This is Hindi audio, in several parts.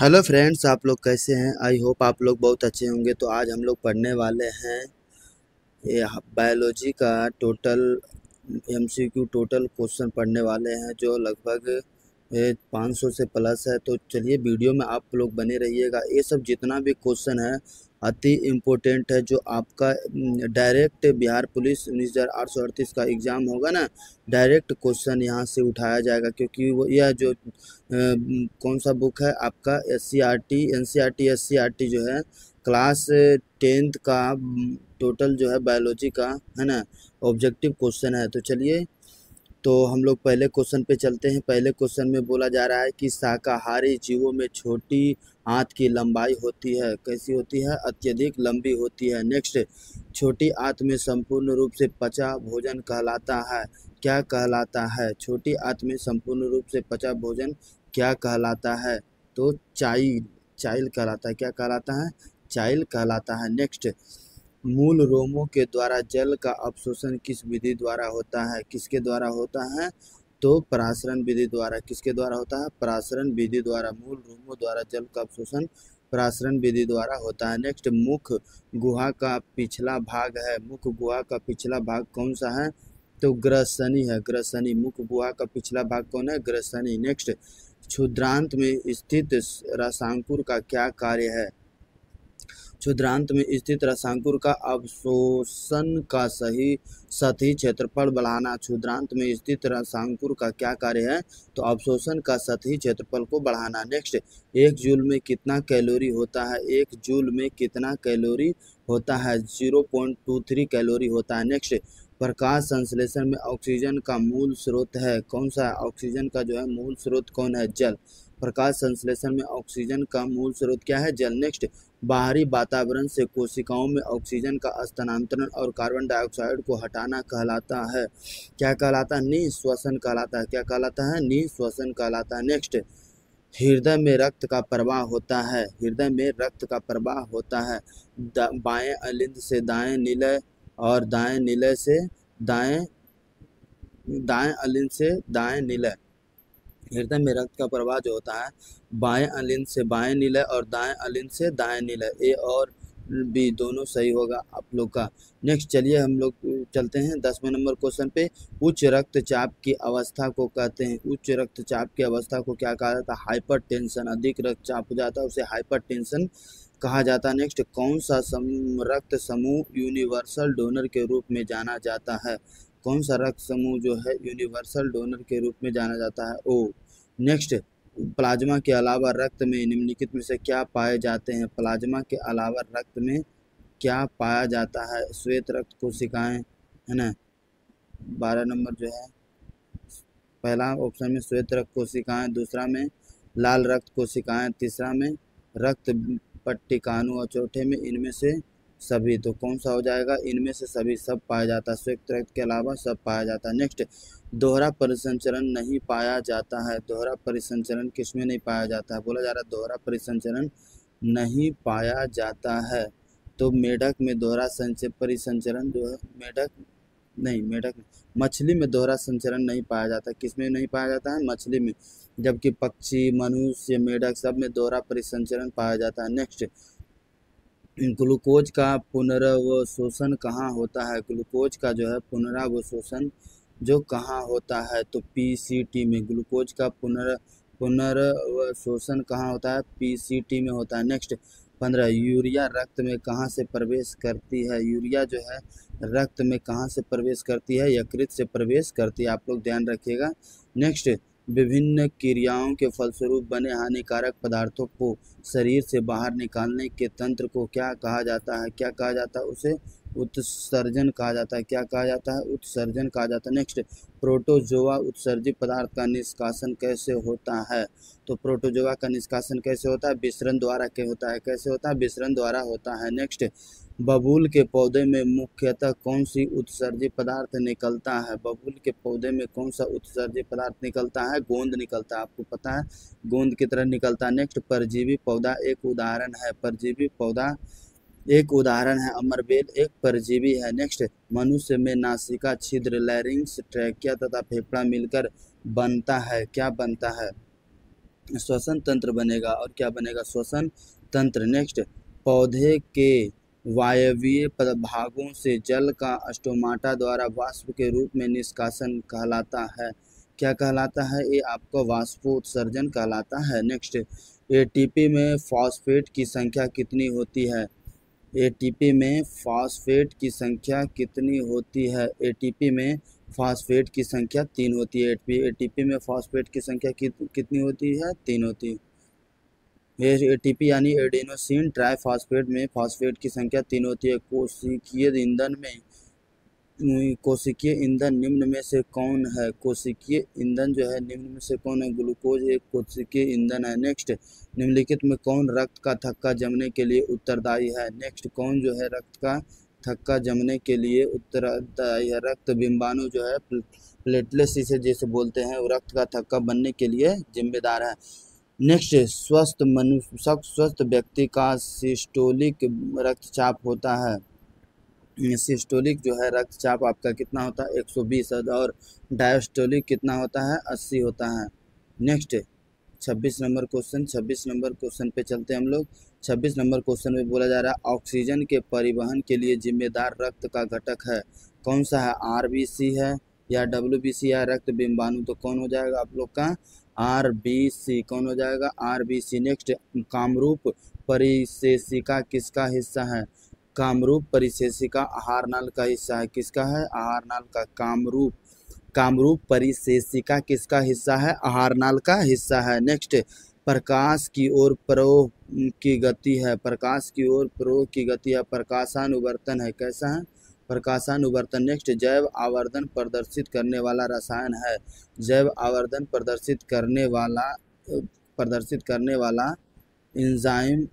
हेलो फ्रेंड्स, आप लोग कैसे हैं? आई होप आप लोग बहुत अच्छे होंगे। तो आज हम लोग पढ़ने वाले हैं ये बायोलॉजी का टोटल एमसीक्यू टोटल क्वेश्चन पढ़ने वाले हैं, जो लगभग 500 से प्लस है। तो चलिए वीडियो में आप लोग बने रहिएगा। ये सब जितना भी क्वेश्चन है अति इम्पोर्टेंट है, जो आपका डायरेक्ट बिहार पुलिस 19,838 का एग्ज़ाम होगा ना, डायरेक्ट क्वेश्चन यहाँ से उठाया जाएगा। क्योंकि वो यह जो कौन सा बुक है आपका, SCRT NCERT SCRT जो है क्लास 10th का टोटल जो है बायोलॉजी का, है ना, ऑब्जेक्टिव क्वेश्चन है। तो चलिए, तो हम लोग पहले क्वेश्चन पे चलते हैं। पहले क्वेश्चन में बोला जा रहा है कि शाकाहारी जीवों में छोटी आंत की लंबाई होती है, कैसी होती है? अत्यधिक लंबी होती है। नेक्स्ट, छोटी आंत में संपूर्ण रूप से पचा भोजन कहलाता है, क्या कहलाता है? छोटी आंत में संपूर्ण रूप से पचा भोजन क्या कहलाता है? तो चाइल चाइल कहलाता है। क्या कहलाता है? चाइल कहलाता है। नेक्स्ट, मूल रोमों के द्वारा जल का अवशोषण किस विधि द्वारा होता है? किसके द्वारा होता है? तो परासरण विधि द्वारा। किसके द्वारा होता है? परासरण विधि द्वारा। मूल रोमों द्वारा जल का अवशोषण परासरण विधि द्वारा होता है। नेक्स्ट, मुख गुहा का पिछला भाग है। मुख गुहा का पिछला भाग कौन सा है? तो ग्रसनी है, ग्रसनी। मुख गुहा का पिछला भाग कौन है? ग्रसनी। नेक्स्ट, क्षुद्रांत में स्थित रसांकुर का क्या कार्य है? क्षुद्रांत में स्थित रसांकुर का अवशोषण का सतही क्षेत्रफल बढ़ाना। क्षुद्रांत में स्थित रसांकुर का क्या कार्य है? तो अवशोषण का सतही क्षेत्रफल को बढ़ाना। नेक्स्ट, एक जूल में कितना कैलोरी होता है? एक जूल में कितना कैलोरी होता है? 0.23 कैलोरी होता है। नेक्स्ट, प्रकाश संश्लेषण में ऑक्सीजन का मूल स्रोत है, कौन सा? ऑक्सीजन का जो है मूल स्रोत कौन है? जल। प्रकाश संश्लेषण में ऑक्सीजन का मूल स्रोत क्या है? जल। नेक्स्ट, बाहरी वातावरण से कोशिकाओं में ऑक्सीजन का स्थानांतरण और कार्बन डाइऑक्साइड को हटाना कहलाता है, क्या कहलाता है? निःश्वसन कहलाता है। क्या कहलाता है? निःश्वसन कहलाता है। नेक्स्ट, हृदय में रक्त का प्रवाह होता है। हृदय में रक्त का प्रवाह होता है बाएं अलिंद से दाएं निलय और दाएं निलय से दाएं दाएं अलिंद से दाएं निलय। हृदय में रक्त का प्रवाह जो होता है बाएं अलिंद से बाएं निलय और दाएं अलिंद से दाएं निलय। ए और बी दोनों सही होगा आप लोग का। नेक्स्ट, चलिए हम लोग चलते हैं 10वें नंबर क्वेश्चन पे। उच्च रक्तचाप की अवस्था को कहते हैं, उच्च रक्तचाप की अवस्था को क्या कहा जाता है? Hyper tension. अधिक रक्तचाप हो जाता है उसे हाइपर टेंशन कहा जाता है। नेक्स्ट, कौन सा रक्त समूह यूनिवर्सल डोनर के रूप में जाना जाता है? कौन सा रक्त समूह जो है यूनिवर्सल डोनर के रूप में जाना जाता है? ओ। नेक्स्ट, प्लाज्मा के अलावा रक्त में निम्नलिखित में से क्या पाए जाते हैं? प्लाज्मा के अलावा रक्त में क्या पाया जाता है? श्वेत रक्त कोशिकाएं, है ना, 12 नंबर जो है, पहला ऑप्शन में श्वेत रक्त कोशिकाएं, दूसरा में लाल रक्त कोशिकाएं, तीसरा में रक्त पट्टिकाणु और चौथे में इनमें से सभी। तो कौन सा हो जाएगा? इनमें से सभी, सब पाया जाता है। श्वेत रक्त के अलावा सब पाया जाता है। नेक्स्ट, दोहरा परिसंचरण नहीं पाया जाता है। दोहरा परिसंचरण किसमें नहीं पाया जाता है? बोला जा रहा है दोहरा परिसंचरण नहीं पाया जाता है। तो मेढक में दोहरा परिसंचरण जो है, मेढक मछली में दोहरा संचरण नहीं पाया जाता। किसमें नहीं पाया जाता है? मछली में। जबकि पक्षी, मनुष्य, मेढक सब में दोहरा परिसंचरण पाया जाता है। नेक्स्ट, ग्लूकोज का पुनर्वशोषण कहाँ होता है? ग्लूकोज का जो है पुनरावशोषण जो कहाँ होता है? तो PCT में। ग्लूकोज का पुनर्वशोषण कहाँ होता है? PCT में होता है। नेक्स्ट, 15, यूरिया रक्त में कहाँ से प्रवेश करती है? यूरिया जो है रक्त में कहाँ से प्रवेश करती है? यकृत से प्रवेश करती है, आप लोग ध्यान रखिएगा। नेक्स्ट, विभिन्न क्रियाओं के फलस्वरूप बने हानिकारक पदार्थों को शरीर से बाहर निकालने के तंत्र को क्या कहा जाता है? क्या कहा जाता है? उसे उत्सर्जन कहा जाता है। क्या कहा जाता है? उत्सर्जन कहा जाता है। नेक्स्ट, प्रोटोजोआ उत्सर्जित पदार्थ का निष्कासन कैसे होता है? तो प्रोटोजोआ का निष्कासन कैसे होता है? विसरण द्वारा के होता है। कैसे होता है? विसरण द्वारा होता है। नेक्स्ट, बबूल के पौधे में मुख्यतः कौन सी उत्सर्जित पदार्थ निकलता है? बबूल के पौधे में कौन सा उत्सर्जित पदार्थ निकलता है? गोंद निकलता है, आपको पता है, गोंद की तरह निकलता है। नेक्स्ट, परजीवी पौधा एक उदाहरण है। परजीवी पौधा एक उदाहरण है। अमरबेल एक परजीवी है। नेक्स्ट, मनुष्य में नासिका छिद्र, लैरिंक्स, ट्रैकिया तथा फेफड़ा मिलकर बनता है, क्या बनता है? श्वसन तंत्र बनेगा। और क्या बनेगा? श्वसन तंत्र। नेक्स्ट, पौधे के वायवीय भागों से जल का स्टोमाटा द्वारा वाष्प के रूप में निष्कासन कहलाता है। क्या कहलाता है? ये आपका वाष्पोत्सर्जन कहलाता है। नेक्स्ट, एटीपी में फॉस्फेट की संख्या कितनी होती है? एटीपी में फॉस्फेट की संख्या कितनी होती है? एटीपी में फॉस्फेट की संख्या 3 होती है। एटीपी में फॉस्फेट की संख्या कितनी होती है? 3 होती है। ये एटीपी यानी एडेनोसिन ट्राइफॉस्फेट में फॉस्फेट की संख्या 3 होती है। कोशिकीय ईंधन निम्न में से कौन है? कोशिकीय ईंधन जो है निम्न में से कौन है? ग्लूकोज एक कोशिकीय ईंधन है। नेक्स्ट, निम्नलिखित में कौन रक्त का थक्का जमने के लिए उत्तरदायी है? नेक्स्ट, कौन जो है रक्त का थक्का जमने के लिए उत्तरदायी है? रक्त बिंबाणु जो है प्लेटलेट्स इसे जैसे बोलते हैं, वो रक्त का थक्का बनने के लिए जिम्मेदार है। नेक्स्ट, स्वस्थ व्यक्ति का सिस्टोलिक रक्तचाप होता है। सिस्टोलिक जो है रक्तचाप आपका कितना होता है? 120। और डायस्टोलिक कितना होता है? 80 होता है। नेक्स्ट, 26 नंबर क्वेश्चन पे चलते हैं हम लोग। 26 नंबर क्वेश्चन में बोला जा रहा है ऑक्सीजन के परिवहन के लिए जिम्मेदार रक्त का घटक है, कौन सा है? आरबीसी है या डब्ल्यूबीसी या रक्त बिंबाणु? तो कौन हो जाएगा आप लोग का? आरबीसी। कौन हो जाएगा? आरबीसी। नेक्स्ट, कामरूप परिशेषिका किसका हिस्सा है? कामरूप परिशेषिका आहार नाल का हिस्सा है। किसका है? आहार नाल का। कामरूप परिशेषिका किसका हिस्सा है? आहार नाल का हिस्सा है। नेक्स्ट, प्रकाश की ओर प्रवाह की गति है। प्रकाश की ओर प्रवाह की गति है। प्रकाशानुवर्तन है। कैसा है? प्रकाशानुवर्तन। नेक्स्ट, जैव आवर्धन प्रदर्शित करने वाला रसायन है। जैव आवर्धन प्रदर्शित करने वाला एंजाइम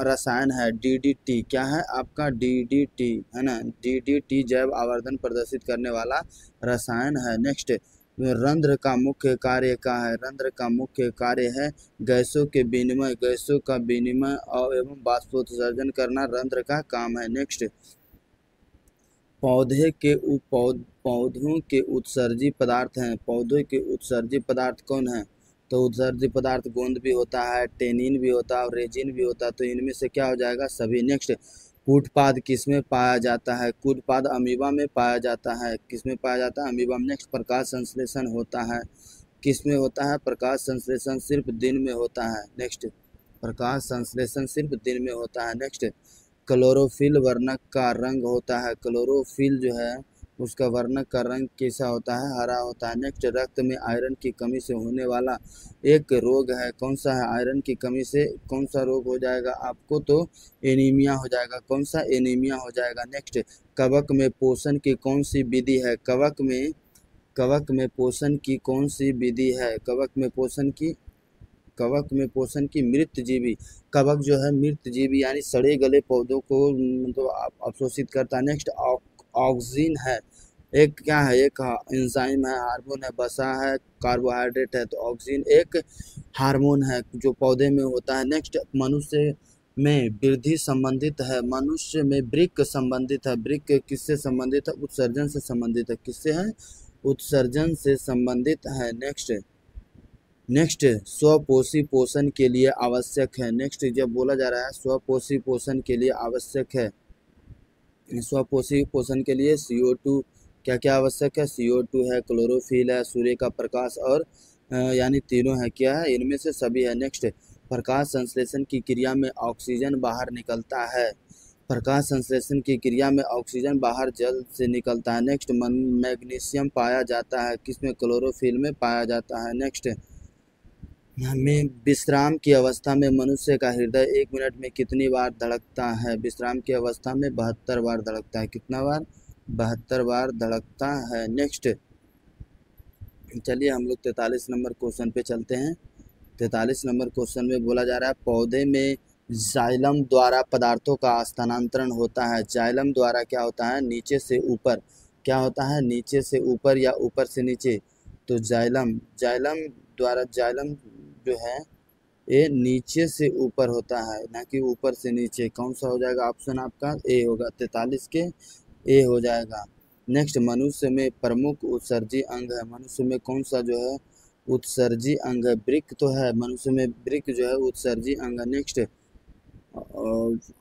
रसायन है डीडीटी। क्या है आपका? डीडीटी है ना। डीडीटी जैव आवर्धन प्रदर्शित करने वाला रसायन है। नेक्स्ट, रंध्र का मुख्य कार्य क्या है? रंध्र का मुख्य कार्य है गैसों का विनिमय और एवं बाष्पोत्सर्जन करना रंध्र का काम है। नेक्स्ट, पौधों के उत्सर्जी पदार्थ हैं। पौधों के उत्सर्जी पदार्थ कौन है? तो उत्सर्जी पदार्थ गोंद भी होता है, टेनिन भी होता है और रेजिन भी होता है। तो इनमें से क्या हो जाएगा? सभी। नेक्स्ट, कूटपाद किसमें पाया जाता है? कूटपाद अमीबा में पाया जाता है। किसमें पाया जाता है? अमीबा में। नेक्स्ट, प्रकाश संश्लेषण होता है किसमें होता है? प्रकाश संश्लेषण सिर्फ दिन में होता है। नेक्स्ट, प्रकाश संश्लेषण सिर्फ दिन में होता है। नेक्स्ट, क्लोरोफिल वर्णक का रंग होता है। क्लोरोफिल जो है उसका वर्णक का रंग कैसा होता है? हरा होता है। नेक्स्ट, रक्त में आयरन की कमी से होने वाला एक रोग है, कौन सा है? आयरन की कमी से कौन सा रोग हो जाएगा आपको? तो एनीमिया हो जाएगा। कौन सा? एनीमिया हो जाएगा। नेक्स्ट, कवक में पोषण की कौन सी विधि है? कवक में पोषण की कौन सी विधि है? कवक में पोषण की मृतजीवी। कवक जो है मृतजीवी यानी सड़े गले पौधों को मतलब अवशोषित करता है। नेक्स्ट, ऑक्सीजन है एक क्या है? एक एंजाइम है, हार्मोन है, वसा है, कार्बोहाइड्रेट है। तो ऑक्सीजन एक हार्मोन है जो पौधे में होता है। नेक्स्ट, मनुष्य में वृद्धि संबंधित है। मनुष्य में वृक्क संबंधित है। वृक्क किससे संबंधित है? उत्सर्जन से संबंधित है। किससे है? उत्सर्जन से संबंधित है। नेक्स्ट, स्वपोषी पोषण के लिए आवश्यक है। नेक्स्ट, जब बोला जा रहा है स्वपोषी पोषण के लिए आवश्यक है, स्वपोषी पोषण के लिए CO2 क्या क्या आवश्यक है? CO2 है, क्लोरोफिल है, सूर्य का प्रकाश और यानी तीनों है। क्या है? इनमें से सभी है। नेक्स्ट, प्रकाश संश्लेषण की क्रिया में ऑक्सीजन बाहर निकलता है। प्रकाश संश्लेषण की क्रिया में ऑक्सीजन बाहर जल से निकलता है। नेक्स्ट, मैग्नीशियम पाया जाता है किसमें? क्लोरोफिल में पाया जाता है। नेक्स्ट, हमें विश्राम की अवस्था में मनुष्य का हृदय 1 मिनट में कितनी बार धड़कता है? विश्राम की अवस्था में 72 बार धड़कता है। कितना बार? 72 बार धड़कता है। नेक्स्ट, चलिए हम लोग 43 नंबर क्वेश्चन पे चलते हैं। 43 नंबर क्वेश्चन में बोला जा रहा है पौधे में जाइलम द्वारा पदार्थों का स्थानांतरण होता है। जाइलम द्वारा क्या होता है? नीचे से ऊपर। क्या होता है? नीचे से ऊपर या ऊपर से नीचे। तो जाइलम द्वारा जाइलम जो है ये नीचे से ऊपर होता है ना कि ऊपर से नीचे। कौन सा हो जाएगा? ऑप्शन आपका ए होगा। 43 के ए हो जाएगा। नेक्स्ट, मनुष्य में प्रमुख उत्सर्जी अंग है। मनुष्य में कौन सा जो है उत्सर्जी अंग है, वृक्क तो है मनुष्य में, वृक्क जो है उत्सर्जी अंग है। नेक्स्ट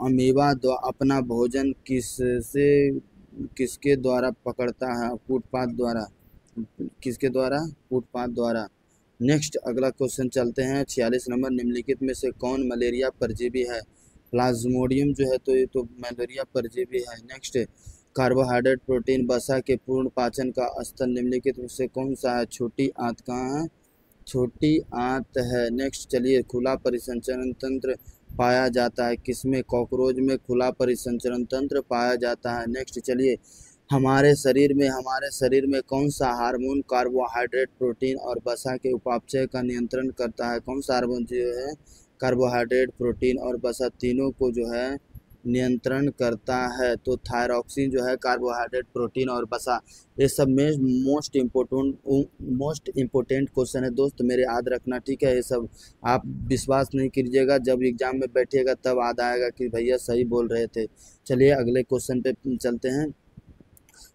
अमीबा अपना भोजन किसके द्वारा पकड़ता है? फुटपाथ द्वारा। किसके द्वारा? फुटपाथ द्वारा। नेक्स्ट अगला क्वेश्चन चलते हैं 46 नंबर, निम्नलिखित में से कौन मलेरिया परजीवी है? प्लाज्मोडियम जो है तो ये तो मलेरिया परजीवी है। नेक्स्ट कार्बोहाइड्रेट प्रोटीन वसा के पूर्ण पाचन का स्थल निम्नलिखित में से कौन सा है? छोटी आंत कहाँ है? छोटी आंत है। नेक्स्ट चलिए, खुला परिसंचरण तंत्र पाया जाता है किसमें? कॉकरोच में खुला परिसंचरण तंत्र पाया जाता है। नेक्स्ट चलिए, हमारे शरीर में कौन सा हार्मोन कार्बोहाइड्रेट प्रोटीन और वसा के उपापचय का नियंत्रण करता है? कौन सा हार्मोन जो है कार्बोहाइड्रेट प्रोटीन और वसा तीनों को जो है नियंत्रण करता है? तो थायरॉक्सिन जो है कार्बोहाइड्रेट प्रोटीन और वसा, ये सब में मोस्ट इम्पोर्टेंट क्वेश्चन है दोस्त, मेरे याद रखना, ठीक है? ये सब आप विश्वास नहीं कीजिएगा, जब एग्जाम में बैठिएगा तब याद आएगा कि भैया सही बोल रहे थे। चलिए अगले क्वेश्चन पे चलते हैं।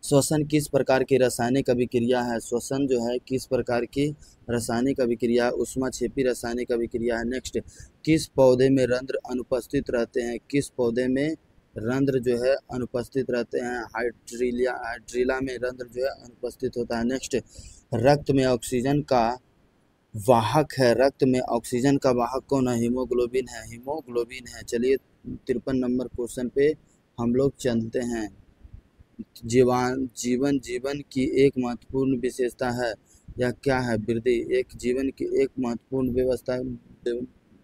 श्वसन किस प्रकार की रासायनिक अभिक्रिया है? श्वसन जो है किस प्रकार की रासायनिक अभिक्रिया? ऊष्माक्षेपी रासायनिक अभिक्रिया है। नेक्स्ट किस पौधे में रंध्र अनुपस्थित रहते हैं? किस पौधे में रंध्र जो है अनुपस्थित रहते हैं? हाइड्रीला में रंध्र जो है अनुपस्थित होता है। नेक्स्ट रक्त में ऑक्सीजन का वाहक है, रक्त में ऑक्सीजन का वाहक कौन है? हीमोग्लोबिन है, हीमोग्लोबिन है। चलिए 53 नंबर क्वेश्चन पे हम लोग चलते हैं। जीवन की एक महत्वपूर्ण विशेषता है, यह क्या है? वृद्धि। एक जीवन की एक महत्वपूर्ण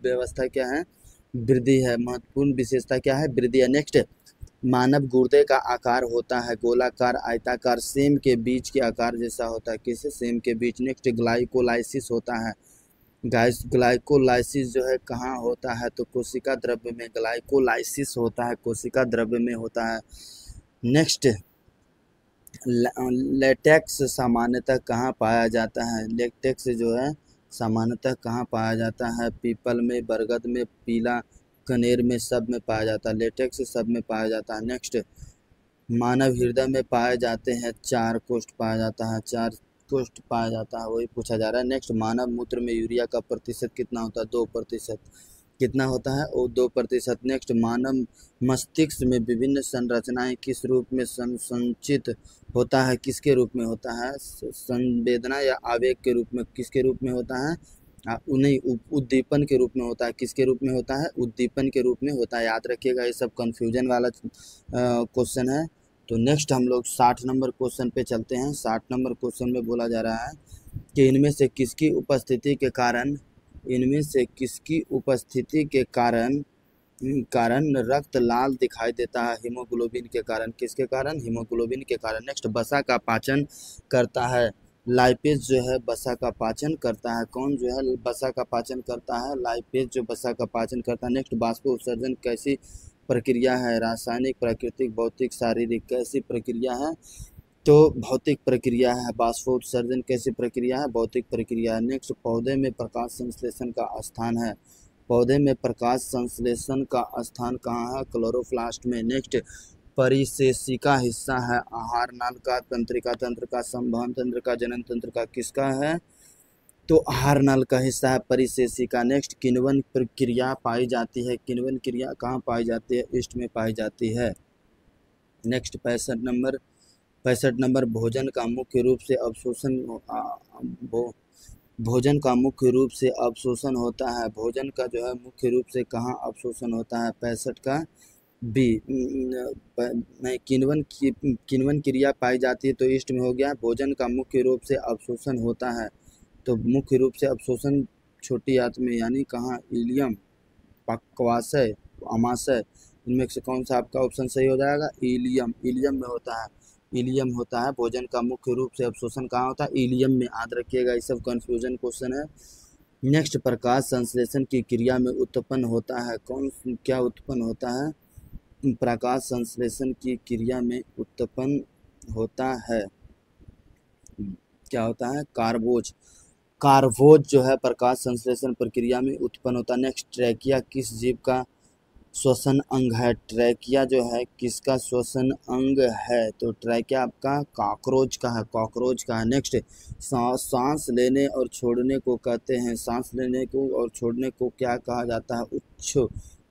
व्यवस्था क्या है? वृद्धि है। महत्वपूर्ण विशेषता क्या है? वृद्धि है। नेक्स्ट मानव गुर्दे का आकार होता है गोलाकार, आयताकार, सेम के बीच के आकार जैसा होता है। किसे? सेम के बीच। नेक्स्ट ग्लाइकोलाइसिस होता है। ग्लाइकोलाइसिस जो है कहाँ होता है? तो कोशिका द्रव्य में ग्लाइकोलाइसिस होता है, कोशिका द्रव्य में होता है। नेक्स्ट लेटेक्स सामान्यतः कहाँ पाया जाता है? लेटेक्स जो है सामान्यतः कहाँ पाया जाता है? पीपल में, बरगद में, पीला कनेर में, सब में पाया जाता है। लेटेक्स सब में पाया जाता है। नेक्स्ट मानव हृदय में पाए जाते हैं 4 कोष्ठ पाया जाता है, 4 कोष्ठ पाया जाता है, वही पूछा जा रहा है। नेक्स्ट मानव मूत्र में यूरिया का प्रतिशत कितना होता है? 2%। कितना होता है? वो 2%। नेक्स्ट मानव मस्तिष्क में विभिन्न संरचनाएं किस रूप में संचित होता है? किसके रूप में होता है? संवेदना या आवेग के रूप में। किसके रूप में होता है? नहीं, उद्दीपन के रूप में होता है। किसके रूप में होता है? उद्दीपन के रूप में होता है। याद रखिएगा, ये सब कंफ्यूजन वाला क्वेश्चन है। तो नेक्स्ट हम लोग 60 नंबर क्वेश्चन पे चलते हैं। 60 नंबर क्वेश्चन में बोला जा रहा है कि इनमें से किसकी उपस्थिति के कारण रक्त लाल दिखाई देता है? हीमोग्लोबिन के कारण। किसके कारण? हीमोग्लोबिन के कारण। नेक्स्ट वसा का पाचन करता है लाइपेज जो है वसा का पाचन करता है। कौन जो है वसा का पाचन करता है? लाइपेज जो वसा का पाचन करता है। नेक्स्ट बाष्प उत्सर्जन कैसी प्रक्रिया है? रासायनिक, प्राकृतिक, भौतिक, शारीरिक। कैसी प्रक्रिया है? तो भौतिक प्रक्रिया है। बाष्पोत्सर्जन कैसी प्रक्रिया है? भौतिक प्रक्रिया है। नेक्स्ट पौधे में प्रकाश संश्लेषण का स्थान है। पौधे में प्रकाश संश्लेषण का स्थान कहाँ है? क्लोरोप्लास्ट में। नेक्स्ट परिशेषिका हिस्सा है आहार नाल का, तंत्रिका तंत्र का, संवहन तंत्र का, जनन तंत्र का। किसका है? तो आहार नाल का हिस्सा है परिशेषिका। नेक्स्ट किण्वन प्रक्रिया पाई जाती है। किण्वन क्रिया कहाँ पाई जाती है? ईस्ट में पाई जाती है। नेक्स्ट 65 नंबर भोजन का मुख्य रूप से अवशोषण भोजन का मुख्य रूप से अवशोषण होता है। भोजन का जो है मुख्य रूप से कहाँ अवशोषण होता है? 65 का बी। किण्वन क्रिया पाई जाती है तो ईस्ट में हो गया। भोजन का मुख्य रूप से अवशोषण होता है, तो मुख्य रूप से अवशोषण छोटी आंत में, यानी कहाँ? इलियम, पक्वाशय, अमाशय, इनमें से कौन सा आपका ऑप्शन सही हो जाएगा? इलियम। इलियम में होता है, इलियम होता है। भोजन का मुख्य रूप से अवशोषण कहाँ होता है? इलियम में। याद रखिएगा, ये सब कन्फ्यूजन क्वेश्चन है। नेक्स्ट प्रकाश संश्लेषण की क्रिया में उत्पन्न होता है क्या उत्पन्न होता है? प्रकाश संश्लेषण की क्रिया में उत्पन्न होता है, क्या होता है? कार्बोज जो है प्रकाश संश्लेषण प्रक्रिया में उत्पन्न होता है। नेक्स्ट ट्रैकिया किस जीव का श्वसन अंग है। ट्रैकिया जो है किसका श्वसन अंग है? तो ट्रैकिया आपका कॉकरोच का है, कॉकरोच का है। नेक्स्ट, सांस लेने और छोड़ने को कहते हैं, सांस लेने को और छोड़ने को क्या कहा जाता है?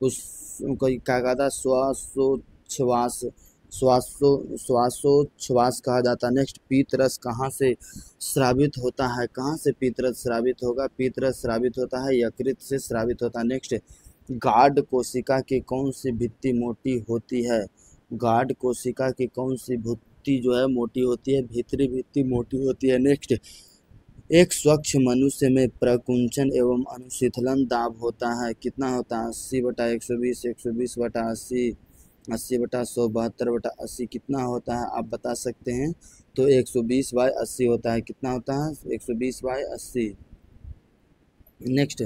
उसको क्या कहता है? श्वासोच्छ्वास, श्वासोच्छ्वास कहा जाता है। नेक्स्ट, पीतरस कहाँ से स्रावित होता है? कहाँ से पीतरस स्रावित होगा? पीतरस स्रावित होता है यकृत से स्रावित होता है। नेक्स्ट, गार्ड कोशिका की कौन सी भित्ति मोटी होती है? गार्ड कोशिका की कौन सी भित्ति जो है मोटी होती है? भीतरी भित्ति मोटी होती है। नेक्स्ट, एक स्वच्छ मनुष्य में प्रकुंचन एवं अनुशीतलन दाब होता है, कितना होता है? 80/120, 120/80, 80/100, 72/80, कितना होता है आप बता सकते हैं? तो 120/80 होता है। कितना होता है? 120/80। नेक्स्ट,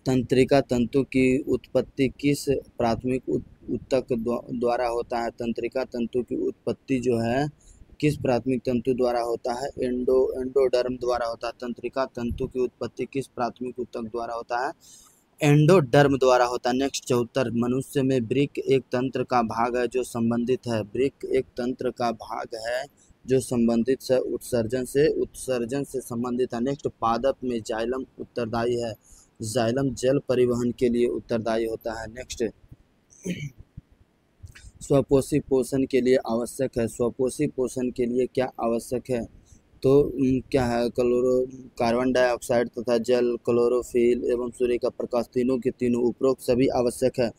तंत्रिका तंतु की उत्पत्ति किस प्राथमिक ऊतक द्वारा होता है? तंत्रिका तंतु की उत्पत्ति जो है किस प्राथमिक तंतु द्वारा होता है? एंडोडर्म द्वारा होता है। तंत्रिका तंतु की उत्पत्ति किस प्राथमिक ऊतक द्वारा होता है? एंडोडर्म द्वारा होता है। नेक्स्ट, 74, मनुष्य में वृक्क एक तंत्र का भाग है जो संबंधित है। वृक्क एक तंत्र का भाग है जो संबंधित है, उत्सर्जन से संबंधित है। नेक्स्ट, पादप में जाइलम उत्तरदायी है। जाइलम जल परिवहन के लिए उत्तरदायी होता है। नेक्स्ट, स्वपोषी पोषण के लिए आवश्यक है। स्वपोषी पोषण के लिए क्या आवश्यक है? तो क्या है? कार्बन डाइऑक्साइड तथा जल, क्लोरोफिल एवं सूर्य का प्रकाश, तीनों के तीनों उपरोक्त सभी आवश्यक है।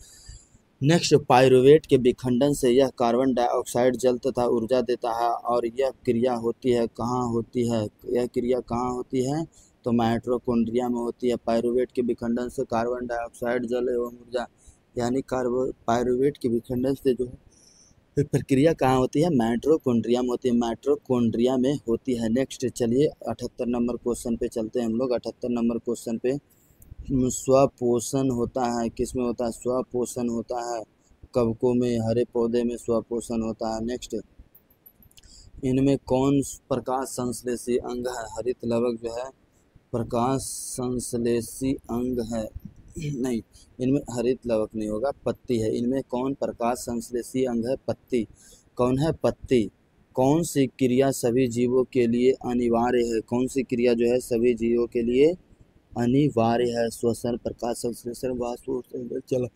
नेक्स्ट, पाइरुवेट के विखंडन से यह कार्बन डाइऑक्साइड, जल तथा ऊर्जा देता है और यह क्रिया होती है कहाँ होती है? यह क्रिया कहाँ होती है? तो माइटोकॉन्ड्रिया में होती है। पाइरुवेट के विखंडन से कार्बन डाइऑक्साइड, जल एवं ऊर्जा, यानी पाइरुवेट के विखंडन से जो है प्रक्रिया कहाँ होती है? माइटोकॉन्ड्रिया में होती है, माइटोकॉन्ड्रिया में होती है। नेक्स्ट, चलिए 78 नंबर क्वेश्चन पे चलते हैं हम लोग। 78 नंबर क्वेश्चन पे, स्वपोषण होता है किसमें होता है? स्वपोषण होता है कवकों में, हरे पौधे में स्वपोषण होता है। नेक्स्ट, इनमें कौन प्रकाश संश्लेषी अंग है? हरित लवक जो है प्रकाश संश्लेषी अंग है। नहीं, इनमें हरित लवक नहीं होगा, पत्ती है। इनमें कौन प्रकाश संश्लेषी अंग है? पत्ती। कौन है? पत्ती। कौन सी क्रिया सभी जीवों के लिए अनिवार्य है? कौन सी क्रिया जो है सभी जीवों के लिए अनिवार्य है? श्वसन, प्रकाश संश्लेषण, वाष्पोत्सर्जन। चलो,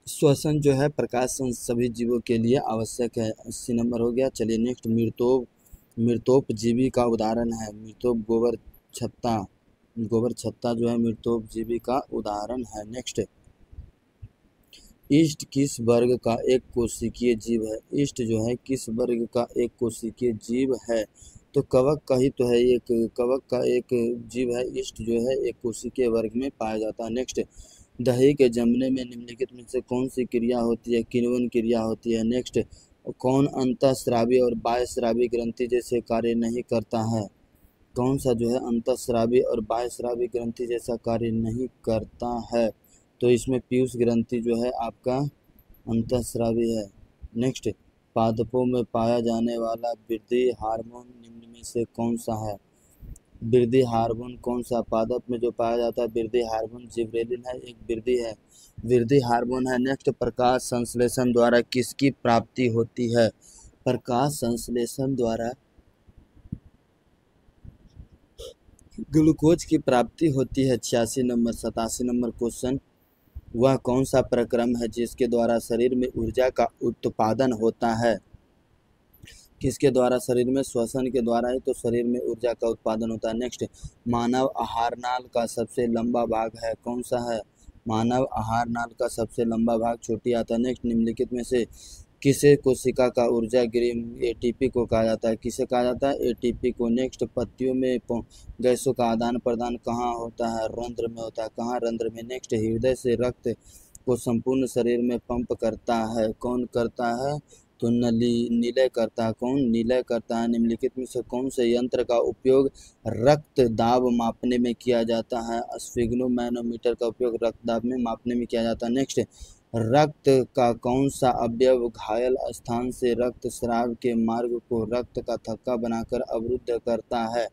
श्वसन जो है प्रकाश सभी जीवों के लिए आवश्यक है। 80 नंबर हो गया। चलिए नेक्स्ट, मृतोपजीवी का उदाहरण है। मृतोप गोबर छत्ता, गोबर छत्ता जो है मृतोपजीवी का उदाहरण है। नेक्स्ट, ईस्ट किस वर्ग का एक कोशिकीय जीव है? ईस्ट जो है किस वर्ग का एक कोशिकीय जीव है? तो कवक का ही तो है, एक कवक का एक जीव है। ईस्ट जो है एक कोशिकीय वर्ग में पाया जाता है। नेक्स्ट, दही के जमने में निम्नलिखित में से कौन सी क्रिया होती है? किण्वन क्रिया होती है। नेक्स्ट, कौन अंतःस्रावी और बाह्यस्रावी ग्रंथि जैसे कार्य नहीं करता है? कौन सा जो है अंतःस्रावी और बाह्यस्रावी ग्रंथि जैसा कार्य नहीं करता है? तो इसमें पीयूष ग्रंथि जो है आपका अंतःस्रावी है। नेक्स्ट, पादपों में पाया जाने वाला वृद्धि हार्मोन निम्न में से कौन सा है? वृद्धि हार्मोन कौन सा? पादप में जो पाया जाता है वृद्धि हार्मोन जिबरेलिन है, एक वृद्धि है, वृद्धि हार्मोन है। नेक्स्ट, प्रकाश संश्लेषण द्वारा किसकी प्राप्ति होती है? प्रकाश संश्लेषण द्वारा ग्लूकोज की प्राप्ति होती है। 86 नंबर। 87 नंबर क्वेश्चन, वह कौन सा प्रक्रम है जिसके द्वारा शरीर में ऊर्जा का उत्पादन होता है? किसके द्वारा? शरीर में श्वसन के द्वारा ही तो शरीर में ऊर्जा का उत्पादन होता है। नेक्स्ट, मानव आहार नाल का सबसे लंबा भाग है, कौन सा है? मानव आहार नाल का सबसे लंबा भाग छोटी आता है। नेक्स्ट, निम्नलिखित में से किसे कोशिका का ऊर्जा गृह एटीपी को कहा जाता है? किसे कहा जाता है? एटीपी को। नेक्स्ट, पत्तियों में गैसों का आदान प्रदान कहाँ होता है? रंध्र में होता है। कहाँ? रंध्र में। नेक्स्ट, हृदय से रक्त को संपूर्ण शरीर में पंप करता है, कौन करता है? तो निलय करता है। कौन? निलय करता है। निम्नलिखित में से कौन से यंत्र का उपयोग रक्त दाब मापने में किया जाता है? स्फिग्नोमैनोमीटर का उपयोग रक्त दाब में मापने में किया जाता है। नेक्स्ट, रक्त का कौन सा अवयव घायल स्थान से रक्त स्राव के मार्ग को रक्त का थक्का बनाकर अवरुद्ध करता है?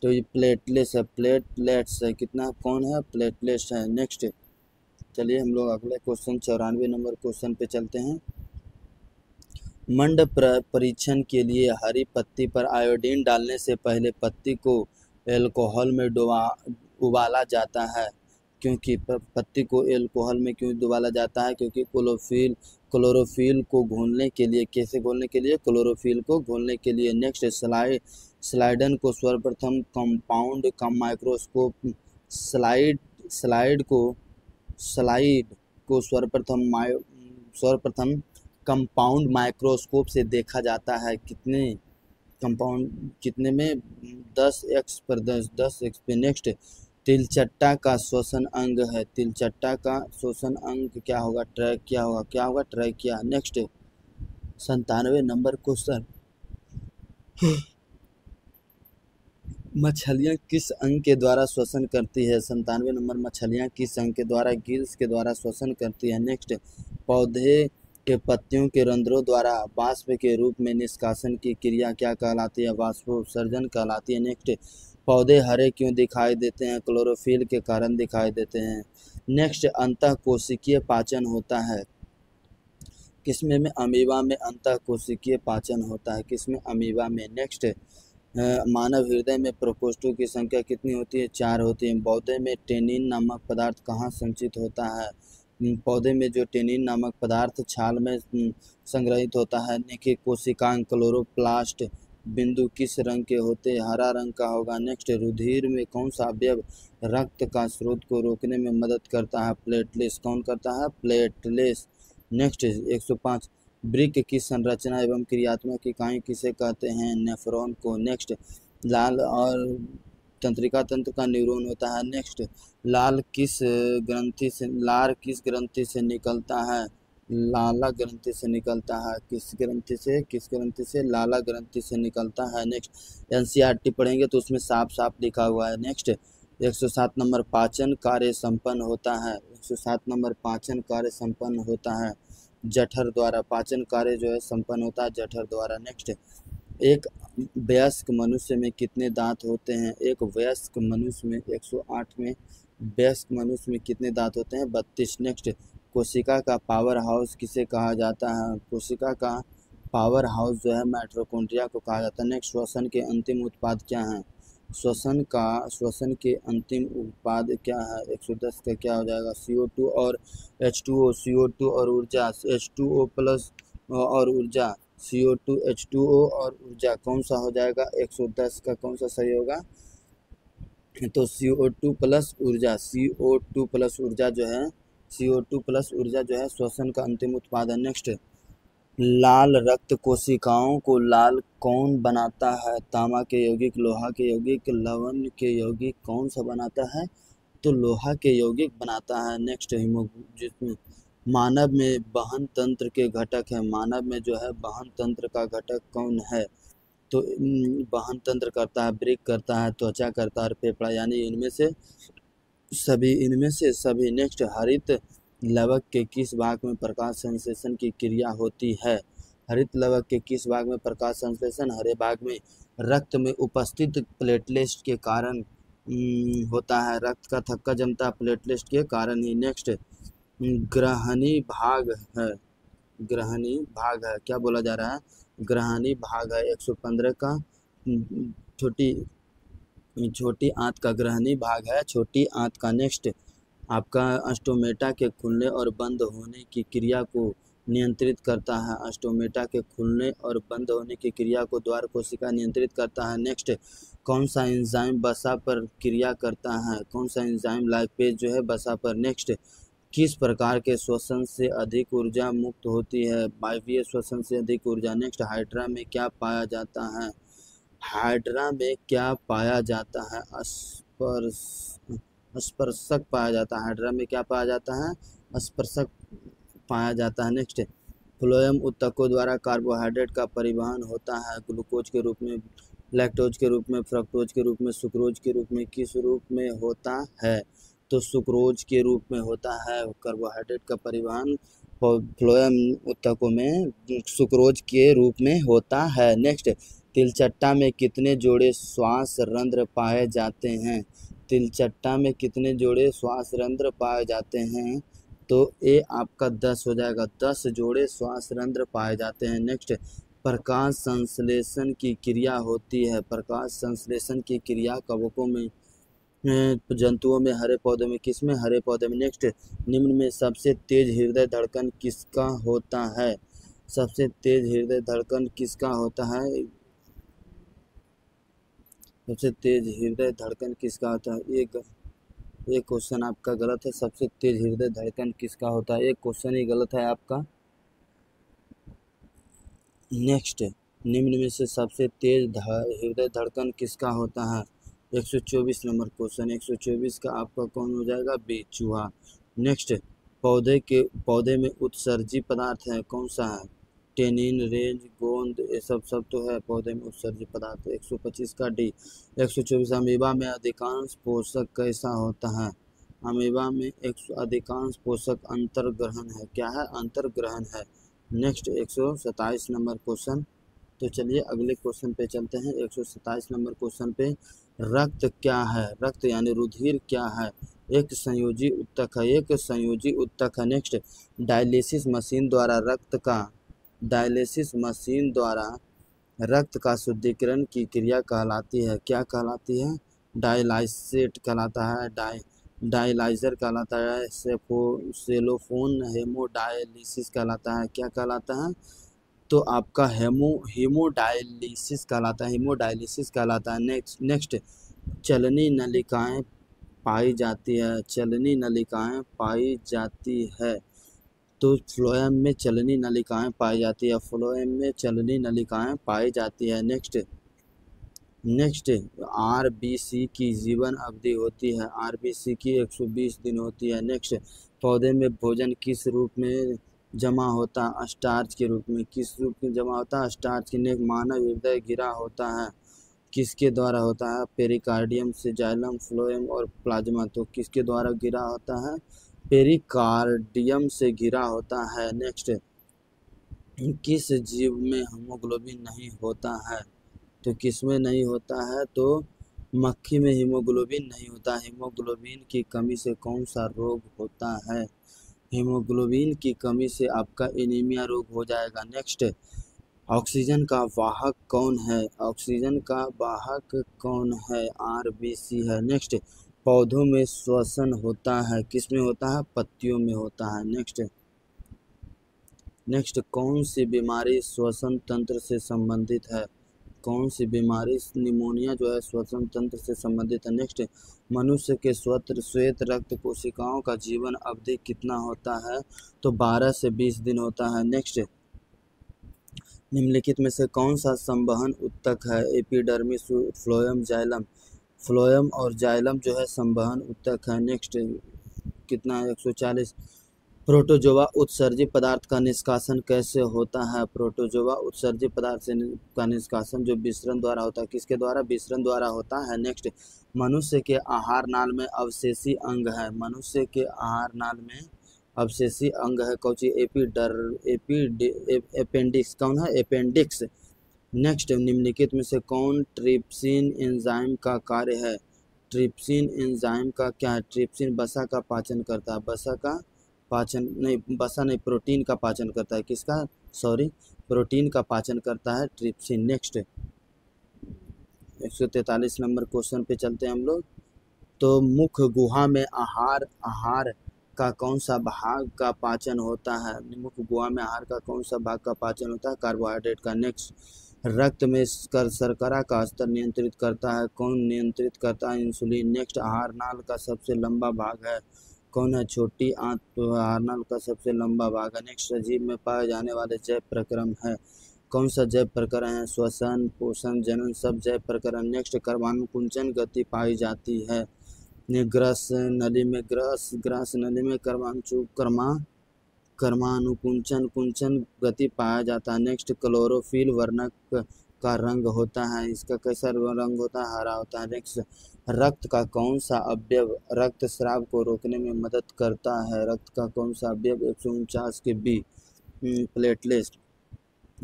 तो ये प्लेटलेट्स है, प्लेटलेट्स है। कितना? कौन है? प्लेटलेट्स है। नेक्स्ट, चलिए हम लोग अगले क्वेश्चन 94 नंबर क्वेश्चन पे चलते हैं। मंड परीक्षण के लिए हरी पत्ती पर आयोडीन डालने से पहले पत्ती को एल्कोहल में उबाला जाता है। क्योंकि पत्ती को एल्कोहल में क्यों उबाला जाता है? क्योंकि क्लोरोफिल को घोलने के लिए, कैसे घोलने के लिए? क्लोरोफिल को घोलने के लिए। नेक्स्ट, स्लाइडन को सर्वप्रथम कंपाउंड का माइक्रोस्कोप स्लाइड को सर्वप्रथम कंपाउंड माइक्रोस्कोप से देखा जाता है। कितने में? 10x पे। नेक्स्ट, तिलचट्टा का श्वसन अंग है। तिलचट्टा का श्वसन अंग क्या होगा? ट्रैकिया होगा। क्या होगा? ट्रैकिया। नेक्स्ट, 97 नंबर क्वेश्चन, मछलियाँ किस अंग के द्वारा श्वसन करती है? 97 नंबर, मछलियाँ किस अंग के द्वारा? गिल्स के द्वारा श्वसन करती है। नेक्स्ट, पौधे के पत्तियों के रंध्रों द्वारा वाष्प के रूप में निष्कासन की क्रिया क्या कहलाती है? वाष्पोत्सर्जन कहलाती है। नेक्स्ट, पौधे हरे क्यों दिखाई देते हैं? क्लोरोफिल के कारण दिखाई देते हैं। नेक्स्ट, अंतःकोशिकीय पाचन होता है किसमें? अमीबा में अंतःकोशिकीय पाचन होता है। किसमें? अमीबा में। नेक्स्ट, मानव हृदय में प्रकोष्ठों की संख्या कितनी होती है? 4 होती है। पौधे में टेनिन नामक पदार्थ कहाँ संचित होता है? पौधे में जो टेनिन नामक पदार्थ छाल में संग्रहित होता है। देखिए, कोशिकांग क्लोरोप्लास्ट बिंदु किस रंग के होते हैं? हरा रंग का होगा। नेक्स्ट, रुधिर में कौन सा अवयव रक्त का स्रोत को रोकने में मदद करता है? प्लेटलेट्स। कौन करता है? प्लेटलेट्स। नेक्स्ट, 105, वृक्क की संरचना एवं क्रियात्मक इकाई किसे कहते हैं? नेफ्रॉन को। नेक्स्ट, लाल और तंत्रिका तंत्र का न्यूरॉन होता है। नेक्स्ट, लार किस ग्रंथि से निकलता है? लाला ग्रंथि से निकलता है। किस ग्रंथि से? लाला ग्रंथि से निकलता है। नेक्स्ट, एनसीईआरटी पढ़ेंगे तो उसमें साफ साफ लिखा हुआ है। नेक्स्ट, 107 नंबर, पाचन कार्य संपन्न होता है। 107 नंबर, पाचन कार्य संपन्न होता है जठर द्वारा। पाचन कार्य जो है संपन्न होता है जठर द्वारा। नेक्स्ट, एक वयस्क मनुष्य में कितने दांत होते हैं? एक वयस्क मनुष्य में 108 में वयस्क मनुष्य में कितने दांत होते हैं? 32। नेक्स्ट, कोशिका का पावर हाउस किसे कहा जाता है? कोशिका का पावर हाउस जो है माइटोकॉन्ड्रिया को कहा जाता है। नेक्स्ट, श्वसन के अंतिम उत्पाद क्या हैं? श्वसन के अंतिम उत्पाद क्या है? 110 का क्या हो जाएगा? CO2 और H2O। CO2 और ऊर्जा, H2O प्लस और ऊर्जा, CO2 H2O और ऊर्जा कौन सा हो जाएगा? 110 का कौन सा सही होगा? तो CO2 प्लस ऊर्जा, CO2 प्लस ऊर्जा जो है, CO2 प्लस ऊर्जा जो है श्वसन का अंतिम उत्पाद है। नेक्स्ट, लाल रक्त कोशिकाओं को लाल कौन बनाता है? तांबा के यौगिक, लोहा के यौगिक, लवण के यौगिक, कौन सा बनाता है? तो लोहा के यौगिक बनाता है। नेक्स्ट, जिसमें मानव में वहन तंत्र के घटक है। मानव में जो है वहन तंत्र का घटक कौन है? तो वहन तंत्र करता है, वृक्क करता है, त्वचा करता है और फेफड़ा, यानी इनमें से सभी। नेक्स्ट, हरित लवक के किस भाग में प्रकाश संश्लेषण की क्रिया होती है? हरित लवक के किस भाग में प्रकाश संश्लेषण? हरे भाग में। रक्त में उपस्थित प्लेटलेट्स के कारण होता है। रक्त का थक्का जमता है प्लेटलेट्स के कारण ही। नेक्स्ट, ग्रहणी भाग है। क्या बोला जा रहा है? ग्रहणी भाग है। 115 का छोटी आंत का ग्रहणी भाग है, छोटी आंत का। नेक्स्ट, आपका अस्टोमेटा के खुलने और बंद होने की क्रिया को नियंत्रित करता है। अस्टोमेटा के खुलने और बंद होने की क्रिया को द्वार कोशिका नियंत्रित करता है। नेक्स्ट, कौन सा एंजाइम वसा पर क्रिया करता है? कौन सा एंजाइम? लाइपेज जो है वसा पर। नेक्स्ट, किस प्रकार के श्वसन से अधिक ऊर्जा मुक्त होती है? वायवीय श्वसन से अधिक ऊर्जा। नेक्स्ट, हाइड्रा में क्या पाया जाता है? हाइड्रा में क्या पाया जाता है? स्पर्शक पाया जाता है। हाइड्रा में क्या पाया जाता है? स्पर्शक पाया जाता है। नेक्स्ट, फ्लोएम ऊतकों द्वारा कार्बोहाइड्रेट का परिवहन होता है। ग्लूकोज के रूप में, लैक्टोज के रूप में, फ्रक्टोज के रूप में, सुक्रोज के रूप में, किस रूप में होता है? तो सुक्रोज के रूप में होता है कार्बोहाइड्रेट का परिवहन फ्लोएम ऊतकों में सुक्रोज के रूप में होता है। नेक्स्ट, तिलचट्टा में कितने जोड़े श्वास रंध्र पाए जाते हैं? तिलचट्टा में कितने जोड़े श्वास रंध्र पाए जाते हैं? तो ए आपका 10 हो जाएगा। 10 जोड़े श्वास रंध्र पाए जाते हैं। नेक्स्ट, प्रकाश संश्लेषण की क्रिया होती है। प्रकाश संश्लेषण की क्रिया कवकों में, जंतुओं में, हरे पौधों में, किसमें? हरे पौधे में। नेक्स्ट, निम्न में सबसे तेज हृदय धड़कन किसका होता है? सबसे तेज हृदय धड़कन किसका होता है? सबसे तेज हृदय धड़कन किसका होता है? एक क्वेश्चन आपका गलत है। सबसे तेज हृदय धड़कन किसका होता है? एक क्वेश्चन ही गलत है आपका। नेक्स्ट, निम्न में से सबसे तेज हृदय धड़कन किसका होता है? 124 नंबर क्वेश्चन। 124 का आपका कौन हो जाएगा? बी, चूहा। नेक्स्ट, पौधे में उत्सर्जी पदार्थ है, कौन सा है? टेनिन, रेंज, गोंद, ये सब तो है पौधे में उत्सर्जी पदार्थ। 125 का डी। 124, अमीबा में अधिकांश पोषक कैसा होता है? अमीबा में अधिकांश पोषक अंतर्ग्रहण है। क्या है? अंतर्ग्रहण है। Next, 127 number question. तो चलिए अगले क्वेश्चन पे चलते हैं। 127 नंबर क्वेश्चन पे, रक्त क्या है? रक्त यानी रुधिर क्या है? एक संयोजी उत्तक है। एक संयोजी उत्तक है। नेक्स्ट, डायलिसिस मशीन द्वारा रक्त का शुद्धिकरण की क्रिया कहलाती है। क्या कहलाती है? डायलाइसेट कहलाता है, डायलाइजर कहलाता है, सेलोफोन हेमोडायलिसिस कहलाता है। क्या कहलाता है? तो आपका हीमोडायलिसिस कहलाता है। हीमोडायलिसिस कहलाता है। नेक्स्ट, चलनी नलिकाएं पाई जाती है। चलनी नलिकाएं पाई जाती है। तो फ्लोएम में चलनी नलिकाएं पाई जाती है। फ्लोएम में चलनी नलिकाएं पाई जाती है। नेक्स्ट, आरबीसी की जीवन अवधि होती है। आरबीसी की 120 दिन होती है। नेक्स्ट, पौधे में भोजन किस रूप में जमा होता है? स्टार्च के रूप में। किस रूप में जमा होता है? स्टार्च के। नेक्स्ट, मानव हृदय घिरा होता है, किसके द्वारा होता है? पेरिकार्डियम से, जाइलम, फ्लोएम और प्लाज्मा। तो किसके द्वारा घिरा होता है? पेरिकार्डियम से घिरा होता है। नेक्स्ट, किस जीव में हीमोग्लोबिन नहीं होता है? तो किस में नहीं होता है? तो मक्खी में हीमोग्लोबिन नहीं होता। हीमोग्लोबिन की कमी से कौन सा रोग होता है? हीमोग्लोबिन की कमी से आपका एनीमिया रोग हो जाएगा। नेक्स्ट, ऑक्सीजन का वाहक कौन है? ऑक्सीजन का वाहक कौन है? आरबीसी है। नेक्स्ट, पौधों में श्वसन होता है, किस में होता है? पत्तियों में होता है। नेक्स्ट, कौन सी बीमारी श्वसन तंत्र से संबंधित है? कौन सी बीमारी? निमोनिया जो है श्वसन तंत्र से संबंधित है। नेक्स्ट, मनुष्य के श्वेत रक्त कोशिकाओं का जीवन अवधि कितना होता है? तो 12 से 20 दिन होता है। नेक्स्ट, निम्नलिखित में से कौन सा संवहन उत्तक है? Epidermis, phloem, xylem. फ्लोएम और जाइलम जो है संवहन उत्तक है। नेक्स्ट, कितना है? 140। प्रोटोजोआ उत्सर्जी पदार्थ का निष्कासन कैसे होता है? प्रोटोजोआ उत्सर्जी पदार्थ का निष्कासन जो विसरण द्वारा होता है, किसके द्वारा? विसरण द्वारा होता है। नेक्स्ट, मनुष्य के आहार नाल में अवशेषी अंग है। मनुष्य के आहार नाल में अवशेषी अंग है कौन सी? अपेंडिक्स। कौन है? अपेंडिक्स। नेक्स्ट, निम्नलिखित में से कौन ट्रिप्सिन एंजाइम का कार्य है? ट्रिप्सिन एंजाइम का क्या है? ट्रिप्सिन वसा का पाचन करता है। प्रोटीन का पाचन करता है। किसका? प्रोटीन का पाचन करता है ट्रिप्सिन। नेक्स्ट, 143 नंबर क्वेश्चन पे चलते हैं हम लोग। तो मुख गुहा में आहार का कौन सा भाग का पाचन होता है? मुख गुहा में आहार का कौन सा भाग का पाचन होता है? कार्बोहाइड्रेट का। नेक्स्ट, रक्त में शर्करा का स्तर नियंत्रित करता है, कौन नियंत्रित करता है? इंसुलिन। नेक्स्ट, आहार नाल का सबसे लंबा भाग है, कौन है? छोटी आंत। तो आहार नाल का सबसे लंबा भाग है। नेक्स्ट, सजीव में पाए जाने वाले जैव प्रक्रम है, कौन सा जैव प्रकरण है? श्वसन, पोषण, जनन, सब जैव प्रकरण। नेक्स्ट, कर्मानुकुंचन गति पाई जाती है। ग्रस नली में कर्मानुकुंचन कुंचन गति पाया जाता है। नेक्स्ट, क्लोरोफिल वर्णक का रंग होता है, इसका कैसा रंग होता है? हरा होता है। नेक्स्ट, रक्त का कौन सा अवयव रक्तस्राव को रोकने में मदद करता है? रक्त का कौन सा अवयव? 149 के बी, प्लेटलेट।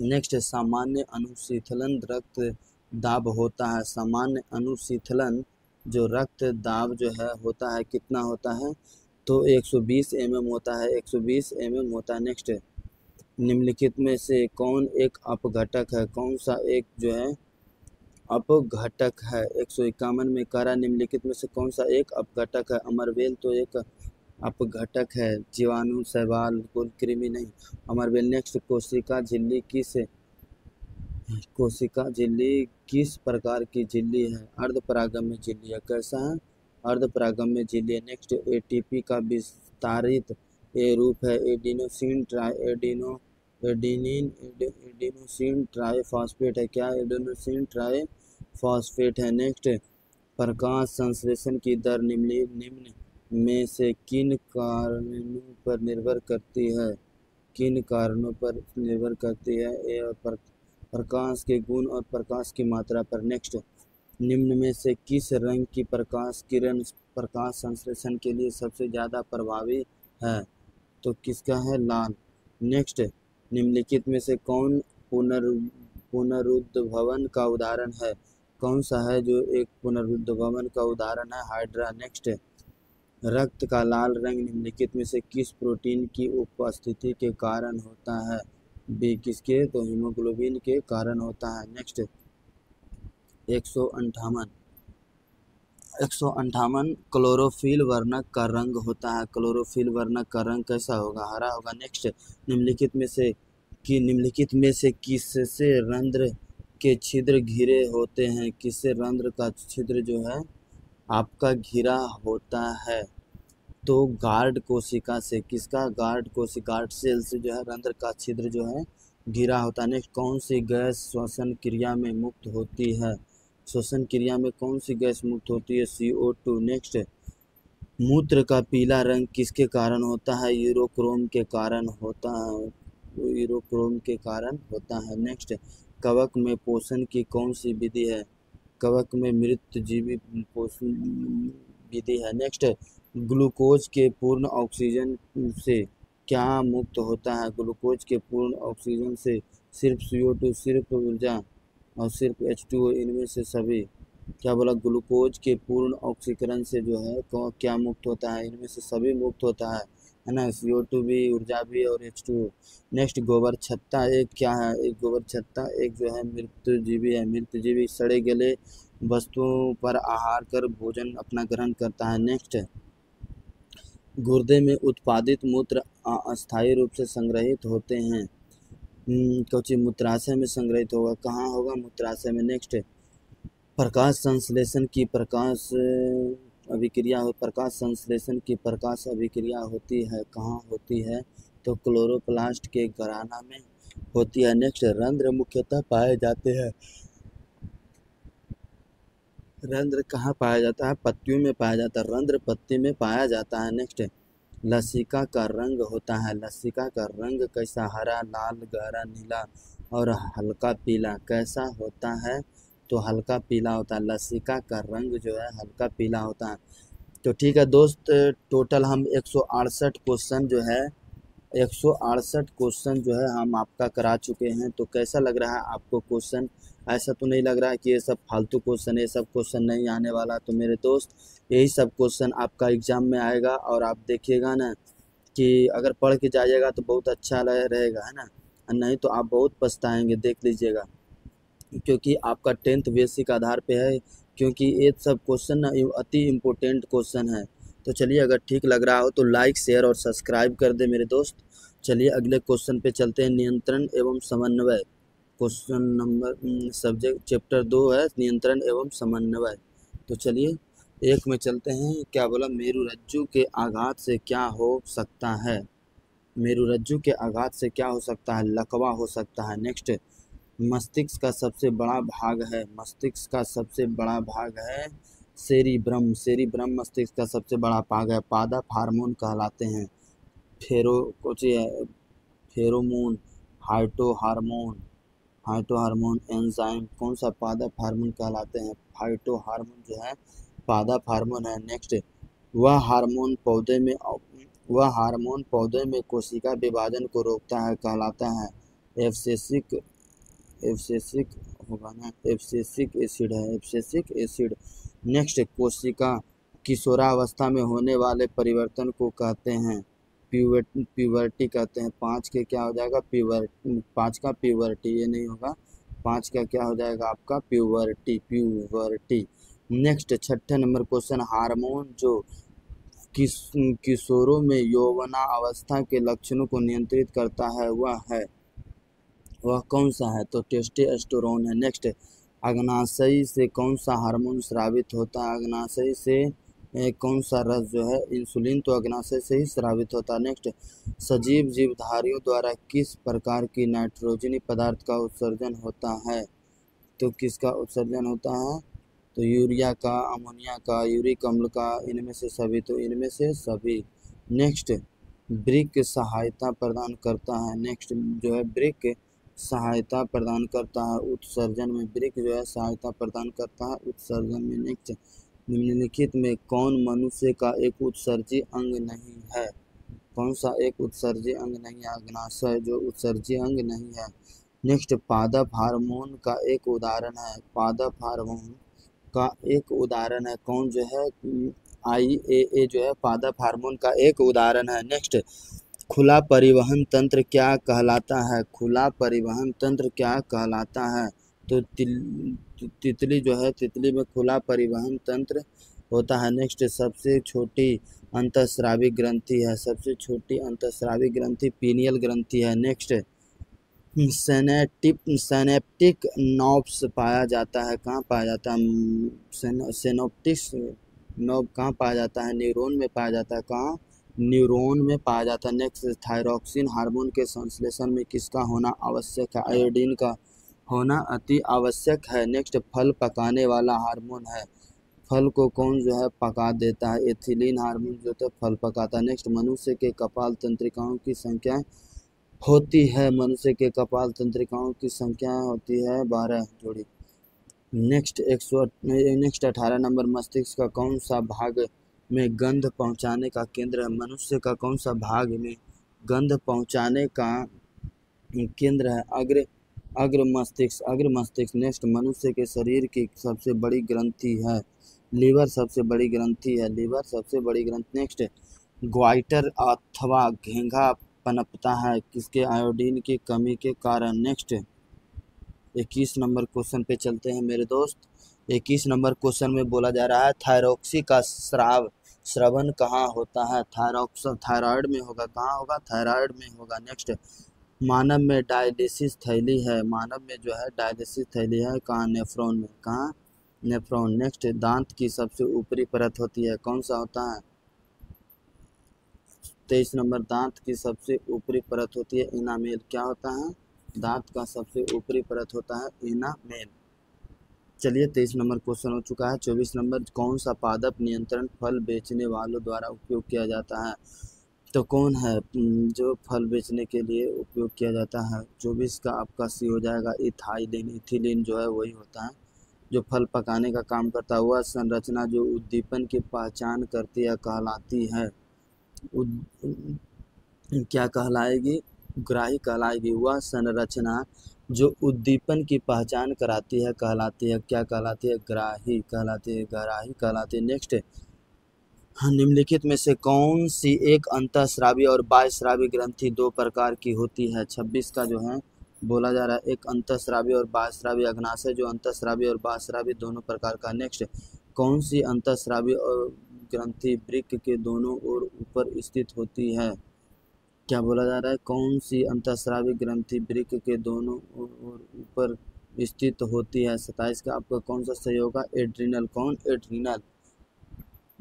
नेक्स्ट, सामान्य अनुशीतलन रक्त दाब होता है। सामान्य अनुशीतलन जो रक्त दाब जो है होता है, कितना होता है? तो 120 mm होता है, 120 mm होता है। नेक्स्ट, निम्नलिखित में से कौन एक अपघटक है, कौन सा एक जो है अपघटक है। 151 में कह रहा निम्नलिखित में से कौन सा एक अपघटक है। अमरबेल तो एक अपघटक है, जीवाणु, शैवाल, कोई कृमि नहीं, अमरबेल। नेक्स्ट, कोशिका झिल्ली किस प्रकार की झिल्ली है। अर्धपरागम्य झिल्ली है। कैसा है, अर्धपरागम्य झिल्ली है। नेक्स्ट, एटीपी का विस्तारित रूप है एडिनोसिन ट्राइफॉस्फेट है। क्या एडिनोसिन ट्राइफॉस्फेट है। नेक्स्ट, प्रकाश संश्लेषण की दर निम्न में से किन कारणों पर निर्भर करती है, किन कारणों पर निर्भर करती है। ए और प्रकाश के गुण और प्रकाश की मात्रा पर। नेक्स्ट, निम्न में से किस रंग की प्रकाश किरण प्रकाश संश्लेषण के लिए सबसे ज़्यादा प्रभावी है, तो किसका है, लाल। नेक्स्ट, निम्नलिखित में से कौन पुनरुद्भवन का उदाहरण है, कौन सा है जो एक पुनरुद्भवन का उदाहरण है, हाइड्रा। नेक्स्ट, रक्त का लाल रंग निम्नलिखित में से किस प्रोटीन की उपस्थिति के कारण होता है, बी किसके, तो हीमोग्लोबिन के कारण होता है। नेक्स्ट, 158 क्लोरोफिल वर्णक का रंग होता है। क्लोरोफिल वर्णक का रंग कैसा होगा, हरा होगा। नेक्स्ट, निम्नलिखित में से किससे रंध्र के छिद्र घिरे होते हैं, किससे रंध्र का छिद्र जो है आपका घिरा होता है, तो गार्ड कोशिका से। किसका, गार्ड सेल से जो है रंध्र का छिद्र जो है घिरा होता है। नेक्स्ट, कौन सी गैस श्वसन क्रिया में मुक्त होती है, श्वसन क्रिया में कौन सी गैस मुक्त होती है, CO2। नेक्स्ट, मूत्र का पीला रंग किसके कारण होता है, यूरोक्रोम के कारण होता है, यूरोक्रोम के कारण होता है। नेक्स्ट, कवक में पोषण की कौन सी विधि है, कवक में मृतजीवी पोषण विधि है। नेक्स्ट, ग्लूकोज के पूर्ण ऑक्सीजन से क्या मुक्त होता है, ग्लूकोज के पूर्ण ऑक्सीजन से सिर्फ CO2, सिर्फ ऊर्जा और सिर्फ H2O, इनमें से सभी। क्या बोला, ग्लूकोज के पूर्ण ऑक्सीकरण से जो है क्या मुक्त होता है, इनमें से सभी मुक्त होता है ना, CO2 भी, ऊर्जा भी और H2O। नेक्स्ट, गोबर छत्ता एक क्या है, एक गोबर छत्ता एक जो है मृतजीवी है। मृतजीवी सड़े गले वस्तुओं पर आहार कर भोजन अपना ग्रहण करता है। नेक्स्ट, गुर्दे में उत्पादित मूत्र अस्थायी रूप से संग्रहित होते हैं, क्योंकि मूत्राशय में संग्रहित होगा, कहाँ होगा, मूत्राशय में। नेक्स्ट, प्रकाश संश्लेषण की प्रकाश अभिक्रिया होती है, कहाँ होती है, तो क्लोरोप्लास्ट के घराना में होती है। नेक्स्ट, रंध्र मुख्यतः पाए जाते हैं, रंध्र कहाँ पाया जाता है, पत्तियों में पाया जाता है, रंध्र पत्ती में पाया जाता है। नेक्स्ट, लसिका का रंग होता है, लसिका का रंग कैसा, हरा, लाल, गहरा नीला और हल्का पीला। कैसा होता है, तो हल्का पीला होता है, लसिका का रंग जो है हल्का पीला होता है। तो ठीक है दोस्त, टोटल हम 168 क्वेश्चन जो है 168 क्वेश्चन जो है हम आपका करा चुके हैं। तो कैसा लग रहा है आपको क्वेश्चन, ऐसा तो नहीं लग रहा है कि ये सब फालतू क्वेश्चन, ये सब क्वेश्चन नहीं आने वाला। तो मेरे दोस्त, यही सब क्वेश्चन आपका एग्ज़ाम में आएगा और आप देखिएगा ना कि अगर पढ़ के जाइएगा तो बहुत अच्छा रहेगा, है ना, नहीं तो आप बहुत पछताएंगे, देख लीजिएगा, क्योंकि आपका 10th बेसिक आधार पे है, क्योंकि ये सब क्वेश्चन ना अति इम्पोर्टेंट क्वेश्चन है। तो चलिए, अगर ठीक लग रहा हो तो लाइक, शेयर और सब्सक्राइब कर दे मेरे दोस्त। चलिए अगले क्वेश्चन पे चलते हैं, नियंत्रण एवं समन्वय। क्वेश्चन नंबर सब्जेक्ट चैप्टर 2 है, नियंत्रण एवं समन्वय। तो चलिए 1 में चलते हैं। क्या बोला, मेरुरज्जु के आघात से क्या हो सकता है, मेरुरज्जु के आघात से क्या हो सकता है, लकवा हो सकता है। नेक्स्ट, मस्तिष्क का सबसे बड़ा भाग है, मस्तिष्क का सबसे बड़ा भाग है सेरिब्रम, सेरिब्रम मस्तिष्क का सबसे बड़ा भाग है। पादप हार्मोन कहलाते हैं, फेरोमोन, हाइटो हार्मोन एंजाइम, कौन सा, पादप हार्मोन कहलाते हैं, फाइटो हार्मोन जो है पादप हार्मोन है। नेक्स्ट, वह हार्मोन पौधे में कोशिका विभाजन को रोकता है, कहलाता है एब्सिसिक होगा ना, एब्सिसिक एसिड है, एब्सिसिक एसिड। नेक्स्ट, कोशिका किशोरावस्था में होने वाले परिवर्तन को कहते हैं प्यूबर्टी कहते हैं। 5 के क्या हो जाएगा? 5 का प्यूबर्टी, ये नहीं होगा। 5 का क्या हो जाएगा आपका? Puberty. Next 6 number question, hormone जो किशोरों में यौवनावस्था के लक्षणों को नियंत्रित करता है वह कौन सा है? तो टेस्टोस्टेरोन है। नेक्स्ट, अग्नाशय से कौन सा हार्मोन स्रावित होता है? अग्नाशय से कौन सा रस जो है? इंसुलिन तो अग्नाशय से ही स्रावित होता है। नेक्स्ट, सजीव जीवधारियों द्वारा किस प्रकार की नाइट्रोजनी पदार्थ का उत्सर्जन होता है? तो किसका उत्सर्जन होता है? तो यूरिया का, अमोनिया का, यूरिक अम्ल का, इनमें से सभी। तो इनमें से सभी। नेक्स्ट, ब्रिक सहायता प्रदान करता है। नेक्स्ट जो है ब्रिक सहायता प्रदान करता है उत्सर्जन में। ब्रिक जो है सहायता प्रदान करता है उत्सर्जन में। नेक्स्ट, निम्नलिखित में कौन मनुष्य का एक उत्सर्जी अंग नहीं है? कौन सा एक उत्सर्जी अंग नहीं है? अग्नाशय जो उत्सर्जी अंग नहीं है। नेक्स्ट, पादप हार्मोन का एक उदाहरण है। पादप हार्मोन का एक उदाहरण है कौन जो है? IAA जो है पादप हार्मोन का एक उदाहरण है। नेक्स्ट, खुला परिवहन तंत्र क्या कहलाता है? खुला परिवहन तंत्र क्या कहलाता है? तो तितली जो है, तितली में खुला परिवहन तंत्र होता है। नेक्स्ट, सबसे छोटी अंतःस्रावी ग्रंथि है। सबसे छोटी अंतःस्रावी ग्रंथि पीनियल ग्रंथि है। नेक्स्ट, सिनेप्टिक नॉब्स पाया जाता है। कहाँ पाया जाता है? सिनोप्टिक्स नॉब कहाँ पाया जाता है? न्यूरॉन में पाया जाता है। कहाँ? न्यूरॉन में पाया जाता है। नेक्स्ट, थायरॉक्सिन हार्मोन के संश्लेषण में किसका होना आवश्यक है? आयोडीन का होना अति आवश्यक है। नेक्स्ट, फल पकाने वाला हार्मोन है। फल को कौन जो है पका देता है? एथिलीन हार्मोन जो है फल पकाता है। नेक्स्ट, मनुष्य के कपाल तंत्रिकाओं की संख्या होती है। मनुष्य के कपाल तंत्रिकाओं की संख्या होती है 12 जोड़ी। नेक्स्ट 18 नंबर, मस्तिष्क का कौन सा भाग में गंध पहुंचाने का केंद्र है? मनुष्य का कौन सा भाग में गंध पहुंचाने का केंद्र है? अग्र मस्तिष्क। नेक्स्ट, मनुष्य के शरीर की सबसे बड़ी ग्रंथि है लीवर। सबसे बड़ी ग्रंथि है लीवर, सबसे बड़ी ग्रंथि। नेक्स्ट, ग्वाइटर अथवा घेंघा पनपता है किसके? आयोडीन की कमी के कारण। नेक्स्ट 21 नंबर क्वेश्चन पे चलते हैं मेरे दोस्त। 21 नंबर क्वेश्चन में बोला जा रहा है थायरॉक्सी का श्रवण कहाँ होता है? थायराइड में होगा। कहाँ होगा? थायराइड में होगा। नेक्स्ट, मानव में डायलिसिस थैली है। मानव में जो है डायलिसिस थैली है कहाँ? नेफ्रॉन में। कहाँ? नेफ्रॉन। नेक्स्ट, दांत की सबसे ऊपरी परत होती है। कौन सा होता है? 23 नंबर, दांत की सबसे ऊपरी परत होती है इनामेल। क्या होता है? दांत का सबसे ऊपरी परत होता है इनामेल। चलिए 23 नंबर क्वेश्चन हो चुका है। 24 नंबर, कौन सा पादप नियंत्रण फल बेचने वालों द्वारा उपयोग किया जाता है? तो कौन है जो फल बेचने के लिए उपयोग किया जाता है? 24 का आपका सी हो जाएगा इथिलीन जो है वही होता है जो फल पकाने का काम करता है। वह संरचना जो उद्दीपन की पहचान करती है कहलाती है क्या कहलाएगी? ग्राही कहलाएगी। वह संरचना जो उद्दीपन की पहचान कराती है कहलाती है क्या कहलाती है? ग्राही कहलाती है, ग्राही कहलाती है। नेक्स्ट, निम्नलिखित में से कौन सी एक अंतःस्रावी और बाह्यस्रावी ग्रंथि दो प्रकार की होती है? 26 का जो है बोला जा रहा है एक अंतःस्रावी और बाह्यस्रावी अग्नाशय जो अंतःस्रावी और बाह्यस्रावी दोनों प्रकार का। नेक्स्ट, कौन सी अंतःस्रावी और ग्रंथि वृक्क के दोनों ओर ऊपर स्थित होती है? क्या बोला जा रहा है? कौन सी अंतःस्रावी ग्रंथि वृक्क के दोनों ओर ऊपर स्थित होती है? 27 का आपका कौन सा सही होगा? एड्रिनल। कौन? एड्रिनल।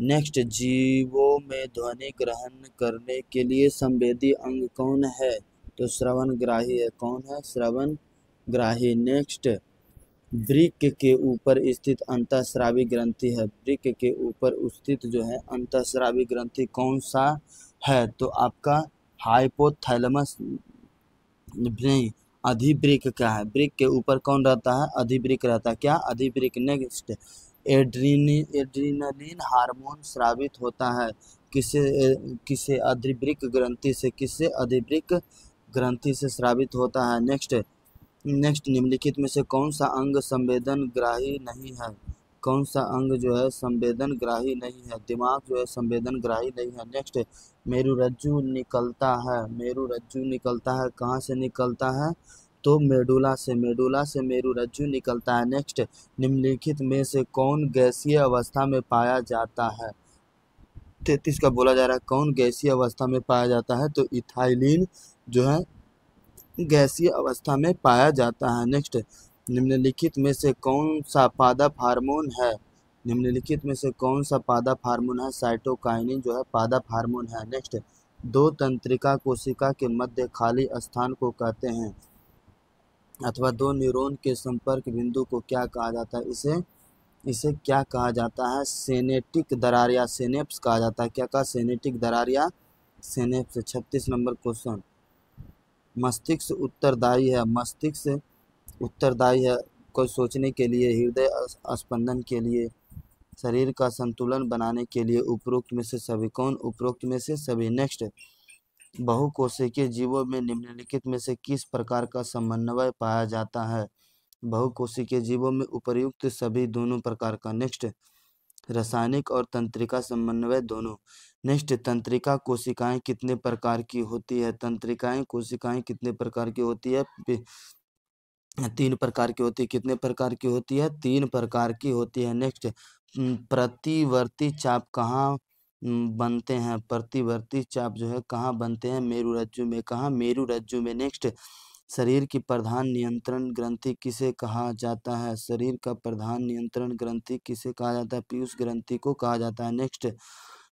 नेक्स्ट, जीवों में ध्वनि ग्रहण करने के लिए संवेदी अंग कौन है? तो श्रवण ग्राही है। कौन है? श्रवण ग्राही। नेक्स्ट, वृक्क के ऊपर स्थित अंतःस्रावी ग्रंथि है। वृक्क के ऊपर स्थित जो है अंतःस्रावी ग्रंथि कौन सा है? तो आपका हाइपोथैलेमस नहीं, अधिवृक्क क्या है? वृक्क के ऊपर कौन रहता है? अधिवृक्क रहता है। क्या? अधिवृक्क। नेक्स्ट, एड्रीनलिन हार्मोन स्रावित होता है किसे? अधिवृक्क ग्रंथि से। किससे? अधिवृक्क ग्रंथि से स्रावित होता है। नेक्स्ट, निम्नलिखित में से कौन सा अंग संवेदन ग्राही नहीं है? कौन सा अंग जो है संवेदनग्राही नहीं है? दिमाग जो है संवेदनग्राही नहीं है। नेक्स्ट, मेरुरज्जु निकलता है, मेरुरज्जु निकलता है, कहाँ से निकलता है? तो मेडुला से, मेडुला से मेरुरज्जु निकलता है। नेक्स्ट, निम्नलिखित में से कौन गैसीय अवस्था में पाया जाता है? 33 का बोला जा रहा है कौन गैसीय अवस्था में पाया जाता है? तो इथाइलिन जो है गैसीय अवस्था में पाया जाता है। नेक्स्ट, निम्नलिखित में से कौन सा पादप हार्मोन है? निम्नलिखित में से कौन सा पादप हार्मोन है? साइटोकाइनिन जो है पादप हार्मोन है। नेक्स्ट, दो तंत्रिका कोशिका के मध्य खाली स्थान को कहते हैं, अथवा दो न्यूरॉन के संपर्क बिंदु को क्या कहा जाता है? इसे इसे क्या कहा जाता है? सेनेटिक दरार या सेनेप्स कहा जाता है। क्या कहा? सेनेटिक दरार या सेनेप्स। 36 नंबर क्वेश्चन, मस्तिष्क उत्तरदायी है, मस्तिष्क उत्तरदायी है कोई सोचने के लिए, हृदय स्पंदन के लिए, शरीर का संतुलन बनाने के लिए। उपरोक्त में से सभी कौन? उपरोक्त में से सभी। नेक्स्ट, बहुकोशिकीय जीवों में निम्नलिखित में से किस प्रकार का समन्वय पाया जाता है? बहुकोशिकीय जीवों में उपर्युक्त सभी दोनों प्रकार का। नेक्स्ट, रासायनिक और तंत्रिका समन्वय दोनों। नेक्स्ट, तंत्रिका कोशिकाएं कितने प्रकार की होती है? तंत्रिकाएं कोशिकाएं कितने प्रकार की होती है? 3 प्रकार की होती है। कितने प्रकार की होती है? 3 प्रकार की होती है। नेक्स्ट, प्रतिवर्ती चाप कहाँ बनते हैं? प्रतिवर्ती चाप जो है कहाँ बनते हैं? मेरुरज्जु में। कहाँ? मेरुरज्जु में। नेक्स्ट, शरीर की प्रधान नियंत्रण ग्रंथि किसे कहा जाता है? शरीर का प्रधान नियंत्रण ग्रंथि किसे कहा जाता है? पीयूष ग्रंथि को कहा जाता है। नेक्स्ट,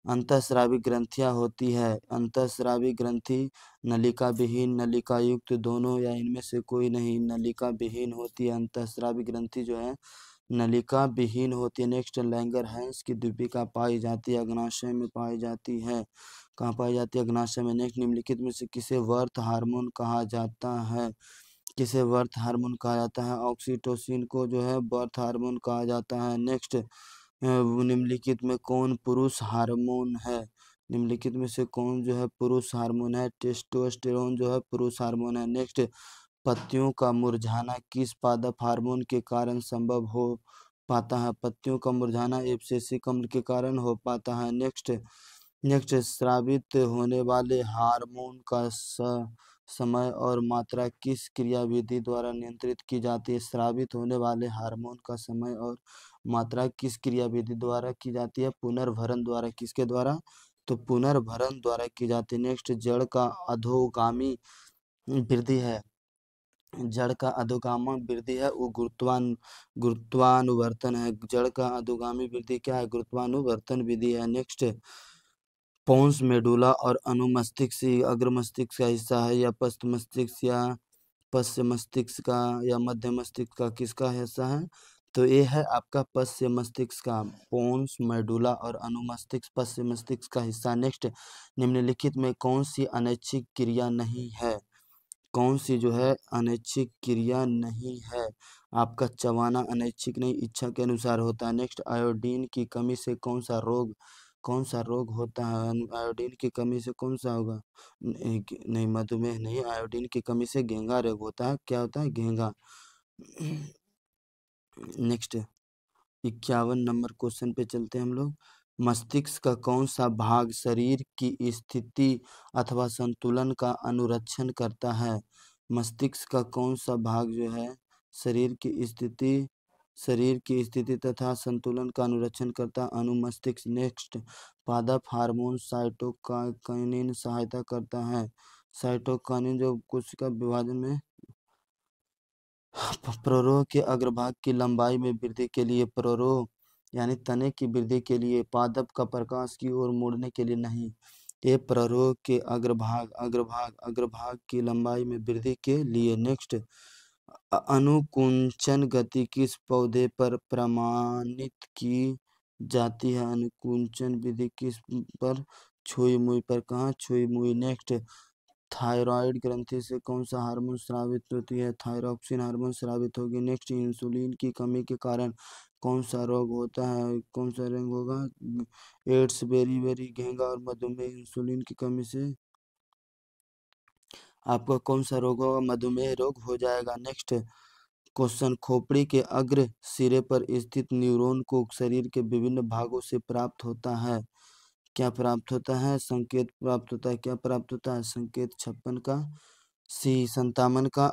अंतःस्रावी ग्रंथियां होती है, अंतःस्रावी ग्रंथि नलिका विहीन, नलिका युक्त, दोनों या इनमें से कोई नहीं? नलिका विहीन होती है अंतःस्रावी ग्रंथि जो है, नलिका विहीन होती है। नेक्स्ट, लैंगरहैंस की दीपिका पाई जाती है, अग्नाशय में पाई जाती है। कहाँ पाई जाती है? अग्नाशय में। नेक्स्ट, निम्नलिखित में से किसे वर्थ हार्मोन कहा जाता है? किसे वर्थ हार्मोन कहा जाता है? ऑक्सीटोसिन को जो है बर्थ हार्मोन कहा जाता है। नेक्स्ट, निम्नलिखित में कौन पुरुष हार्मोन है? निम्नलिखित में से कौन जो है पुरुष हार्मोन है? टेस्टोस्टेरोन जो है पुरुष हार्मोन है। नेक्स्ट, पत्तियों का मुरझाना किस पादप हार्मोन के कारण संभव हो पाता है? पत्तियों का मुरझाना एब्सिसिक अम्ल के कारण हो पाता है। नेक्स्ट, स्रावित होने वाले हार्मोन का समय और मात्रा किस क्रियाविधि द्वारा नियंत्रित की जाती है? स्रावित होने वाले हार्मोन का समय और मात्रा किस क्रियाविधि द्वारा की जाती है? पुनर्भरण द्वारा। किसके द्वारा? तो पुनर्भरण द्वारा की जाती है। नेक्स्ट, जड़ का अधोगामी वृद्धि है, जड़ का अधोगामी वृद्धि है वो गुरुत्वानुवर्तन है। जड़ का अधोगामी वृद्धि क्या है? गुरुत्वानुवर्तन विधि है। नेक्स्ट, पोन्स मेडुला और अनुमस्तिष्क अग्र मस्तिष्क का हिस्सा है, या पश्च मस्तिष्क या पश्च मस्तिष्क का, या मध्य मस्तिष्क का? किसका हिस्सा है? तो ये है आपका पश्च मस्तिष्क का। पोन्स मेडुला और अनुमस्तिष्क पश्च मस्तिष्क का हिस्सा। नेक्स्ट, निम्नलिखित में कौन सी अनैच्छिक क्रिया नहीं है? कौन सी जो है अनैच्छिक क्रिया नहीं है? आपका चबाना अनैच्छिक नहीं, इच्छा के अनुसार होता है। नेक्स्ट, आयोडीन की कमी से कौन सा रोग होता है? आयोडीन की कमी से कौन सा होगा? नहीं, मधुमेह नहीं, आयोडीन की कमी से घेंगा रोग होता है। क्या होता है? घेंगा। नेक्स्ट, 51 नंबर क्वेश्चन पे चलते हैं हम लोग। मस्तिष्क का कौन सा भाग शरीर की स्थिति अथवा संतुलन का अनुरक्षण करता है? मस्तिष्क का कौन सा भाग जो है शरीर की स्थिति तथा संतुलन का अनुरक्षण करता है? अनुमस्तिष्क। नेक्स्ट, पादप हार्मोन साइटोकाइनिन सहायता करता है, साइटोकाइनिन जो कोशिका विभाजन में प्ररोह के अग्रभाग की लंबाई में वृद्धि के लिए, प्ररोह यानी तने की वृद्धि के लिए, पादप का प्रकाश की ओर मुड़ने के लिए नहीं। ये प्ररोह के अग्रभाग की लंबाई में वृद्धि के लिए। नेक्स्ट, अनुकुंचन गति किस पौधे पर प्रमाणित की जाती है? अनुकुंचन विधि किस पर? छुई मुई पर। कहाँ? छुई मुई। नेक्स्ट, थायराइड ग्रंथि से कौन सा हार्मोन स्रावित होती है? थायरॉक्सिन हार्मोन स्रावित होगी। नेक्स्ट, इंसुलिन की कमी के कारण कौन सा रोग होता है? कौन सा रोग होगा? एड्स, बेरी घेंगा और मधुमेह। इंसुलिन की कमी से आपका कौन सा रोग होगा? मधुमेह रोग हो जाएगा। नेक्स्ट, क्वेश्चन, खोपड़ी के अग्र सिरे पर स्थित न्यूरॉन को शरीर के विभिन्न भागों से प्राप्त होता है। क्या प्राप्त होता है? संकेत प्राप्त होता है। क्या प्राप्त होता है? संकेत 56 का। सी 57 का।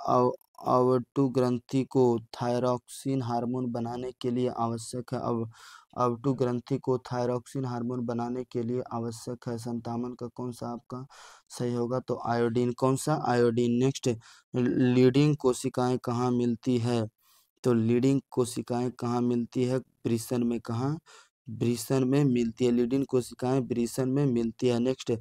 अवटु ग्रंथि को थायरॉक्सिन हार्मोन बनाने के लिए आवश्यक है। अब अवटु ग्रंथि को थायरॉक्सिन हार्मोन बनाने के लिए आवश्यक है। 57 का कौन सा आपका सही होगा? तो आयोडीन। कौन सा? आयोडीन। नेक्स्ट, लीडिंग कोशिकाएं कहाँ मिलती है? तो लीडिंग कोशिकाएं कहाँ मिलती है? वृषण में। कहाँ? वृषण में मिलती है। लीडिंग कोशिकाएं वृषण में मिलती है। नेक्स्ट,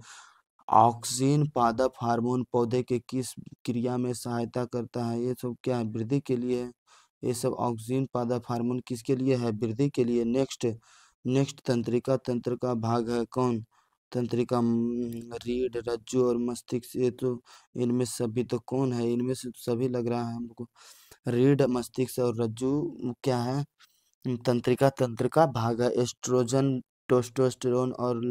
ऑक्सीन पादप हार्मोन पौधे के किस क्रिया में सहायता करता है? ये सब क्या है? वृद्धि के लिए है। ये सब ऑक्सीन पादप हार्मोन किसके लिए है? वृद्धि के लिए। नेक्स्ट तंत्रिका तंत्र का भाग है कौन? तंत्रिका रीढ़, रज्जु और मस्तिष्क। ये तो इनमें सभी तो कौन है? इनमें से सभी लग रहा है हमको। रीढ़, मस्तिष्क और रज्जु क्या है? तंत्रिका तंत्र का भाग है। एस्ट्रोजन, टेस्टोस्टेरोन और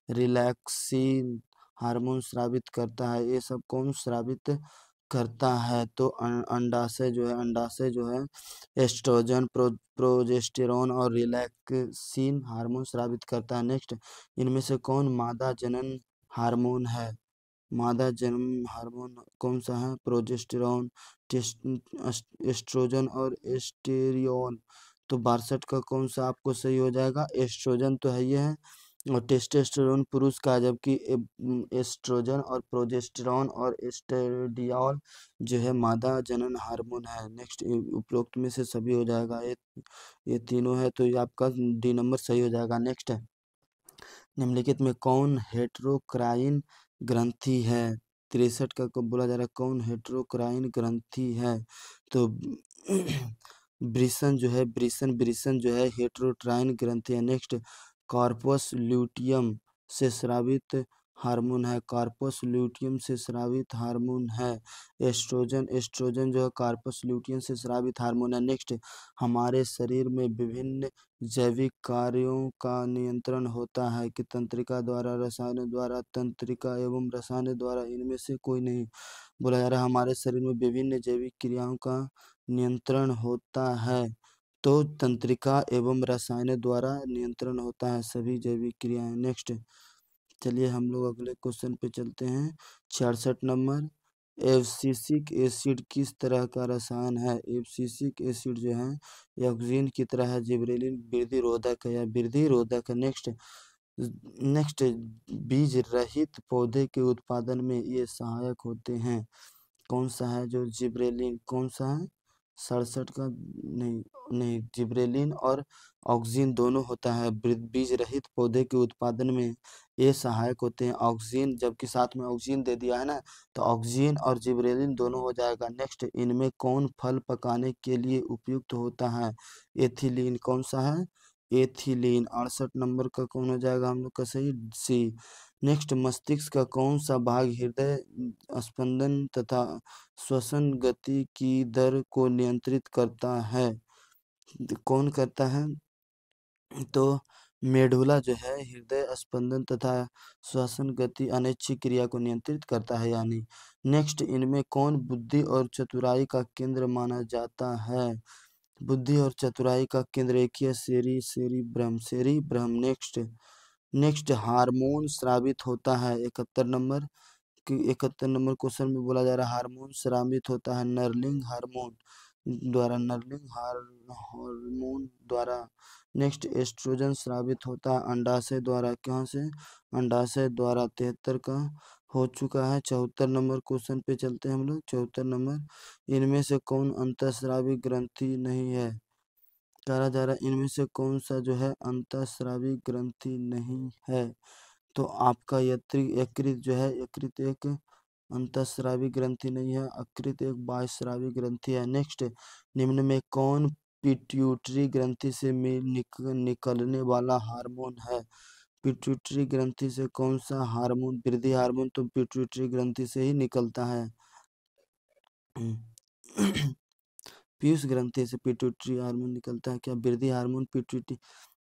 रिलैक्सिन हार्मोन स्रावित करता है। ये सब कौन स्रावित करता है? तो अंडाशय जो है एस्ट्रोजन, प्रोजेस्टेरोन और रिलैक्सिन हार्मोन स्रावित करता है। नेक्स्ट, इनमें से कौन मादा जनन हार्मोन है? मादा जन्म हार्मोन कौन सा है? प्रोजेस्टेरोन, एस्ट्रोजन और एस्टेरियोन। तो 62 का कौन सा आपको सही हो जाएगा? एस्ट्रोजन तो है ये है, और टेस्टोस्टेरोन पुरुष का, जबकि एस्ट्रोजन और प्रोजेस्टेरोन और एस्टेरियोल जो है मादा जनन हार्मोन है। नेक्स्ट, उपरोक्त में से सभी हो जाएगा। ये तीनों है तो ये आपका डी नंबर सही हो जाएगा। नेक्स्ट है, निम्नलिखित में कौन हेटेरोक्राइन ग्रंथि है? 63 का को बोला जा रहा है कौन हेटेरोक्राइन ग्रंथि है? तो वृषण जो है हेटेरोक्राइन ग्रंथि है। नेक्स्ट, कॉर्पस ल्यूटियम से स्रावित हार्मोन है। कॉर्पस ल्यूटियम से स्रावित हार्मोन है एस्ट्रोजन जो है कॉर्पस ल्यूटियम से स्रावित हार्मोन है। नेक्स्ट, हमारे शरीर में विभिन्न जैविक कार्यों का नियंत्रण होता है कि तंत्रिका द्वारा, रसायन द्वारा, तंत्रिका एवं रसायन द्वारा। इनमें से कोई नहीं। बोला जा रहा है हमारे शरीर में विभिन्न जैविक क्रियाओं का नियंत्रण होता है, तो तंत्रिका एवं रसायन द्वारा नियंत्रण होता है सभी जैविक क्रियाएं। नेक्स्ट, चलिए हम लोग अगले क्वेश्चन पे चलते हैं। 66 नंबर, एब्सिसिक एसिड किस तरह का रसायन है? एब्सिसिक एसिड जो है ये ऑक्सीजन की तरह है। जिब्रेलिन वृद्धि रोधक है या वृद्धि रोधक है। नेक्स्ट, बीज रहित पौधे के उत्पादन में ये सहायक होते हैं। कौन सा है? जो जिब्रेलिन। कौन सा है? 67 का नहीं, नहीं, जिब्रेलिन और ऑक्सीजन दोनों होता है। बीज रहित पौधे के उत्पादन में ये सहायक होते हैं। ऑक्सीजन, जबकि साथ में ऑक्सीजन दे दिया है ना, तो ऑक्सीजन और जिब्रेलिन दोनों हो जाएगा। नेक्स्ट, इनमें कौन फल पकाने के लिए उपयुक्त होता है? एथिलीन। कौन सा है? एथिलीन। 68 नंबर का कौन हो जाएगा हम लोग का सही? सी। नेक्स्ट, मस्तिष्क का कौन सा भाग हृदय स्पंदन तथा श्वसन गति की दर को नियंत्रित करता है? कौन करता है? तो मेडुला जो है हृदय स्पंदन तथा श्वसन गति अनैच्छिक क्रिया को नियंत्रित करता है यानी। नेक्स्ट, इनमें कौन बुद्धि और चतुराई का केंद्र माना जाता है? बुद्धि और चतुराई का केंद्र एक ही है, सेरिब्रम। नेक्स्ट, हार्मोन स्रावित होता है 71 नंबर। कि 71 नंबर क्वेश्चन में बोला जा रहा है हार्मोन स्रावित होता है नर्लिंग हार्मोन द्वारा। नेक्स्ट, एस्ट्रोजन स्रावित होता है अंडाशय द्वारा। कहाँ से? अंडाशय द्वारा। 73 का हो चुका है। 74 नंबर क्वेश्चन पे चलते हैं हम लोग। 74 नंबर, इनमें से कौन अंतःस्रावी ग्रंथि नहीं है? कहा जा रहा है इनमें से कौन सा जो है अंतःस्रावी ग्रंथि नहीं है? तो आपका यकृत जो है, यकृत एक अंतःस्रावी ग्रंथि नहीं है, यकृत एक बाह्यस्रावी ग्रंथि है। नेक्स्ट, निम्न में कौन पिट्यूटरी ग्रंथि से निकलने वाला हार्मोन है? पिट्यूटरी ग्रंथि से कौन सा हार्मोन, वृद्धि हार्मोन तो पिट्यूटरी ग्रंथि से ही निकलता है। पीयूष ग्रंथि से पिट्यूटरी हार्मोन निकलता है। क्या वृद्धि हार्मोन पिट्यूटरी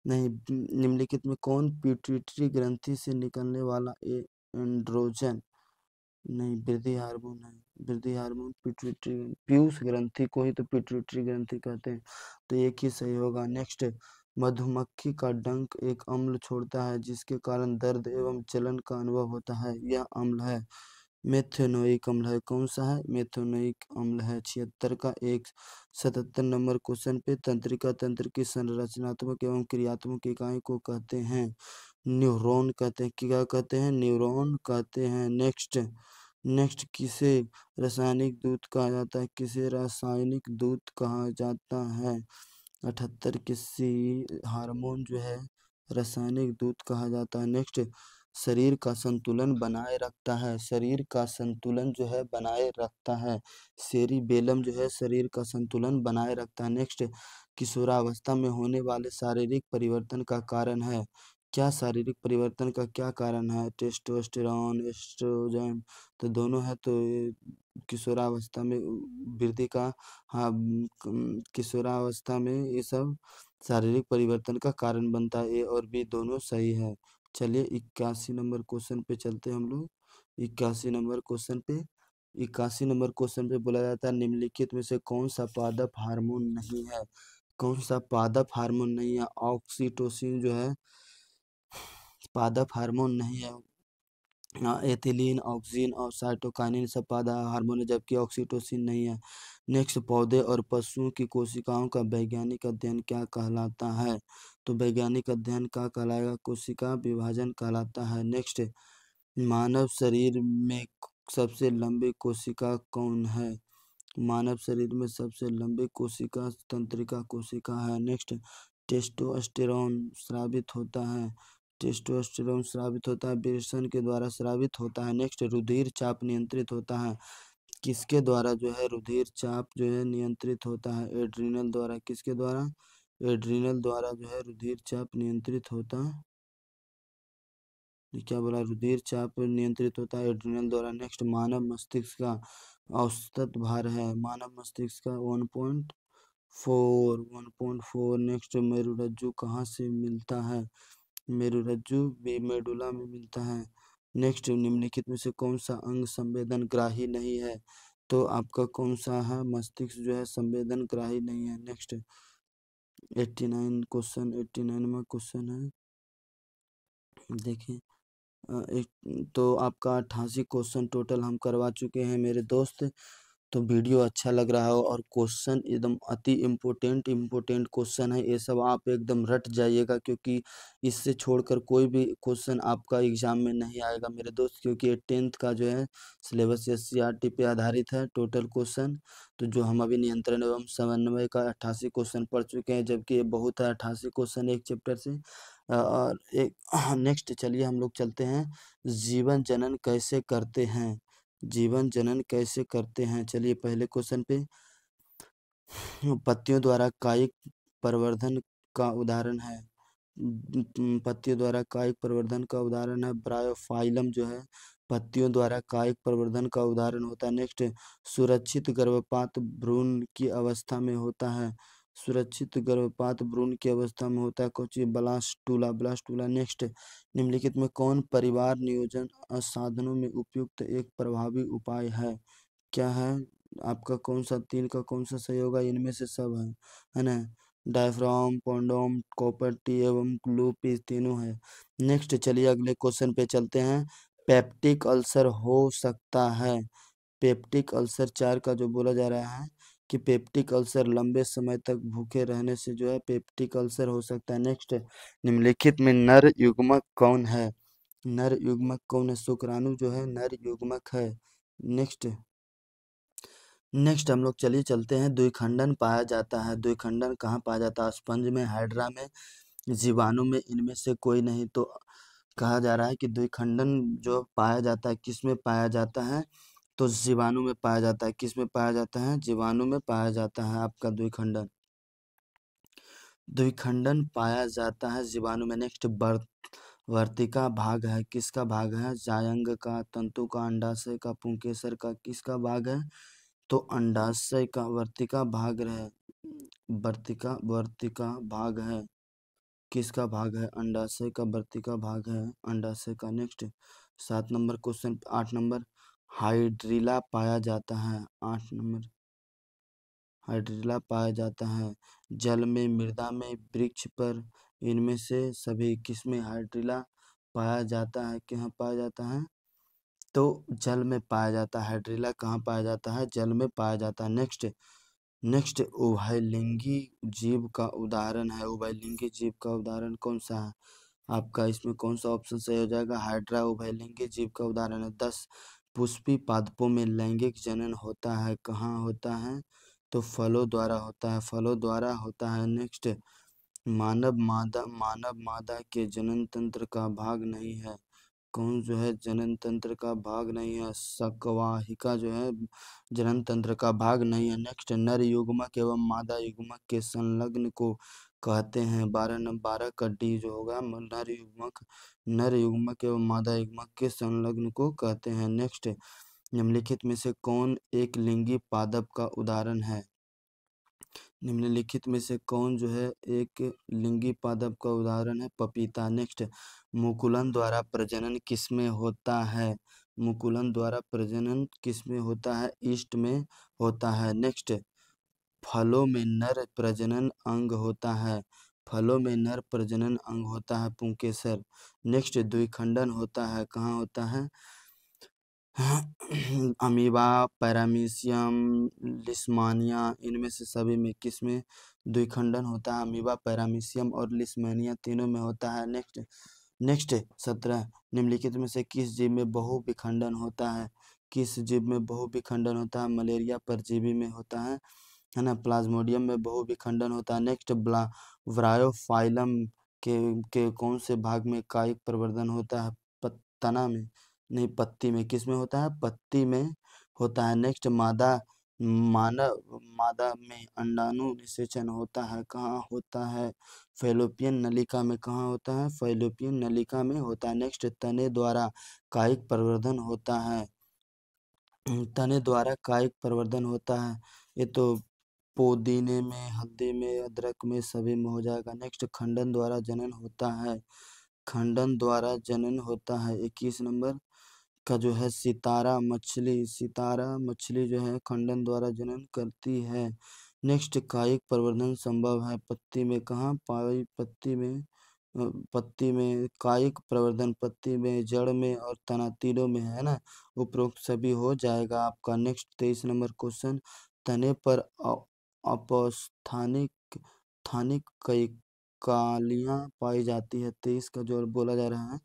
नहीं? निम्नलिखित में कौन पिट्यूटरी ग्रंथि से निकलने वाला एंड्रोजन नहीं, वृद्धि हार्मोन है। वृद्धि हार्मोन पिट्यूटरी, पीयूष ग्रंथि को ही तो पिट्यूटरी ग्रंथि कहते हैं, तो एक ही सही होगा। नेक्स्ट, मधुमक्खी का डंक एक अम्ल छोड़ता है जिसके कारण दर्द एवं जलन का अनुभव होता है, यह अम्ल है मेथेनोइक अम्ल है। कौन सा है? मेथेनोइक अम्ल है। 76 का 177 नंबर क्वेश्चन पे, तंत्रिका तंत्र की संरचनात्मक एवं क्रियात्मक इकाई को कहते हैं न्यूरॉन कहते हैं। क्या कहते हैं? न्यूरॉन कहते हैं। नेक्स्ट, नेक्स्ट किसे रासायनिक दूत कहा जाता है? किसे रासायनिक दूत कहा जाता है? 78 किसी हार्मोन जो है रासायनिक दूत कहा जाता है। नेक्स्ट, शरीर का संतुलन बनाए रखता है, शरीर का संतुलन जो है बनाए रखता है, सेरिबेलम जो है शरीर का संतुलन बनाए रखता है। नेक्स्ट, किशोरावस्था में होने वाले शारीरिक परिवर्तन का कारण है, क्या शारीरिक परिवर्तन का क्या कारण है? टेस्टोस्टेरॉन, एस्ट्रोजन, तो दोनों है, तो ये किशोरावस्था में वृद्धि का, हाँ, किशोरावस्था में ये सब शारीरिक परिवर्तन का कारण बनता है, ए और बी दोनों सही है। चलिए 81 नंबर क्वेश्चन पे चलते हैं हम लोग। 81 नंबर क्वेश्चन पे बोला जाता है निम्नलिखित में से कौन सा पादप हार्मोन नहीं है? कौन सा पादप हार्मोन नहीं है? ऑक्सीटोसिन जो है पादप हार्मोन नहीं है। एथिलीन, ऑक्सीन और साइटोकाइनिन सब पादप हार्मोन है, जबकि ऑक्सीटोसिन नहीं है। नेक्स्ट, पौधे और पशुओं की कोशिकाओं का वैज्ञानिक अध्ययन क्या कहलाता है? तो वैज्ञानिक अध्ययन क्या कहलाएगा? कोशिका विभाजन कहलाता है। नेक्स्ट, मानव शरीर में सबसे लंबी कोशिका कौन है? मानव शरीर में सबसे लंबी कोशिका तंत्रिका कोशिका है। नेक्स्ट, टेस्टोस्टेरोन स्रावित होता है, टेस्टोस्टेरोन स्रावित होता है, विरसन के द्वारा स्रावित होता है। नेक्स्ट, रुधिर चाप नियंत्रित होता है, किसके द्वारा जो है रुधिर चाप जो है नियंत्रित होता है? एड्रिनल द्वारा। किसके द्वारा? एड्रिनल द्वारा जो है रुधिर चाप नियंत्रित होता है। ये क्या बोला? रुधिर चाप नियंत्रित होता है एड्रिनल द्वारा। नेक्स्ट, मानव मस्तिष्क का औसत भार है, मानव मस्तिष्क का 1.4। नेक्स्ट, मेरुरज्जु कहाँ से मिलता है? मेरुरज्जु भी मेडुला में मिलता है। नेक्स्ट, निम्नलिखित में से कौन सा अंग संवेदन ग्राही नहीं है? तो आपका कौन सा है? मस्तिष्क जो है संवेदन ग्राही नहीं है। नेक्स्ट, 89 में क्वेश्चन है, देखिए। एक तो आपका 88 क्वेश्चन टोटल हम करवा चुके हैं मेरे दोस्त। तो वीडियो अच्छा लग रहा हो और क्वेश्चन एकदम अति इम्पोर्टेंट क्वेश्चन है, ये सब आप एकदम रट जाइएगा, क्योंकि इससे छोड़कर कोई भी क्वेश्चन आपका एग्जाम में नहीं आएगा मेरे दोस्त, क्योंकि ये 10th का जो है सिलेबस SCRT पे आधारित है टोटल क्वेश्चन। तो जो हम अभी नियंत्रण एवं समन्वय का 88 क्वेश्चन पढ़ चुके हैं, जबकि ये बहुत है 88 क्वेश्चन एक चैप्टर से। और एक नेक्स्ट, चलिए हम लोग चलते हैं, जीवन जनन कैसे करते हैं? जीवन जनन कैसे करते हैं? चलिए पहले क्वेश्चन पे, पत्तियों द्वारा कायिक प्रवर्धन का उदाहरण है, पत्तियों द्वारा कायिक प्रवर्धन का उदाहरण है ब्रायोफाइलम जो है पत्तियों द्वारा कायिक प्रवर्धन का उदाहरण होता है। नेक्स्ट, सुरक्षित गर्भपात भ्रूण की अवस्था में होता है, सुरक्षित गर्भपात भ्रूण की अवस्था में होता है कोची ब्लास्टूला। नेक्स्ट, निम्नलिखित में कौन परिवार नियोजन साधनों में उपयुक्त एक प्रभावी उपाय है? क्या है? आपका कौन सा 3 का कौन सा सही होगा? इनमें से सब है ना? डायफ्राम, कॉन्डोम, कॉपर टी एवं ग्लूपीज तीनों है। नेक्स्ट, चलिए अगले क्वेश्चन पे चलते हैं। पेप्टिक अल्सर हो सकता है, पेप्टिक अल्सर 4 का जो बोला जा रहा है कि पेप्टिक अल्सर लंबे समय तक भूखे रहने से जो है पेप्टिक अल्सर हो सकता है। नेक्स्ट, निम्नलिखित में नर युग्मक कौन है? नर युग्मक कौन है? शुक्राणु जो है नर युग्मक है। नेक्स्ट, नेक्स्ट हम लोग चलिए चलते हैं, द्विखंडन पाया जाता है, द्विखंडन कहाँ पाया जाता है? स्पंज में, हाइड्रा में, जीवाणु में, इनमें से कोई नहीं। तो कहा जा रहा है कि द्विखंडन जो पाया जाता है किस में पाया जाता है? तो जीवाणु में पाया जाता है। किस में पाया जाता है? जीवाणु में पाया जाता है आपका द्विखंडन, द्विखंडन पाया जाता है जीवाणु में। नेक्स्ट, वर्तिका भाग है, किसका भाग है? जायंग का, तंतु का, अंडाशय का, पुंकेसर का, किसका भाग है? तो अंडाशय का वर्तिका भाग है, वर्तिका वर्तिका भाग है, किसका भाग है? अंडाशय का वर्तिका भाग है, अंडाशय का। Next 7 number question, 8 number, hydrilla पाया जाता है। 8 नंबर, हाइड्रिला पाया जाता है। जल में, मृदा में, वृक्ष पर, इनमें से सभी किसमें हाइड्रिला पाया जाता है? कहाँ पाया जाता है? तो जल में पाया जाता है। हाइड्रिला कहाँ पाया जाता है? जल में पाया जाता है। नेक्स्ट, नेक्स्ट उभयलिंगी जीव का उदाहरण है। उभयलिंगी जीव का उदाहरण कौन सा है? आपका इसमें कौन सा ऑप्शन सही हो जाएगा? हाइड्रा उभयलिंगी जीव का उदाहरण है। 10 पुष्पी पादपों में लैंगिक जनन होता है। कहाँ होता है? तो फलों द्वारा होता है, फलों द्वारा होता है। नेक्स्ट, मानव मादा के जनन तंत्र का भाग नहीं है। कौन जो है जनन तंत्र का भाग नहीं है? शकवाहिका जो है जनन तंत्र का भाग नहीं है। नेक्स्ट, नर युग्मक एवं मादा युग्मक के संलग्न को कहते हैं। 12 का डी जो होगा नर युग्मक एवं मादा युग्मक के संलग्न को कहते हैं। नेक्स्ट, निम्नलिखित में से कौन एक लिंगी पादप का उदाहरण है? निम्नलिखित में से कौन जो है एक लिंगी पादप का उदाहरण है? पपीता। नेक्स्ट, मुकुलन द्वारा प्रजनन किसमें होता है? मुकुलन द्वारा प्रजनन किसमें होता है? ईस्ट में होता है। नेक्स्ट, फलों में नर प्रजनन अंग होता है। फलों में नर प्रजनन अंग होता है पुंकेसर। नेक्स्ट, द्विखंडन होता है। कहाँ होता है? अमीबा, पैरामीशियम, लिस्मानिया, इनमें से सभी में किसमें द्विखंडन होता है? अमीबा, पैरामीशियम और लिस्मानिया तीनों में होता है। नेक्स्ट, नेक्स्ट 17, निम्नलिखित में से किस जीव में बहुविखंडन होता है? किस जीव में बहुविखंडन होता है? मलेरिया परजीवी में होता है ना। प्लाज्मोडियम में बहुविखंडन होता है। नेक्स्ट, ब्रायोफाइलम के कौन से भाग में कायिक प्रवर्धन होता है? तना में नहीं, पत्ती में। किस में होता है? पत्ती में होता है। नेक्स्ट, मादा में अंडाणु निषेचन होता है। कहाँ होता है? फैलोपियन नलिका में। कहाँ होता है? फैलोपियन नलिका में होता है। नेक्स्ट, तने द्वारा कायिक प्रवर्धन होता है। तने द्वारा कायिक प्रवर्धन होता है। ये तो पुदीने में, हल्दी में, अदरक में, सभी में हो जाएगा। नेक्स्ट, खंडन द्वारा जनन होता है। खंडन द्वारा जनन होता है। 21 नंबर का जो है सितारा मछली, सितारा मछली जो है खंडन द्वारा जनन करती है। नेक्स्ट, कायिक प्रवर्धन संभव है पत्ती में। कहाँ पाई? पत्ती में, पत्ती में कायिक प्रवर्धन पत्ती में, जड़ में और तना तीनों में है ना। उपरोक्त सभी हो जाएगा आपका। नेक्स्ट 23 नंबर क्वेश्चन, तने पर अपस्थानिक स्थानिक कई कालियां पाई जाती है। 23 का जो बोला जा रहा है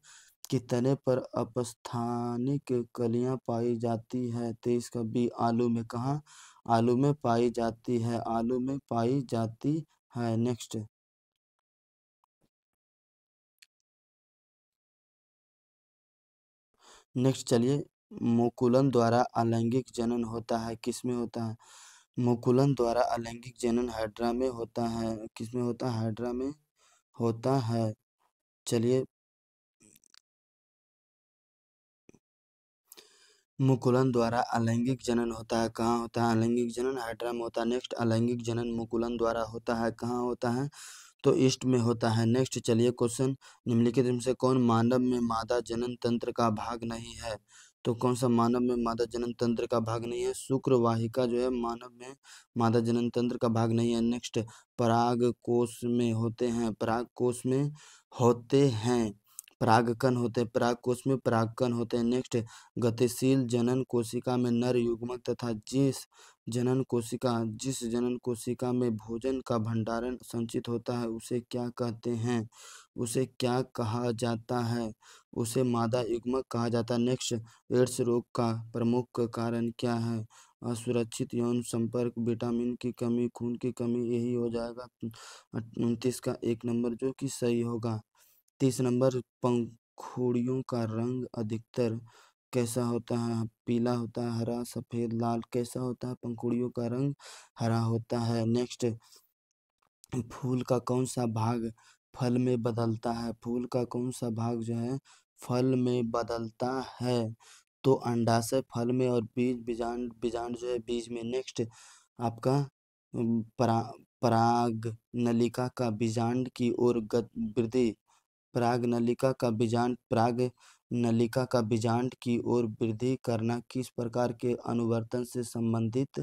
कि तने पर अपस्थानिक कलियां पाई जाती है। 23 का बी, आलू में। कहाँ? आलू में पाई जाती है, आलू में पाई जाती है। नेक्स्ट, नेक्स्ट चलिए, मुकुलन द्वारा अलैंगिक जनन होता है। किसमें होता है? मुकुलन द्वारा अलैंगिक जनन हाइड्रा में होता है। किसमें होता है? हाइड्रा में होता है। चलिए, मुकुलन द्वारा अलैंगिक जनन होता है। कहाँ होता है अलैंगिक जनन? हाइड्रा में होता है। नेक्स्ट, अलैंगिक जनन मुकुलन द्वारा होता है। कहाँ होता है? तो ईस्ट में होता है। नेक्स्ट चलिए क्वेश्चन, निम्नलिखित में से कौन मानव में मादा जनन तंत्र का भाग नहीं है? तो कौन सा मानव में मादा जनन तंत्र का भाग नहीं है? शुक्र वाहिका जो है मानव में मादा जनन तंत्र का भाग नहीं है। नेक्स्ट, पराग कोश में होते हैं, पराग कोश में होते हैं, परागकण होते हैं, पराग कोश में परागकण होते हैं। नेक्स्ट, गतिशील जनन कोशिका में नर युग्मक तथा जिस जनन कोशिका में भोजन का भंडारण संचित होता है उसे क्या कहते हैं? उसे क्या कहा जाता है? उसे मादा युग्मक कहा जाता है। नेक्स्ट, एड्स रोग का प्रमुख कारण क्या है? असुरक्षित यौन संपर्क, विटामिन की कमी, खून की कमी, यही हो जाएगा 29 का 1 नंबर जो कि सही होगा। 30 नंबर, पंखुड़ियों का रंग अधिकतर कैसा होता है? पीला होता है, हरा, सफेद, लाल। कैसा होता है? पंखुड़ियों का रंग हरा होता है। नेक्स्ट, फूल का कौन सा भाग फल में बदलता है? फूल का कौन सा भाग जो है फल में बदलता है? तो अंडाशय फल में और बीजांड बीजांड जो है बीज में। नेक्स्ट, आपका पराग नलिका का बीजांड की ओर वृद्धि, पराग नलिका का बीजांड पराग नलिका का बीजांड की ओर वृद्धि करना किस प्रकार के अनुवर्तन से संबंधित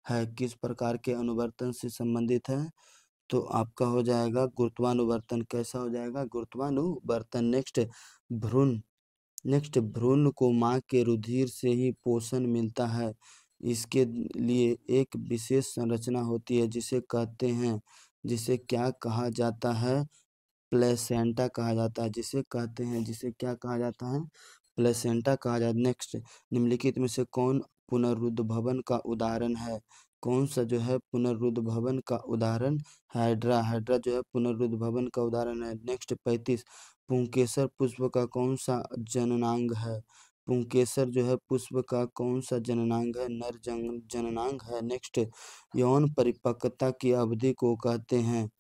है? किस प्रकार के अनुवर्तन से संबंधित है? तो आपका हो जाएगा गुरुत्वानुवर्तन। कैसा हो जाएगा? गुरुत्वानुवर्तन। नेक्स्ट भ्रूण को माँ के रुधिर से ही पोषण मिलता है। इसके लिए एक विशेष संरचना होती है जिसे क्या कहा जाता है? प्लेसेंटा कहा जाता है। जिसे क्या कहा जाता है? प्लेसेंटा कहा जाता है। नेक्स्ट, निम्नलिखित में से कौन पुनरुद्भवन का उदाहरण है? कौन सा जो है पुनरुद्भवन का उदाहरण? हाइड्रा जो है पुनरुद्भवन का उदाहरण है। नेक्स्ट 35, पुंकेसर पुष्प का कौन सा जननांग है? पुंकेसर जो है पुष्प का कौन सा जननांग है? नर जननांग है। नेक्स्ट, यौन परिपक्वता की अवधि को कहते हैं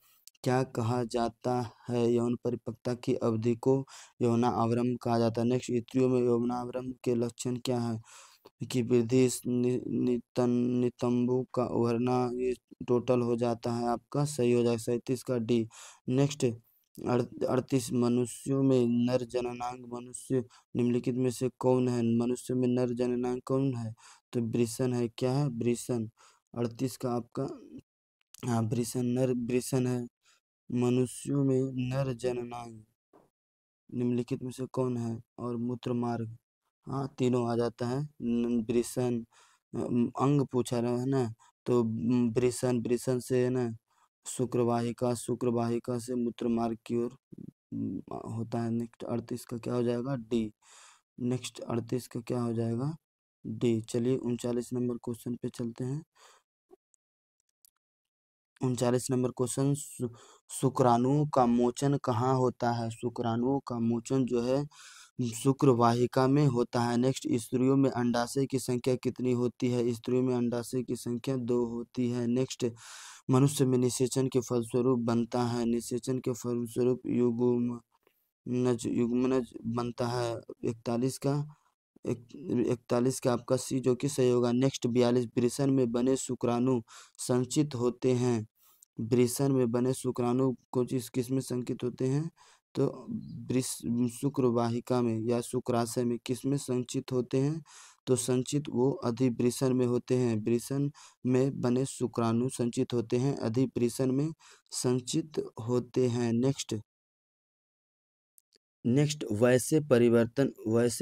क्या कहा जाता है? यौन परिपक्वता की अवधि को यौनावरम कहा जाता है। नेक्स्ट, स्त्रियों में यौनावरम के लक्षण क्या है? कि वृद्धि, नितंबों का उभरना, ये टोटल हो जाता है आपका, सही हो जाएगा 37 का डी। नेक्स्ट 38, मनुष्यों में नर जननांग मनुष्य निम्नलिखित में से कौन है? मनुष्य में नर जननांग कौन है? तो वृषण है। क्या है? वृषण। 38 का आपका, हाँ वृषण है। मनुष्यों में नर जननांग निम्नलिखित में से कौन है? और मूत्र मार्ग, हाँ तीनों आ जाता है। वृषण, अंग पूछा रहा है ना, तो वृषण से है ना शुक्रवाहिका से मूत्र मार्ग की ओर होता है। नेक्स्ट 38 का क्या हो जाएगा? डी। नेक्स्ट 38 का क्या हो जाएगा? डी। चलिए 39 नंबर क्वेश्चन पे चलते हैं। 39 नंबर क्वेश्चन, शुक्राणुओं का मोचन कहाँ होता है? शुक्राणुओं का मोचन जो है शुक्र वाहिका में होता है। नेक्स्ट, स्त्रियों में अंडाशय की संख्या कितनी होती है? स्त्रियों में अंडाशय की संख्या 2 होती है। नेक्स्ट, मनुष्य में निषेचन के फलस्वरूप बनता है। निषेचन के फलस्वरूप युग्मनज बनता है। 41 का आपका सी जो कि सही होगा। नेक्स्ट 42, वृषण में बने शुक्राणु संचित होते हैं। वृषण में बने शुक्राणु को किस में संचित होते हैं? तो शुक्र वाहिका में या शुक्राशय में किस में संचित होते हैं? तो संचित वो अधिवृषण में होते हैं। वृषण में बने शुक्राणु संचित होते हैं, अधिवृषण में संचित होते हैं। नेक्स्ट, वैसे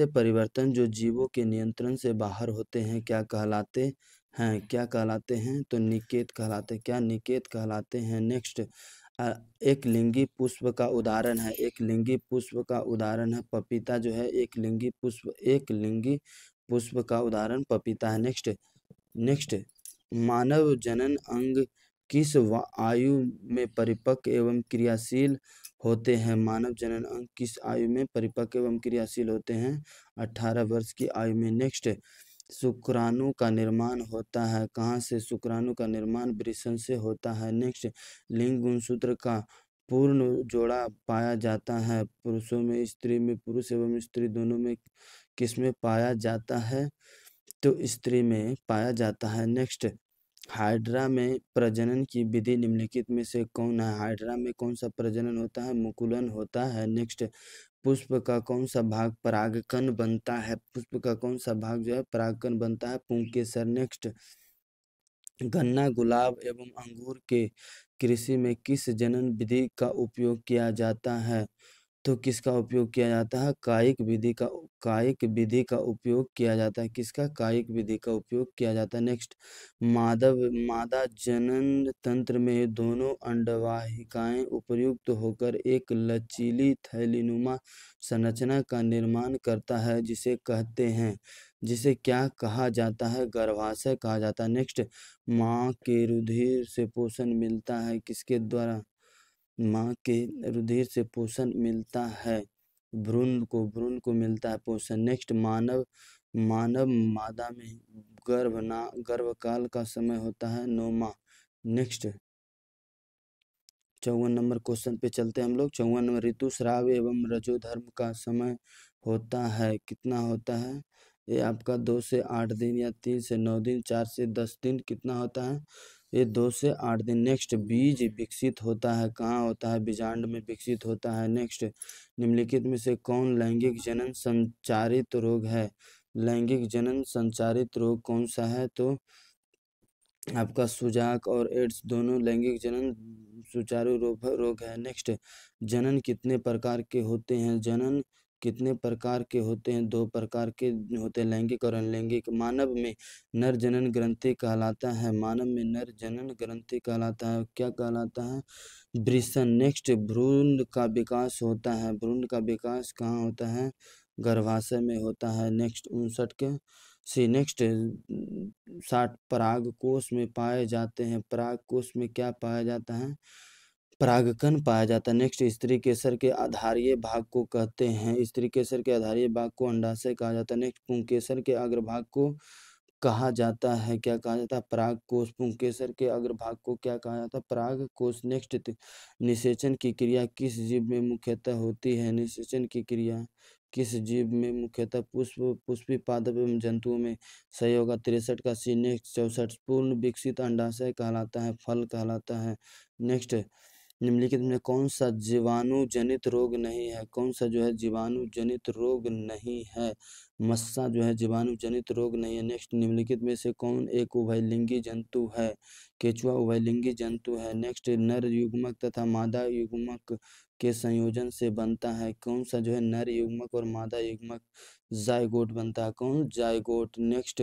परिवर्तन जो जीवों के नियंत्रण से बाहर होते हैं क्या कहलाते हैं? तो निषेध कहलाते हैं। क्या? निषेध कहलाते हैं। नेक्स्ट, एक लिंगी पुष्प का उदाहरण है। पपीता जो है एक लिंगी पुष्प का उदाहरण पपीता है। नेक्स्ट, मानव जनन अंग किस आयु में परिपक्व एवं क्रियाशील होते हैं? मानव जनन अंग किस आयु में परिपक्व एवं क्रियाशील होते हैं? 18 वर्ष की आयु में। नेक्स्ट, शुक्राणु का निर्माण होता है कहाँ से? शुक्राणु का निर्माण वृषण से होता है। नेक्स्ट, लिंग गुणसूत्र का पूर्ण जोड़ा पाया जाता है पुरुषों में, स्त्री में, पुरुष एवं स्त्री दोनों में किसमें पाया जाता है? तो स्त्री में पाया जाता है। नेक्स्ट, हाइड्रा में प्रजनन की विधि निम्नलिखित में से कौन है? हाइड्रा में कौन सा प्रजनन होता है? मुकुलन होता है। नेक्स्ट, पुष्प का कौन सा भाग परागकण बनता है? पुष्प का कौन सा भाग जो है परागकण बनता है? पुंकेसर। नेक्स्ट, गन्ना, गुलाब एवं अंगूर के कृषि में किस जनन विधि का उपयोग किया जाता है? तो किसका उपयोग किया जाता है? कायिक विधि का उपयोग किया जाता है। किसका? कायिक विधि का उपयोग किया जाता है। नेक्स्ट, मादा जनन तंत्र में दोनों अंडवाहिकाएं उपयुक्त होकर एक लचीली थैलीनुमा संरचना का निर्माण करता है जिसे क्या कहा जाता है? गर्भाशय कहा जाता है। नेक्स्ट, माँ के रुधिर से पोषण मिलता है किसके द्वारा? माँ के रुधिर से पोषण मिलता है भ्रूण को मिलता है पोषण। नेक्स्ट, मानव मादा में गर्भकाल का समय होता है 9 माह। नेक्स्ट 54 नंबर क्वेश्चन पे चलते हैं हम लोग। 54 नंबर, ऋतुस्राव एवं रजोधर्म का समय होता है कितना होता है? ये आपका 2 से 8 दिन या 3 से 9 दिन, 4 से 10 दिन कितना होता है? ये 2 से 8 दिन। नेक्स्ट, बीज विकसित होता है कहाँ होता है? बीजांड में विकसित होता है। नेक्स्ट, निम्नलिखित में से कौन लैंगिक जनन संचारित रोग है? लैंगिक जनन संचारित रोग कौन सा है? तो आपका सुजाक और एड्स दोनों लैंगिक जनन सुचारू रोग है। नेक्स्ट, जनन कितने प्रकार के होते हैं? जनन कितने प्रकार के होते हैं? 2 प्रकार के होते हैं, लैंगिक और अनलैंगिक। मानव में नर जनन ग्रंथि कहलाता है। मानव में नर जनन ग्रंथि कहलाता है। क्या कहलाता है? वृषण। नेक्स्ट, भ्रूण का विकास होता है। भ्रूण का विकास कहाँ होता है? गर्भाशय में होता है। नेक्स्ट, 59 के नेक्स्ट, 60 परागकोश में पाए जाते हैं। परागकोश में क्या पाया जाता है? परागकण पाया जाता है। नेक्स्ट, स्त्री केसर के आधारीय भाग को कहते हैं। स्त्री केसर के आधारीय भाग को अंडाशय कहा जाता है। नेक्स्ट, पुंकेसर के अग्रभाग को कहा जाता है, क्या कहा जाता है? परागकोश। पुंकेसर के अग्रभाग को क्या कहा जाता है? परागकोश। नेक्स्ट, निषेचन की क्रिया किस जीव में मुख्यतः होती है? निषेचन की क्रिया किस जीव में मुख्यतः? पुष्पी पादप एवं जंतुओं में। सही होगा 63 का सी। नेक्स्ट, 64, पूर्ण विकसित अंडाशय कहलाता है, फल कहलाता है। नेक्स्ट, निम्नलिखित में कौन सा जीवाणु जनित रोग नहीं है? कौन सा जो है जीवाणु जनित रोग नहीं है? मस्सा जो है जीवाणु जनित रोग नहीं है। नेक्स्ट, निम्नलिखित में से कौन एक उभयलिंगी जंतु है? केचुआ उभयलिंगी जंतु है। नेक्स्ट, नर युग्मक तथा मादा युग्मक के संयोजन से बनता है। कौन सा जो है नर युग्मक और मादा युग्मक जायगोट बनता है? कौन? जायगोट। नेक्स्ट,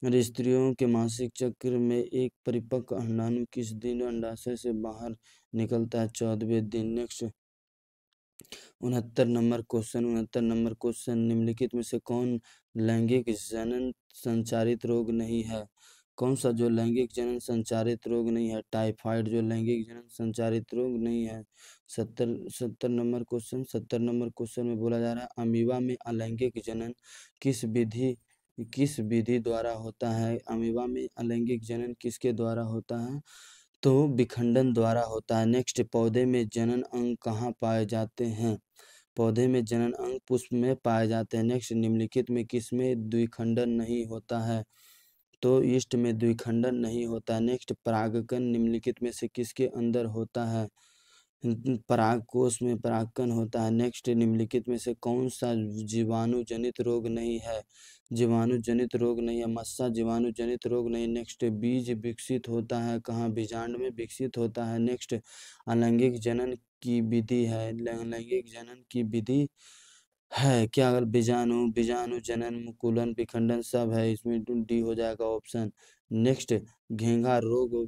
स्त्रियों के मासिक चक्र में एक परिपक्व अंडाणु किस दिन अंडाशय से बाहर निकलता है? 14वें दिन। नेक्स्ट, 69 नंबर क्वेश्चन, निम्नलिखित में से कौन लैंगिक जनन संचारित रोग नहीं है? कौन सा जो लैंगिक जनन संचारित रोग नहीं है? टाइफाइड जो लैंगिक जनन संचारित रोग नहीं है। 70 नंबर क्वेश्चन में बोला जा रहा है, अमीबा में अलैंगिक जनन किस विधि द्वारा होता है? अमीबा में अलैंगिक जनन किसके द्वारा होता है? तो विखंडन द्वारा होता है। नेक्स्ट, पौधे में जनन अंग कहाँ पाए जाते हैं? पौधे में जनन अंग पुष्प में पाए जाते हैं। नेक्स्ट, निम्नलिखित में किसमें द्विखंडन नहीं होता है? तो ईस्ट में द्विखंडन नहीं होता है। नेक्स्ट, परागकण निम्नलिखित में से किसके अंदर होता है? परागकोश में परागकण होता है। नेक्स्ट, निम्नलिखित में से कौन सा जीवाणु जनित रोग नहीं है? जीवाणु जनित रोग नहीं है। मस्सा जीवाणु जनित रोग नहीं। नेक्स्ट, बीज विकसित होता है कहाँ? बीजांड में विकसित होता है। नेक्स्ट, अलैंगिक जनन की विधि है। लैंगिक जनन की विधि है क्या? अगर बीजाणु बीजाणु जनन मुकुलन विखंडन सब है, इसमें डी हो जाएगा ऑप्शन। नेक्स्ट, घेंघा रोग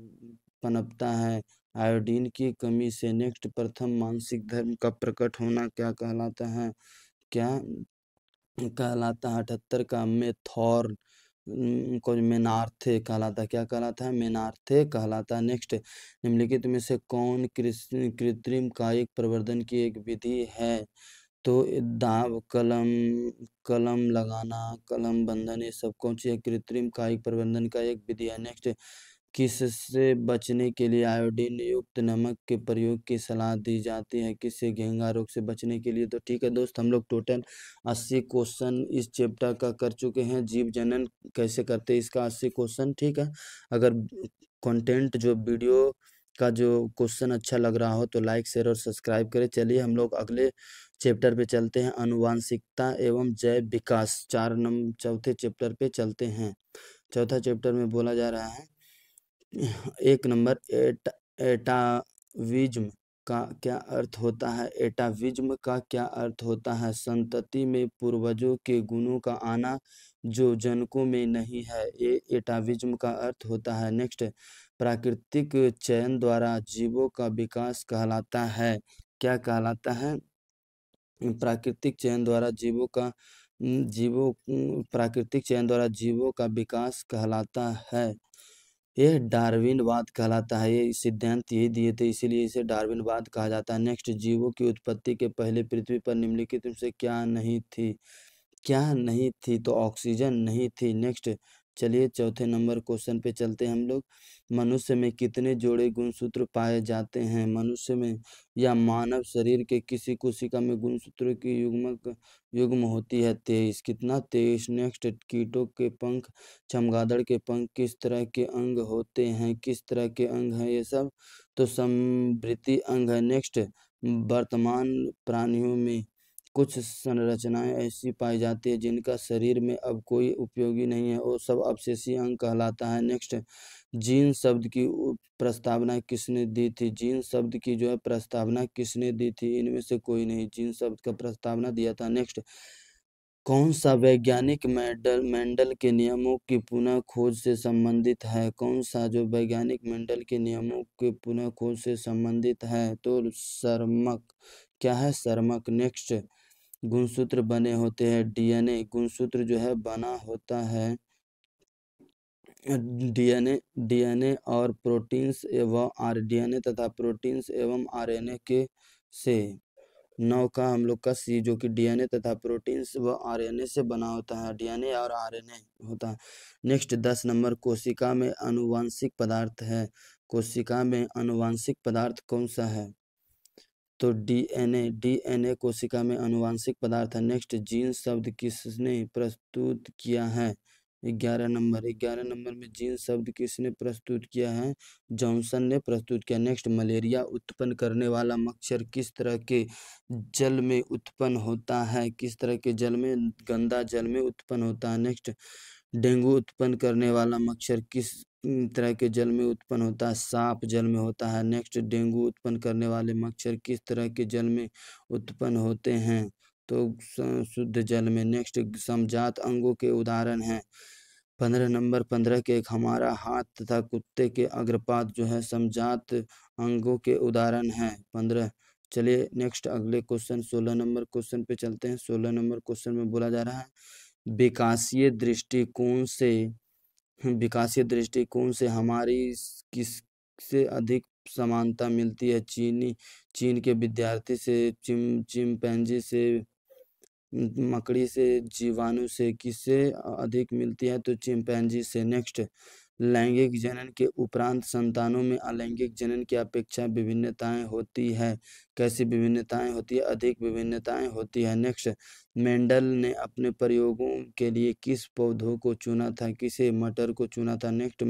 पनपता है आयोडीन की कमी से। नेक्स्ट, प्रथम मानसिक धर्म का प्रकट होना क्या कहलाता है? क्या कहलाता है? 78 का मेथॉर को मेनार्थे कहलाता है। क्या कहलाता है? मेनार्थे कहलाता है। नेक्स्ट, निम्नलिखित में से कौन कृत्रिम कायिक प्रवर्धन की एक विधि है? तो दाब कलम कलम लगाना, कलम बंधन, ये सब कौन सी है? कृत्रिम कायिक प्रबंधन का एक विधि है। नेक्स्ट, किससे बचने के लिए आयोडीन युक्त नमक के प्रयोग की सलाह दी जाती है? किससे? घेंघा रोग से बचने के लिए। तो ठीक है दोस्त, हम लोग टोटल 80 क्वेश्चन इस चैप्टर का कर चुके हैं। जीव जनन कैसे करते हैं इसका 80 क्वेश्चन। ठीक है, अगर कंटेंट जो वीडियो का जो क्वेश्चन अच्छा लग रहा हो तो लाइक शेयर और सब्सक्राइब करें। चलिए हम लोग अगले चैप्टर पे चलते हैं, अनुवांशिकता एवं जैव विकास। चौथे चैप्टर पे चलते हैं। चौथा चैप्टर में बोला जा रहा है 1 नंबर, एटाविज्म का क्या अर्थ होता है? एटाविज्म का क्या अर्थ होता है? संतति में पूर्वजों के गुणों का आना जो जनकों में नहीं है, ये एटाविज्म का अर्थ होता है। नेक्स्ट, प्राकृतिक चयन द्वारा जीवों का विकास कहलाता है। क्या कहलाता है? प्राकृतिक चयन द्वारा प्राकृतिक चयन द्वारा जीवों का विकास कहलाता है। यह डार्विनवाद कहलाता है। ये सिद्धांत यही दिए थे, इसीलिए इसे डार्विनवाद कहा जाता है। नेक्स्ट, जीवों की उत्पत्ति के पहले पृथ्वी पर निम्नलिखित में से क्या नहीं थी? क्या नहीं थी? तो ऑक्सीजन नहीं थी। नेक्स्ट, चलिए चौथे नंबर क्वेश्चन पे चलते हैं हम लोग। मनुष्य में कितने जोड़े गुणसूत्र पाए जाते हैं? मनुष्य में या मानव शरीर के किसी कोशिका में गुणसूत्र की युग्म होती है 23। कितना? 23। नेक्स्ट, कीटों के पंख, चमगादड़ के पंख किस तरह के अंग होते हैं? किस तरह के अंग हैं ये सब? तो समवृत्ति अंग है। नेक्स्ट, वर्तमान प्राणियों में कुछ संरचनाएं ऐसी पाई जाती है जिनका शरीर में अब कोई उपयोगी नहीं है, वो सब अवशेषीय अंग कहलाता है। नेक्स्ट, जीन शब्द की प्रस्तावना किसने दी थी? जीन शब्द की जो है प्रस्तावना किसने दी थी? इनमें से कोई नहीं जीन शब्द का प्रस्तावना दिया था। नेक्स्ट, कौन सा वैज्ञानिक मेंडल के नियमों की पुनः खोज से संबंधित है? कौन सा जो वैज्ञानिक मेंडल के नियमों के पुनः खोज से संबंधित है? तो सर्मक। क्या है? सर्मक। नेक्स्ट, गुणसूत्र बने होते हैं डीएनए। गुणसूत्र जो है बना होता है डीएनए डीएनए और प्रोटीन्स एवं डीएनए तथा प्रोटीन्स एवं आरएनए के से। 9 का हम लोग का सी, जो कि डीएनए तथा प्रोटीन्स व आरएनए से बना होता है। डीएनए और आरएनए होता है। नेक्स्ट 10 नंबर, कोशिका में आनुवांशिक पदार्थ है। कोशिका में आनुवांशिक पदार्थ कौन सा है? तो डीएनए कोशिका में आनुवांशिक पदार्थ है। नेक्स्ट, जीन शब्द किसने प्रस्तुत किया है? 11 नंबर में जीन शब्द किसने प्रस्तुत किया है? जॉनसन ने प्रस्तुत किया। नेक्स्ट, मलेरिया उत्पन्न करने वाला मच्छर किस तरह के जल में उत्पन्न होता है? किस तरह के जल में? गंदा जल में उत्पन्न होता है। नेक्स्ट, डेंगू उत्पन्न करने वाला मच्छर किस तरह के जल में उत्पन्न होता है? साफ जल में होता है। नेक्स्ट, डेंगू उत्पन्न करने वाले मच्छर किस तरह के जल में उत्पन्न होते हैं? तो शुद्ध जल में। नेक्स्ट, समजात अंगों के उदाहरण हैं। 15 नंबर, 15 के एक हमारा हाथ तथा कुत्ते के अग्रपाद जो है समजात अंगों के उदाहरण हैं। 15। चलिए नेक्स्ट अगले क्वेश्चन 16 नंबर क्वेश्चन पे चलते हैं। 16 नंबर क्वेश्चन में बोला जा रहा है, विकासीय दृष्टिकोण से हमारी किससे अधिक समानता मिलती है? चीन के विद्यार्थी से, चिंपैंजी से, मकड़ी से, जीवाणु से किससे अधिक मिलती है? तो चिंपैंजी से। नेक्स्ट, लैंगिक जनन के उपरांत संतानों में अलैंगिक जनन की अपेक्षा विभिन्नताएं होती है। कैसी विभिन्नताएं होती है? अधिक विभिन्नताएं होती है। नेक्स्ट, मेंडल ने अपने प्रयोगों के लिए किस पौधों को चुना था? किसे? मटर को चुना था। नेक्स्ट,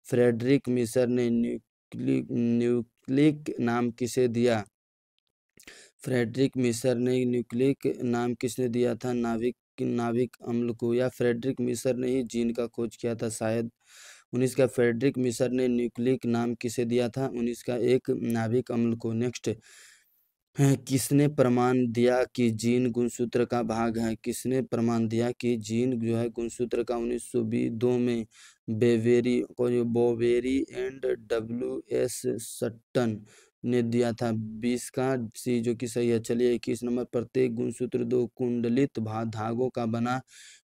फ्रेडरिक मिसर ने न्यूक्लिक नाम किसे दिया? फ्रेडरिक मिसर ने न्यूक्लिक नाम किसने दिया था? नाविक अम्ल को। या फ्रेडरिक मिसर ने ही जीन का खोज किया था शायद। 19 का, फ्रेडरिक मिसर ने न्यूक्लिक नाम किसे दिया था? 19 का, एक नाविक अम्ल को। नेक्स्ट, किसने प्रमाण दिया कि जीन गुणसूत्र का भाग है? किसने प्रमाण दिया कि जीन जो है गुणसूत्र का? 1902 में बोवेरी एंड WS सट्टन ने दिया था। 20 का सी, जो कि सही है। चलिए 21 नंबर, प्रत्येक गुणसूत्र 2 कुंडलित धागों का बना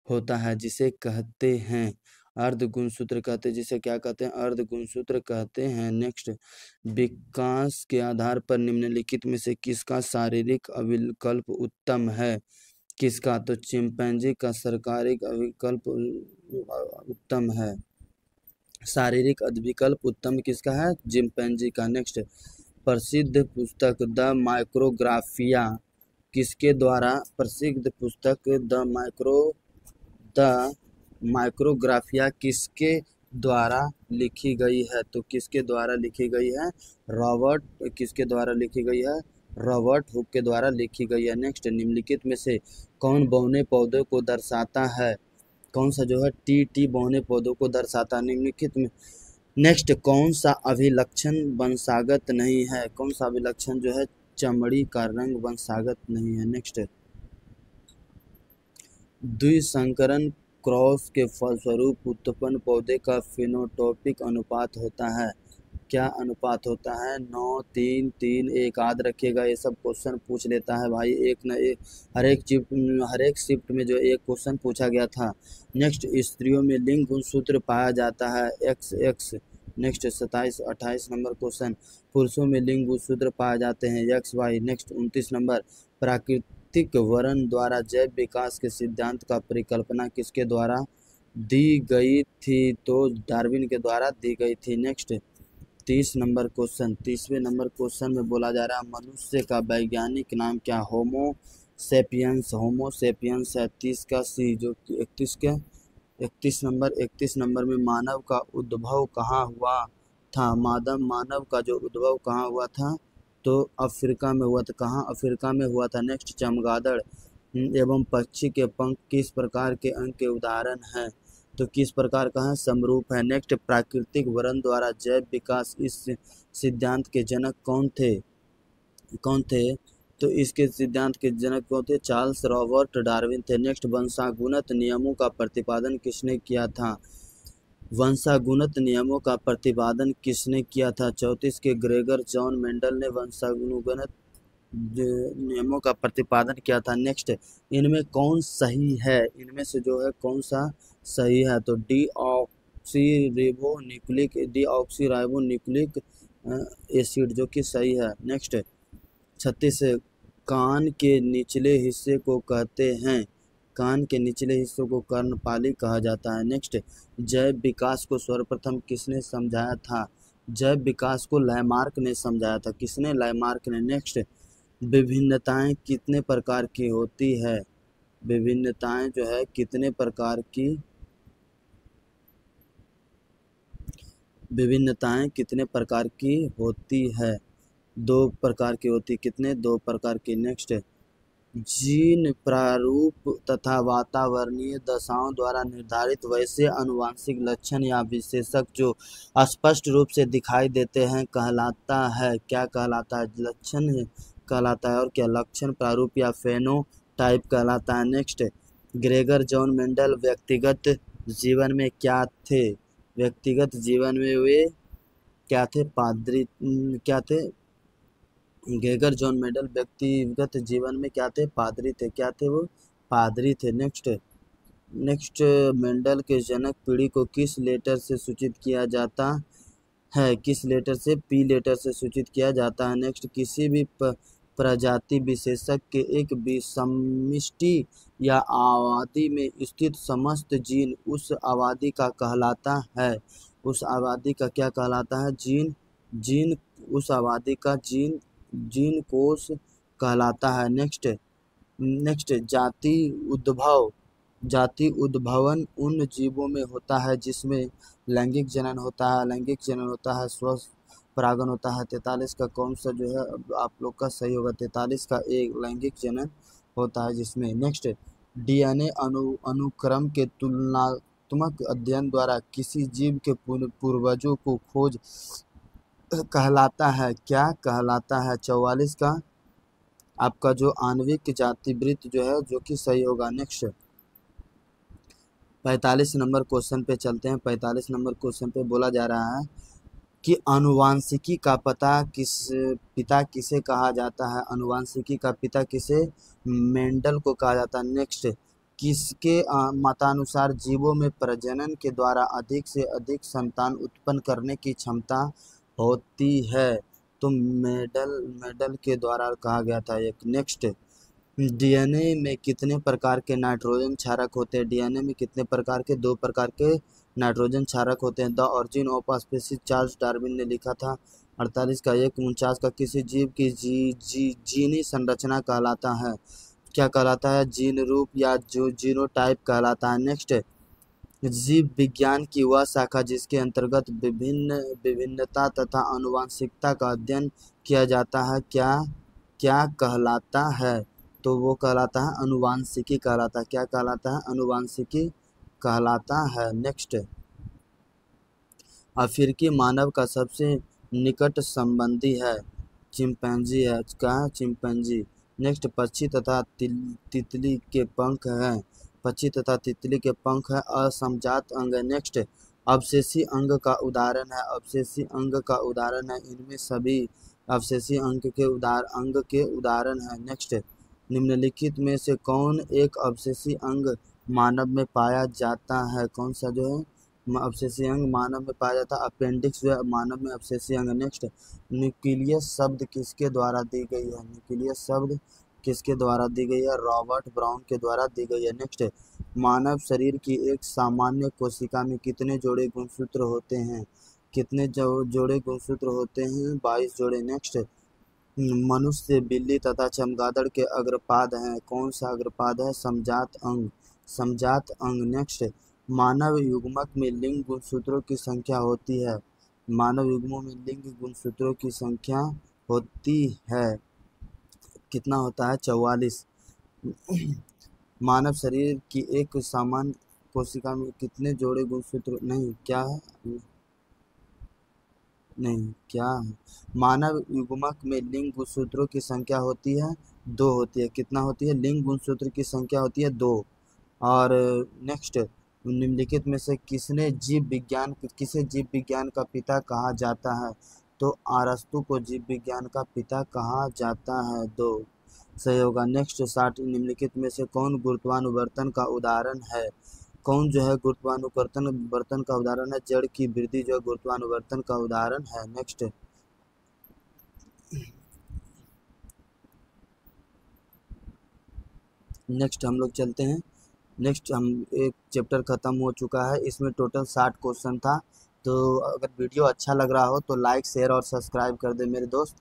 होता है जिसे कहते हैं अर्ध गुणसूत्र कहते हैं। जिसे क्या कहते हैं? अर्ध गुणसूत्र कहते हैं। नेक्स्ट, विकास के आधार पर निम्नलिखित में से किसका शारीरिक अविकल्प उत्तम है? किसका? तो चिंपैंजी का शारीरिक अविकल्प उत्तम है। शारीरिक अविकल्प उत्तम किसका है? चिंपैंजी का। नेक्स्ट, प्रसिद्ध पुस्तक द माइक्रोग्राफिया किसके द्वारा? प्रसिद्ध पुस्तक द माइक्रोग्राफिया किसके द्वारा लिखी गई है? तो किसके द्वारा लिखी गई है? किसके द्वारा लिखी गई है? रॉबर्ट हुक के द्वारा लिखी गई है। नेक्स्ट, निम्नलिखित में से कौन बहुने पौधों को दर्शाता है? कौन सा जो है टी बहुने पौधों को दर्शाता है निम्नलिखित में? नेक्स्ट, कौन सा अभिलक्षण वंशागत नहीं है? कौन सा अभिलक्षण जो है चमड़ी का रंग वंशागत नहीं है? नेक्स्ट, द्विसंकरण क्रॉस के फलस्वरूप उत्पन्न पौधे का फिनोटॉपिक अनुपात होता है। क्या अनुपात होता है? 9, 3, 3, 1 याद रखिएगा। ये सब क्वेश्चन पूछ लेता है भाई, एक न एक हर एक शिफ्ट में जो एक क्वेश्चन पूछा गया था। नेक्स्ट, स्त्रियों में लिंग गुणसूत्र पाया जाता है XX। नेक्स्ट 27 28 नंबर क्वेश्चन, पुरुषों में लिंग गुणसूत्र पाए जाते हैं XY। नेक्स्ट 29 नंबर, प्राकृतिक वर्ण द्वारा जैव विकास के सिद्धांत का परिकल्पना किसके द्वारा दी गई थी, तो डार्विन के द्वारा दी गई थी। नेक्स्ट 30वें नंबर क्वेश्चन में बोला जा रहा है मनुष्य का वैज्ञानिक नाम क्या? होमो सेपियंस है 30 का सी, जो कि 31 नंबर में मानव का उद्भव कहाँ हुआ था? मानव का जो उद्भव कहाँ हुआ था? तो अफ्रीका में हुआ था। कहाँ? अफ्रीका में हुआ था। नेक्स्ट चमगादड़ एवं पक्षी के पंख किस प्रकार के अंग के उदाहरण हैं? तो किस प्रकार का है? समरूप है। नेक्स्ट प्राकृतिक वरण द्वारा जैव विकास, इस सिद्धांत के जनक कौन थे? तो इसके सिद्धांत के जनक कौन थे? चार्ल्स रॉबर्ट डार्विन थे। नेक्स्ट वंशागुणत नियमों का प्रतिपादन किसने किया था? वंशागुणत नियमों का प्रतिपादन किसने किया था? 34 के ग्रेगर जॉन मेंडल ने वंशागुणत नियमों का प्रतिपादन किया था। नेक्स्ट इनमें कौन सही है? इनमें से जो है कौन सा सही है? तो डीऑक्सीराइबोन्यूक्लिक एसिड जो कि सही है। नेक्स्ट 36 कान के निचले हिस्से को कहते हैं? कान के निचले हिस्से को कर्णपाली कहा जाता है। नेक्स्ट जैव विकास को सर्वप्रथम किसने समझाया था? जैव विकास को लैमार्क ने समझाया था। किसने? लैमार्क ने। नेक्स्ट विभिन्नताएं कितने प्रकार की होती है? विभिन्नताएं जो है कितने प्रकार की? विभिन्नताएं कितने प्रकार की होती है? 2 प्रकार की होती। कितने? 2 प्रकार की। नेक्स्ट जीन प्रारूप तथा वातावरणीय दशाओं द्वारा निर्धारित वैसे आनुवंशिक लक्षण या विशेषक जो स्पष्ट रूप से दिखाई देते हैं कहलाता है? क्या कहलाता है? लक्षण कहलाता है। और क्या? लक्षण प्रारूप या फेनोटाइप कहलाता है। नेक्स्ट ग्रेगर जॉन मेंडल व्यक्तिगत जीवन में क्या थे? व्यक्तिगत जीवन में वे क्या थे? पादरी क्या थे? ग्रेगर जॉन मेंडल व्यक्तिगत जीवन में क्या थे? पादरी थे। क्या थे वो? पादरी थे। नेक्स्ट मेंडल के जनक पीढ़ी को किस लेटर से सूचित किया जाता है? किस लेटर से? पी लेटर से सूचित किया जाता है। नेक्स्ट किसी भी प्रजाति विशेषक के एक विषमष्टि या आबादी में स्थित समस्त जीन उस आबादी का कहलाता है। उस आबादी का क्या कहलाता है? जीन उस आबादी का जीन कोश कहलाता है। नेक्स्ट जाति उद्भवन उन जीवों में होता है जिसमें लैंगिक जनन होता है, स्वस्थ परागण होता है। 43 का कौन सा जो है आप लोग का सही होगा? 43 का एक लैंगिक जनन होता है जिसमें। नेक्स्ट डीएनए अनुक्रम के तुलनात्मक अध्ययन द्वारा किसी जीव के पूर्वजों को खोज कहलाता है? क्या कहलाता है? 44 का आपका जो आणविक जातिवृत्त जो है जो कि सही होगा। नेक्स्ट 45 नंबर क्वेश्चन पे चलते हैं। 45 नंबर क्वेश्चन पे बोला जा रहा है कि आनुवांशिकी का पिता किसे कहा जाता है? आनुवांशिकी का पिता किसे? मेंडल को कहा जाता है। नेक्स्ट किसके मतानुसार जीवों में प्रजनन के द्वारा अधिक से अधिक संतान उत्पन्न करने की क्षमता होती है? तो मेंडल के द्वारा कहा गया था एक। नेक्स्ट डीएनए में कितने प्रकार के नाइट्रोजन क्षारक होते हैं? डीएनए में कितने प्रकार के? 2 प्रकार के नाइट्रोजन क्षारक होते हैं। The origin of species Charles Darwin ने लिखा था। 48 का 49 का किसी जीव की जीनी संरचना कहलाता है? क्या कहलाता है? जीन रूप या जो जीनोटाइप कहलाता है। नेक्स्ट जीव विज्ञान की वह शाखा जिसके अंतर्गत विभिन्नता तथा आनुवंशिकता का अध्ययन किया जाता है क्या कहलाता है? तो वो कहलाता है आनुवंशिकी कहलाता है। क्या कहलाता है? आनुवंशिकी कहलाता है। नेक्स्ट अफ्रीकी मानव का सबसे निकट संबंधी है? चिंपैंजी है। क्या? चिंपैंजी। नेक्स्ट पक्षी तथा तितली के पंख हैं। पक्षी तथा तितली के पंख है असमजात अंग है। नेक्स्ट अवशेषी अंग का उदाहरण है। अवशेषी अंग का उदाहरण है। इनमें सभी अवशेषी अंग के उदाहरण है। नेक्स्ट निम्नलिखित में से कौन एक अवशेषी अंग मानव में पाया जाता है? कौन सा जो है अवशेषी अंग मानव में पाया जाता है? अपेंडिक्स जो है मानव में अवशेषी अंग। नेक्स्ट न्यूक्लियस शब्द किसके द्वारा दी गई है? न्यूक्लियस शब्द किसके द्वारा दी गई है? रॉबर्ट ब्राउन के द्वारा दी गई है। नेक्स्ट मानव शरीर की एक सामान्य कोशिका में कितने जोड़े गुणसूत्र होते हैं? कितने जोड़े गुणसूत्र होते हैं? 22 जोड़े। नेक्स्ट, मनुष्य, बिल्ली तथा चमगादड़ के अग्रपाद हैं। कौन सा अग्रपाद है? समजात अंग। समजात अंग। नेक्स्ट, मानव युग्मक में लिंग गुणसूत्रों की संख्या होती है। मानव युग्मों में लिंग गुणसूत्रों की संख्या होती है, कितना होता है? 44। मानव शरीर की एक सामान्य कोशिका में कितने जोड़े गुणसूत्र, नहीं क्या है, नहीं क्या है? मानव युग्मक में लिंग गुणसूत्रों की संख्या होती है 2 होती है। कितना होती है? लिंग गुणसूत्र की संख्या होती है 2। और नेक्स्ट, निम्नलिखित में से किसे जीव विज्ञान का पिता कहा जाता है? तो अरस्तु को जीव विज्ञान का पिता कहा जाता है। 2 सही होगा। नेक्स्ट, 60 निम्नलिखित में से कौन गुरुत्वानुवर्तन का उदाहरण है? कौन जो है गुरुत्वानुवर्तन का उदाहरण है? जड़ की वृद्धि जो है गुरुत्वानुवर्तन का उदाहरण है। नेक्स्ट हम लोग चलते हैं। नेक्स्ट, हम एक चैप्टर ख़त्म हो चुका है, इसमें टोटल 60 क्वेश्चन था। तो अगर वीडियो अच्छा लग रहा हो तो लाइक, शेयर और सब्सक्राइब कर दे मेरे दोस्त,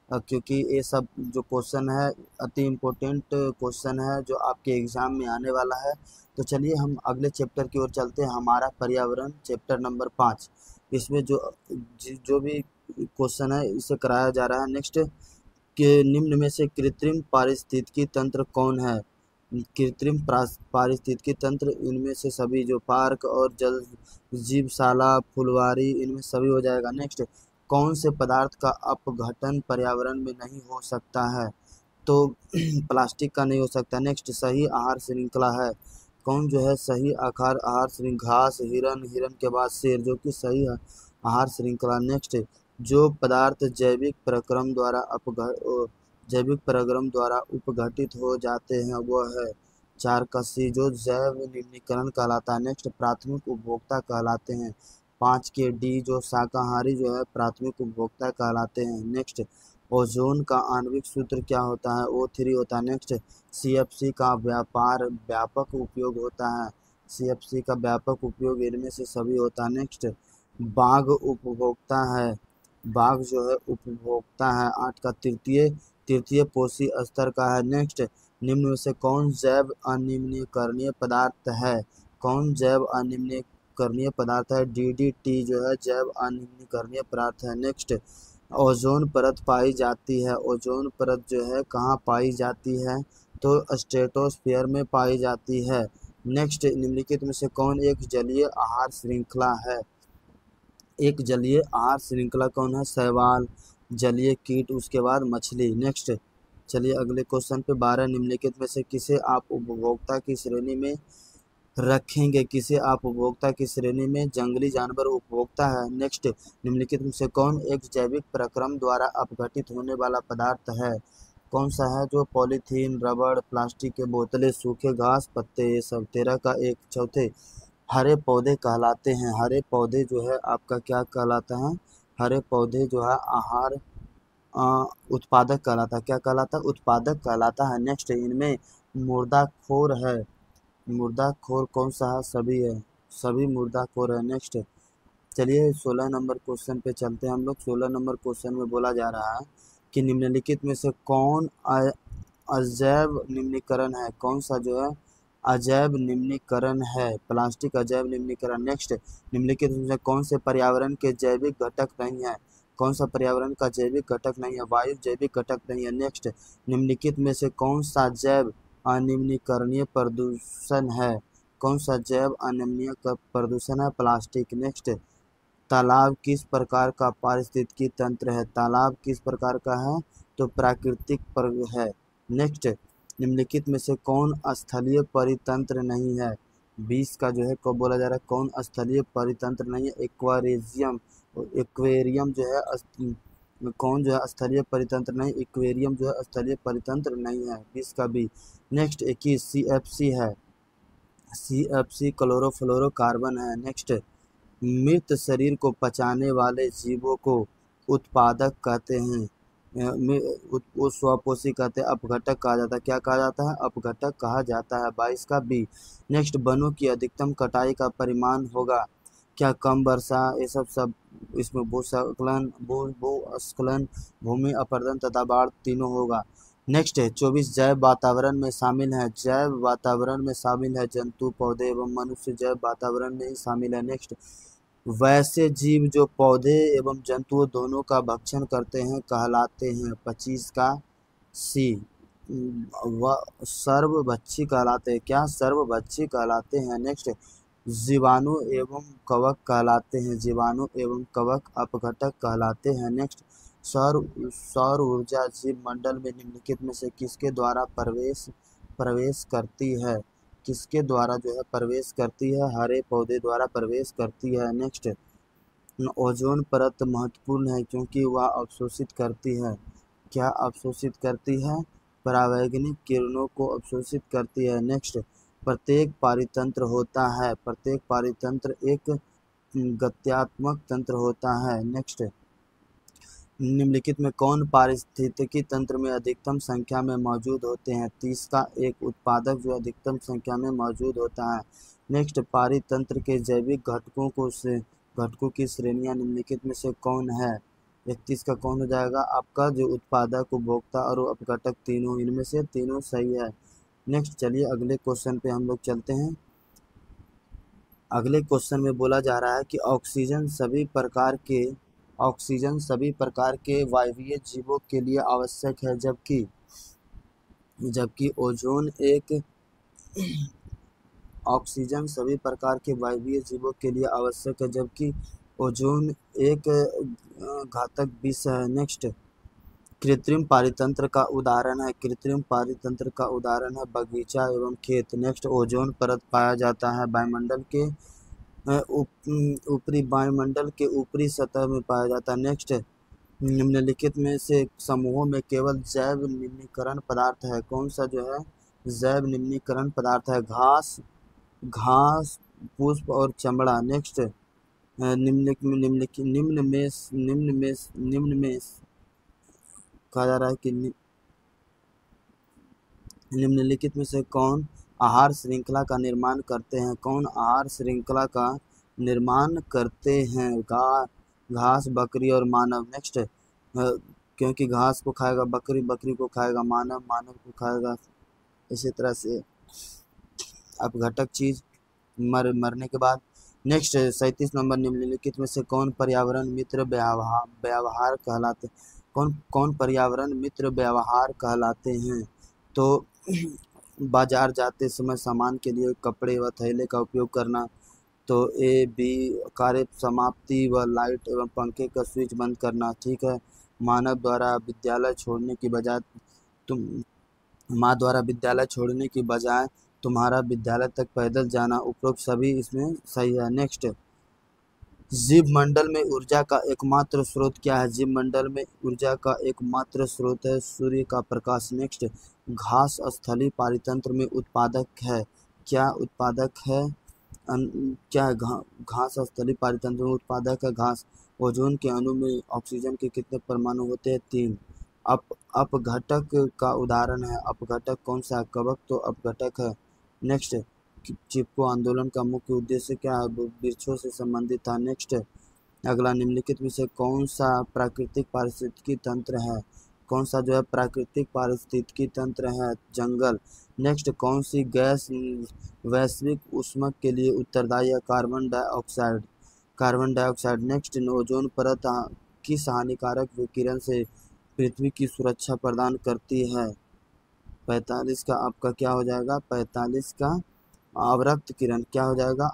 क्योंकि ये सब जो क्वेश्चन है अति इम्पोर्टेंट क्वेश्चन है जो आपके एग्ज़ाम में आने वाला है। तो चलिए हम अगले चैप्टर की ओर चलते हैं, हमारा पर्यावरण, चैप्टर नंबर 5। इसमें जो भी क्वेश्चन है इसे कराया जा रहा है। नेक्स्ट, के निम्न में से कृत्रिम पारिस्थितिकी तंत्र कौन है? कृत्रिम पारिस्थितिकी तंत्र, इनमें से सभी, जो पार्क और जल जीवशाला, फुलवारी, इनमें सभी हो जाएगा। नेक्स्ट, कौन से पदार्थ का अपघटन पर्यावरण में नहीं हो सकता है? तो प्लास्टिक का नहीं हो सकता। नेक्स्ट, सही आहार श्रृंखला है। कौन जो है सही आहार श्रृंखला? घास, हिरन के बाद शेर, जो कि सही है आहार श्रृंखला। नेक्स्ट, जो पदार्थ जैविक प्रक्रम द्वारा उपघटित हो जाते हैं वह है चारकसी, जो जैव निम्नीकरण कहलाता है। नेक्स्ट, प्राथमिक उपभोक्ता कहलाते हैं 5 के डी, जो शाकाहारी जो है प्राथमिक उपभोक्ता कहलाते हैं। नेक्स्ट, ओजोन का आणविक सूत्र क्या होता है? O3 होता है। नेक्स्ट, CFC का व्यापक उपयोग होता है। CFC का व्यापक उपयोग इनमें से सभी होता है। नेक्स्ट, बाघ उपभोक्ता है। बाघ जो है उपभोक्ता है। 8 का तृतीय पोषी स्तर का है। नेक्स्ट, निम्न में से कौन जैव अनिम्नीकरणीय पदार्थ है? कौन जैव अनिम्नीकरणीय पदार्थ है? DDT जो है जैव अनिम्नीकरणीय पदार्थ है। नेक्स्ट, ओजोन परत पाई जाती है। ओजोन परत जो है कहाँ पाई जाती है? तो स्ट्रेटोस्फीयर में पाई जाती है। नेक्स्ट, निम्नलिखित में से कौन एक जलीय आहार श्रृंखला है? एक जलीय आहार श्रृंखला कौन है? शैवाल, जलीय कीट, उसके बाद मछली। नेक्स्ट, चलिए अगले क्वेश्चन पे। 12 निम्नलिखित में से किसे आप उपभोक्ता की श्रेणी में रखेंगे? किसे आप उपभोक्ता की श्रेणी में? जंगली जानवर उपभोक्ता है। नेक्स्ट, निम्नलिखित में से कौन एक जैविक प्रक्रम द्वारा अपघटित होने वाला पदार्थ है? कौन सा है? जो पॉलीथीन, रबड़, प्लास्टिक के बोतलें, सूखे घास पत्ते, ये सब। 13 का 1। चौथे, हरे पौधे कहलाते हैं। हरे पौधे जो है आपका क्या कहलाता है? हरे पौधे जो है आहार उत्पादक कहलाता है। क्या कहलाता है? उत्पादक कहलाता है। नेक्स्ट, इनमें मुर्दाखोर है। मुर्दाखोर कौन सा है? सभी है, सभी मुर्दाखोर है। नेक्स्ट, चलिए 16 नंबर क्वेश्चन पे चलते हैं हम लोग। 16 नंबर क्वेश्चन में बोला जा रहा है कि निम्नलिखित में से कौन अजैव निम्नीकरण है? कौन सा जो है अजैव निम्नीकरण है? प्लास्टिक अजैव निम्नीकरण। नेक्स्ट, निम्नलिखित में से कौन से पर्यावरण के जैविक घटक नहीं है? कौन सा पर्यावरण का जैविक घटक नहीं है? वायु जैविक घटक नहीं है। नेक्स्ट, निम्नलिखित में से कौन सा जैव अनिम्नीकरणीय प्रदूषण है? कौन सा जैव अनिम्नीय प्रदूषण है? प्लास्टिक। नेक्स्ट, तालाब किस प्रकार का पारिस्थितिकी तंत्र है? तालाब किस प्रकार का है? तो प्राकृतिक पर है। नेक्स्ट, निम्नलिखित में से कौन स्थलीय परितंत्र नहीं है? 20 का जो है को बोला जा रहा है कौन स्थलीय परितंत्र नहीं है? एक्वेरियम जो है कौन जो है स्थलीय परितंत्र नहीं? एक्वेरियम जो है स्थलीय परितंत्र नहीं है। 20 का भी। नेक्स्ट, 21 CFC है। CFC क्लोरोफ्लोरोकार्बन है। नेक्स्ट, मृत शरीर को पचाने वाले जीवों को उत्पादक कहते हैं। वो स्वपोषी कहते हैं, अपघटक कहा जाता है। क्या कहा जाता है? अपघटक कहा जाता है। 22 का बी। नेक्स्ट, वनों की अधिकतम कटाई का परिमाण होगा। क्या? कम वर्षा, ये सब इसमें भूस्खलन, भूस्खलन, भूमि अपरदन तथा बाढ़ तीनों होगा। नेक्स्ट है 24, जैव वातावरण में शामिल है। जैव वातावरण में शामिल है जंतु, पौधे एवं मनुष्य जैव वातावरण में ही शामिल है। नेक्स्ट, वैसे जीव जो पौधे एवं जंतुओं दोनों का भक्षण करते हैं कहलाते हैं। 25 का सी। वह सर्वभक्षी कहलाते हैं। क्या? सर्वभक्षी कहलाते हैं। नेक्स्ट, जीवाणु एवं कवक कहलाते हैं। जीवाणु एवं कवक अपघटक कहलाते हैं। नेक्स्ट, सौर ऊर्जा जीव मंडल में निम्नलिखित में से किसके द्वारा प्रवेश करती है? किसके द्वारा जो है प्रवेश करती है? हरे पौधे द्वारा प्रवेश करती है। नेक्स्ट, ओजोन परत महत्वपूर्ण है क्योंकि वह अवशोषित करती है। क्या अवशोषित करती है? परावैंगनिक किरणों को अवशोषित करती है। नेक्स्ट, प्रत्येक पारितंत्र होता है। प्रत्येक पारितंत्र एक गत्यात्मक तंत्र होता है। नेक्स्ट, निम्नलिखित में कौन पारिस्थितिकी तंत्र में अधिकतम संख्या में मौजूद होते हैं? 30 का एक उत्पादक जो अधिकतम संख्या में मौजूद होता है। नेक्स्ट, पारितंत्र के जैविक घटकों की श्रेणियां निम्नलिखित में से कौन है? 31 का कौन हो जाएगा? आपका जो उत्पादक, उपभोक्ता और अपघटक तीनों, इनमें से तीनों सही है। नेक्स्ट, चलिए अगले क्वेश्चन पे हम लोग चलते हैं। अगले क्वेश्चन में बोला जा रहा है कि ऑक्सीजन सभी प्रकार के वायवीय जीवों के लिए आवश्यक है, जबकि ओजोन एक ऑक्सीजन सभी प्रकार के वायवीय जीवों के लिए आवश्यक है, जबकि ओजोन एक घातक विष है। नेक्स्ट, कृत्रिम पारितंत्र का उदाहरण है बगीचा एवं खेत। नेक्स्ट, ओजोन परत पाया जाता है वायुमंडल के ऊपरी सतह में पाया जाता है। नेक्स्ट, निम्नलिखित में से समूहों में केवल जैव निम्नीकरण पदार्थ है। कौन सा जो है जैव निम्नीकरण पदार्थ है? घास, पुष्प और चमड़ा। नेक्स्ट, निम्न में कहा जा रहा है कि निम्नलिखित में से कौन आहार श्रृंखला का निर्माण करते हैं? कौन आहार श्रृंखला का निर्माण करते हैं? घास, बकरी और मानव। नेक्स्ट, क्योंकि घास को खाएगा बकरी, बकरी को खाएगा मानव, मानव को खाएगा इसी तरह से अपघटक चीज मरने के बाद। नेक्स्ट 37 नंबर, निम्नलिखित में से कौन पर्यावरण मित्र व्यवहार कहलाते कौन पर्यावरण मित्र व्यवहार कहलाते हैं? तो बाजार जाते समय सामान के लिए कपड़े व थैले का उपयोग करना। तो ए, बी, कार्य समाप्ति व लाइट एवं पंखे का स्विच बंद करना। ठीक है। माँ द्वारा विद्यालय छोड़ने की बजाय तुम्हारा विद्यालय तक पैदल जाना, उपरोक्त सभी इसमें सही है। नेक्स्ट, जीव मंडल में ऊर्जा का एकमात्र स्रोत क्या है? जीव मंडल में ऊर्जा का एकमात्र स्रोत है सूर्य का प्रकाश। नेक्स्ट, घास स्थलीय पारितंत्र में उत्पादक है। क्या उत्पादक है? क्या है? घास स्थलीय पारितंत्र में उत्पादक है। घास। ओजोन के अणु में ऑक्सीजन के कितने परमाणु होते हैं? 3। अपघटक का उदाहरण है। अपघटक कौन सा है? कवक तो अपघटक है। नेक्स्ट, चिपको आंदोलन का मुख्य उद्देश्य क्या है? वृक्षों से संबंधित था। नेक्स्ट, अगला, निम्नलिखित में से कौन सा प्राकृतिक पारिस्थितिकी तंत्र है? कौन सा जो है प्राकृतिक पारिस्थितिकी तंत्र है? जंगल। नेक्स्ट, कौन सी गैस वैश्विक ऊष्मक के लिए उत्तरदायी है? Carbon dioxide. नेक्स्ट, ओजोन परत किस हानिकारक विकिरण से पृथ्वी की सुरक्षा प्रदान करती है? 45 का आपका क्या हो जाएगा? 45 का अवरक्त किरण। क्या हो जाएगा?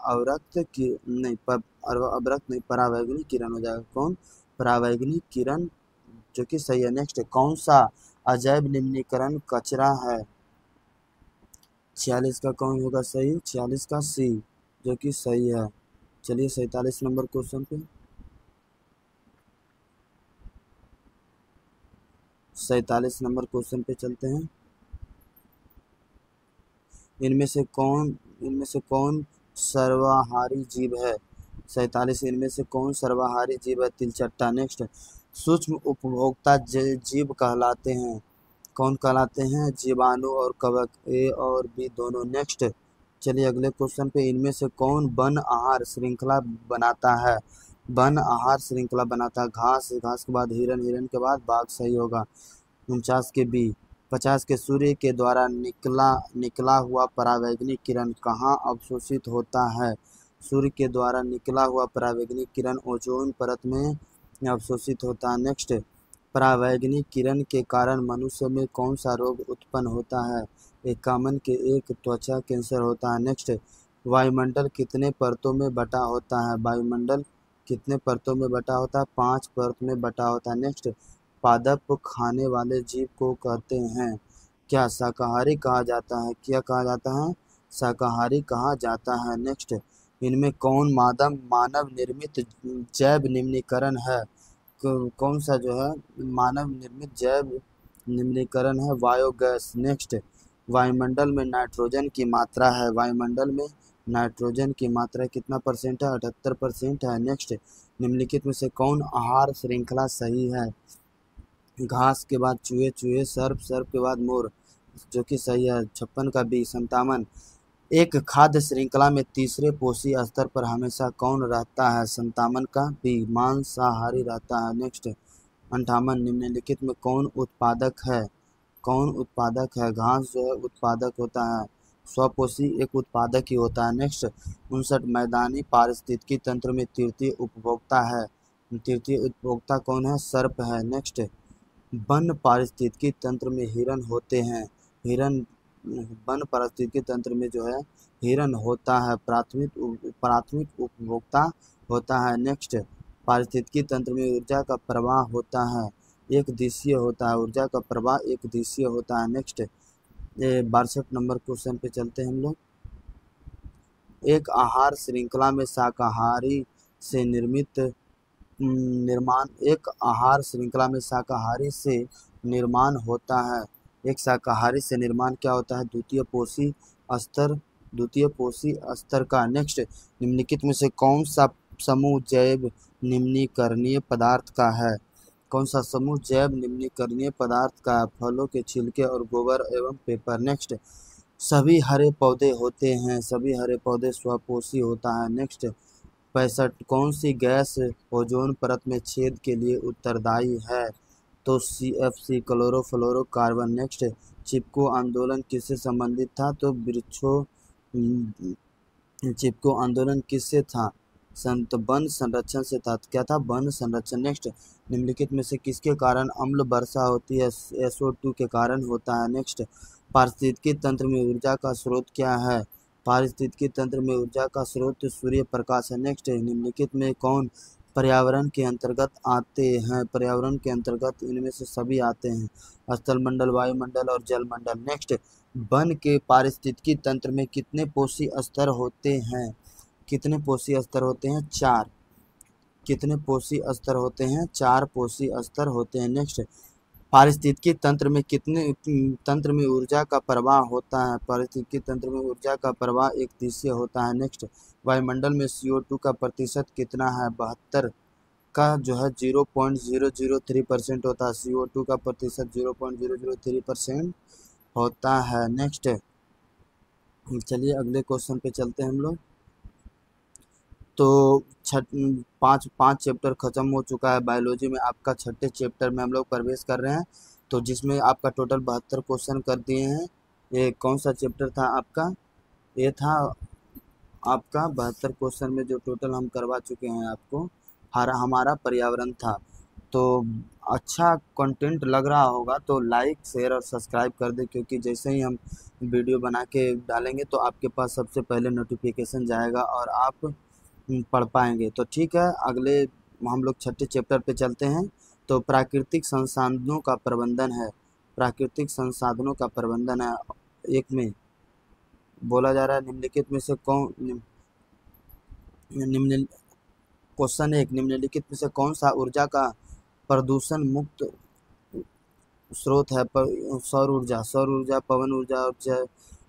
परावैंगनिक किरण हो जाएगा। कौन? परावैंगनिक किरण, जो कि सही है। नेक्स्ट, कौन सा अजैव निम्नीकरण कचरा है? 46 का कौन होगा सही? 46 का सी, जो कि सही है। चलिए 47 नंबर क्वेश्चन पे 47 नंबर क्वेश्चन पे चलते हैं। इनमें से कौन सर्वाहारी जीव है? 47, इनमें से कौन सर्वाहारी जीव है? तिलचट्टा। नेक्स्ट, सूक्ष्म उपभोक्ता जीव कहलाते हैं। कौन कहलाते हैं? जीवाणु और कवक, ए और बी दोनों। नेक्स्ट चलिए अगले क्वेश्चन पे। इनमें से कौन वन आहार श्रृंखला बनाता है? वन आहार श्रृंखला बनाता है घास, घास के बाद हिरन, हिरन के बाद बाघ, सही होगा। 49 के बी। 50 के सूर्य के द्वारा निकला हुआ परावैंगनी किरण कहाँ अवशोषित होता है? सूर्य के द्वारा निकला हुआ परावैंगनी किरण ओजोन परत में अवशोषित होता है। नेक्स्ट, परावैंगनी किरण के कारण मनुष्य में कौन सा रोग उत्पन्न होता है? एक कामन के एक त्वचा कैंसर होता है। नेक्स्ट, वायुमंडल कितने परतों में बटा होता है? वायुमंडल कितने परतों में बटा होता है? 5 परत में बटा होता है। नेक्स्ट, पादप खाने वाले जीव को कहते हैं क्या? शाकाहारी कहा जाता है। क्या कहा जाता है? शाकाहारी कहा जाता है। नेक्स्ट, इनमें कौन मानव निर्मित जैव निम्नीकरण है? कौन सा जो है मानव निर्मित जैव निम्नीकरण है? बायोगैस। नेक्स्ट, वायुमंडल में नाइट्रोजन की मात्रा है। वायुमंडल में नाइट्रोजन की मात्रा कितना परसेंट है? 78% है। नेक्स्ट, निम्नलिखित में से कौन आहार श्रृंखला सही है? घास के बाद चूहे, चूहे सर्प, सर्प के बाद मोर, जो कि सही है। 56 का बी। 57, एक खाद्य श्रृंखला में तीसरे पोषी स्तर पर हमेशा कौन रहता है? 57 का बी। मांसाहारी रहता है। नेक्स्ट, 58, निम्नलिखित में कौन उत्पादक है? कौन उत्पादक है? घास जो है उत्पादक होता है। स्वपोषी एक उत्पादक ही होता है। नेक्स्ट, 59, मैदानी पारिस्थितिकी तंत्र में तृतीय उपभोक्ता है। तृतीय उपभोक्ता कौन है? सर्प है। नेक्स्ट, वन पारिस्थितिकी तंत्र में हिरन होते हैं। हिरन वन पारिस्थितिकी तंत्र में जो है हिरन होता है, प्राथमिक उपभोक्ता होता है। नेक्स्ट, पारिस्थितिकी तंत्र में ऊर्जा का प्रवाह होता है, एक दिशीय होता है। ऊर्जा का प्रवाह एक दिशीय होता है। नेक्स्ट, 62 नंबर क्वेश्चन पे चलते हैं हम लोग। एक आहार श्रृंखला में शाकाहारी से एक आहार श्रृंखला में शाकाहारी से निर्माण होता है। एक शाकाहारी से निर्माण क्या होता है? द्वितीय पोषी स्तर का। नेक्स्ट, निम्नलिखित में से कौन सा समूह जैव निम्नीकरणीय पदार्थ का है? कौन सा समूह जैव निम्नीकरणीय पदार्थ का है? फलों के छिलके और गोबर एवं पेपर। नेक्स्ट, सभी हरे पौधे होते हैं, सभी हरे पौधे स्वपोषी होता है। नेक्स्ट, 65, कौन सी गैस ओजोन परत में छेद के लिए उत्तरदायी है? तो CFC, क्लोरोफ्लोरोकार्बन। नेक्स्ट, चिपको आंदोलन किससे संबंधित था? तो चिपको आंदोलन किससे था? वन संरक्षण से था। क्या था? वन संरक्षण। नेक्स्ट, निम्नलिखित में से किसके कारण अम्ल वर्षा होती है? SO2 के कारण होता है। नेक्स्ट, पारिस्थितिकी तंत्र में ऊर्जा का स्रोत क्या है? पारिस्थितिकी तंत्र में ऊर्जा का स्रोत सूर्य प्रकाश है। नेक्स्ट, निम्नलिखित में कौन पर्यावरण के अंतर्गत आते हैं? पर्यावरण के अंतर्गत इनमें से सभी आते हैं, स्थलमंडल, वायुमंडल और जलमंडल। नेक्स्ट, वन के पारिस्थितिकी तंत्र में कितने पोषी स्तर होते हैं? कितने पोषी स्तर होते हैं? 4। कितने पोषी स्तर होते हैं? 4 पोषी स्तर होते हैं। नेक्स्ट, पारिस्थितिकी तंत्र में ऊर्जा का प्रवाह होता है। पारिस्थितिकी तंत्र में ऊर्जा का प्रवाह एक दिशीय होता है। नेक्स्ट, वायुमंडल में CO2 का प्रतिशत कितना है? 72 का जो है 0.003% होता है। CO2 का प्रतिशत 0.003% होता है। नेक्स्ट, चलिए अगले क्वेश्चन पे चलते हैं हम लोग। तो पाँच चैप्टर खत्म हो चुका है बायोलॉजी में। आपका 6ठे चैप्टर में हम लोग प्रवेश कर रहे हैं, तो जिसमें आपका टोटल 72 क्वेश्चन कर दिए हैं। ये कौन सा चैप्टर था आपका? ये था आपका 72 क्वेश्चन में जो टोटल हम करवा चुके हैं आपको, हमारा पर्यावरण था। तो अच्छा कंटेंट लग रहा होगा तो लाइक, शेयर और सब्सक्राइब कर दें, क्योंकि जैसे ही हम वीडियो बना के डालेंगे तो आपके पास सबसे पहले नोटिफिकेशन जाएगा और आप पढ़ पाएंगे। तो ठीक है, अगले हम लोग 6ठे चैप्टर पे चलते हैं। तो प्राकृतिक संसाधनों का प्रबंधन है। प्राकृतिक संसाधनों का प्रबंधन है। एक में बोला जा रहा है निम्नलिखित में से क्वेश्चन 1, निम्नलिखित में से कौन सा ऊर्जा का प्रदूषण मुक्त स्रोत है? सौर ऊर्जा, पवन ऊर्जा और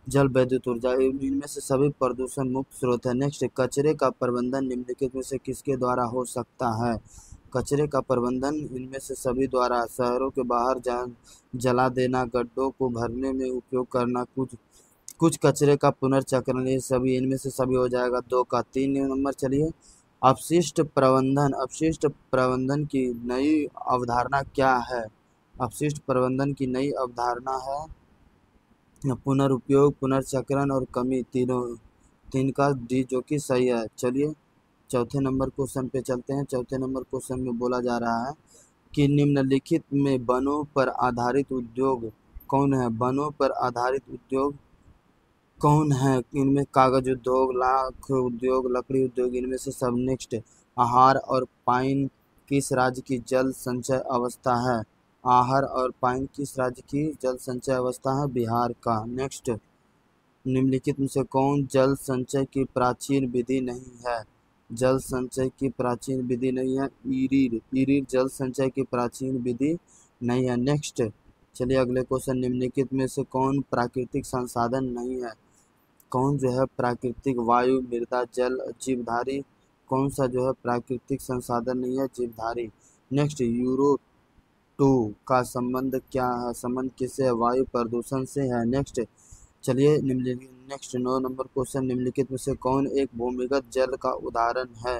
जल विद्युत ऊर्जा, इनमें से सभी प्रदूषण मुक्त स्रोत है। नेक्स्ट, कचरे का प्रबंधन निम्नलिखित में से किसके द्वारा हो सकता है? कचरे का प्रबंधन, इनमें से सभी द्वारा शहरों के बाहर जला देना, गड्ढों को भरने में उपयोग करना, कुछ कुछ कचरे का पुनर्चक्रण, ये सभी इनमें से सभी हो जाएगा 2 का। 3 नंबर चलिए, अपशिष्ट प्रबंधन। अपशिष्ट प्रबंधन की नई अवधारणा क्या है? अपशिष्ट प्रबंधन की नई अवधारणा है पुनर्उपयोग, पुनर्चक्रण और कमी, तीनों 3 का डी जो कि सही है। चलिए चौथे नंबर क्वेश्चन पे चलते हैं। चौथे नंबर क्वेश्चन में बोला जा रहा है कि निम्नलिखित में वनों पर आधारित उद्योग कौन है? वनों पर आधारित उद्योग कौन है? इनमें कागज उद्योग, लाख उद्योग, लकड़ी उद्योग, इनमें से सब। नेक्स्ट, आहार और पाइन किस राज्य की जल संचय अवस्था है? आहार और पाइन किस राज्य की जल संचय अवस्था है? बिहार का। नेक्स्ट, निम्नलिखित में से कौन जल संचय की प्राचीन विधि नहीं है? जल संचय की प्राचीन विधि नहीं है, ईरीर जल संचय की प्राचीन विधि नहीं है। नेक्स्ट, चलिए अगले क्वेश्चन, निम्नलिखित में से कौन प्राकृतिक संसाधन नहीं है? कौन जो है प्राकृतिक? वायु, मृदा, जल, जीवधारी, कौन सा जो है प्राकृतिक संसाधन नहीं है? जीवधारी। नेक्स्ट, यूरो 2 का संबंध क्या है? संबंध किससे है? वायु प्रदूषण से है। नेक्स्ट, चलिए नेक्स्ट 9 नंबर क्वेश्चन, निम्नलिखित में से कौन एक भूमिगत जल का उदाहरण है?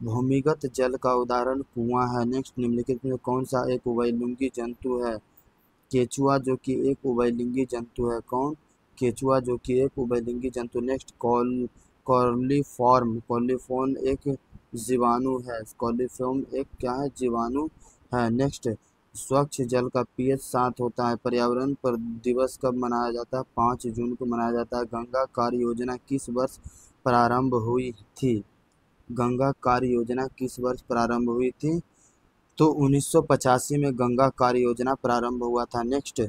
भूमिगत जल का उदाहरण कुआं है। नेक्स्ट, निम्नलिखित में कौन सा एक उभयलिंगी जंतु है? केचुआ जो कि एक उभयलिंगी जंतु है। कौन? केचुआ जो कि एक उभयलिंगी जंतु। नेक्स्ट, कॉलीफॉर्म एक जीवाणु है। कॉलीफॉर्म एक क्या है? जीवाणु है। नेक्स्ट, स्वच्छ जल का पीएच 7 होता है। पर्यावरण पर दिवस कब मनाया जाता है? 5 जून को मनाया जाता है। गंगा कार्य योजना किस वर्ष प्रारंभ हुई थी? गंगा कार्य योजना किस वर्ष प्रारंभ हुई थी? तो 1985 में गंगा कार्य योजना प्रारंभ हुआ था। नेक्स्ट,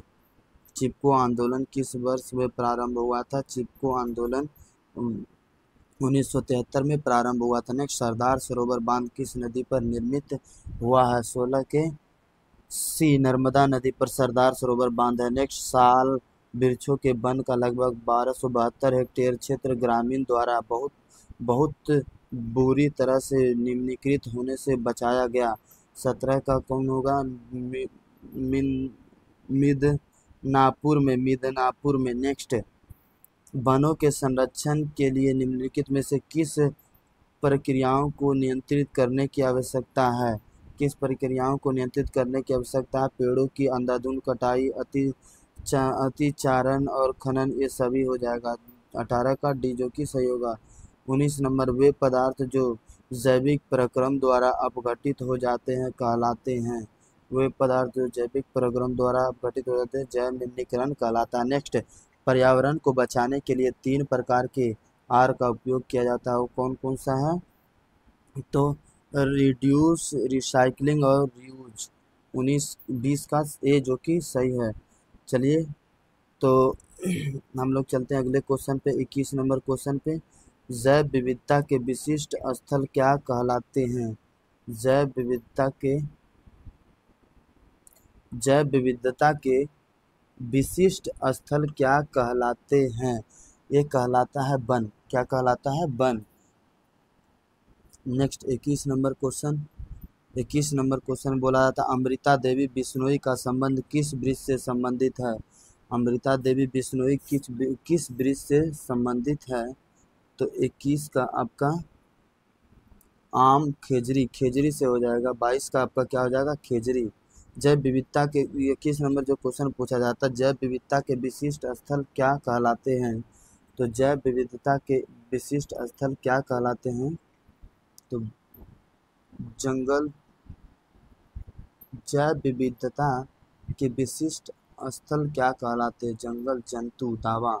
चिपको आंदोलन किस वर्ष में प्रारंभ हुआ था? चिपको आंदोलन 1973 में प्रारंभ हुआ था। नेक्स्ट, सरदार सरोवर बांध किस नदी पर निर्मित हुआ है? 16 के सी, नर्मदा नदी पर सरदार सरोवर बांध है। नेक्स्ट, साल वृक्षों के वन का लगभग 1272 हेक्टेयर क्षेत्र ग्रामीण द्वारा बहुत बुरी तरह से निम्नीकृत होने से बचाया गया। 17 का कौन होगा? मिदनापुर में। नेक्स्ट, वनों के संरक्षण के लिए निम्नलिखित में से किस प्रक्रियाओं को नियंत्रित करने की आवश्यकता है? किस प्रक्रियाओं को नियंत्रित करने की आवश्यकता है? पेड़ों की अंधाधुंध कटाई, अतिचारण और खनन, ये सभी हो जाएगा। 18 का डी जो कि सही होगा। 19 नंबर, वे पदार्थ जो जैविक प्रक्रम द्वारा अपघटित हो जाते हैं कहलाते हैं। वे पदार्थ जो जैविक प्रक्रम द्वारा अपघटित हो जाते हैं जैव निम्नीकरण कहलाता है। नेक्स्ट, पर्यावरण को बचाने के लिए 3 प्रकार के आर का उपयोग किया जाता है। वो कौन कौन सा है? तो रिड्यूस, रिसाइकलिंग और रीयूज। 19-20 का ए जो कि सही है। चलिए तो हम लोग चलते हैं अगले क्वेश्चन पे, 21 नंबर क्वेश्चन पे। जैव विविधता के विशिष्ट स्थल क्या कहलाते हैं? जैव विविधता के विशिष्ट स्थल क्या कहलाते हैं? ये कहलाता है वन। क्या कहलाता है? One. Next, 21 number question. 21 number question बोला जाता है अमृता देवी बिश्नोई का संबंध किस वृक्ष से संबंधित है? अमृता देवी बिश्नोई किस वृक्ष से संबंधित है? तो 21 का आपका आम, खेजरी से हो जाएगा। 22 का आपका क्या हो जाएगा? खेजरी। जैव विविधता के 21 नंबर जो क्वेश्चन पूछा जाता है, जैव विविधता के विशिष्ट स्थल क्या कहलाते हैं? तो जैव विविधता के विशिष्ट स्थल क्या कहलाते हैं? तो जंगल। जैव विविधता के विशिष्ट स्थल क्या कहलाते हैं? जंगल, जंतु, दावा।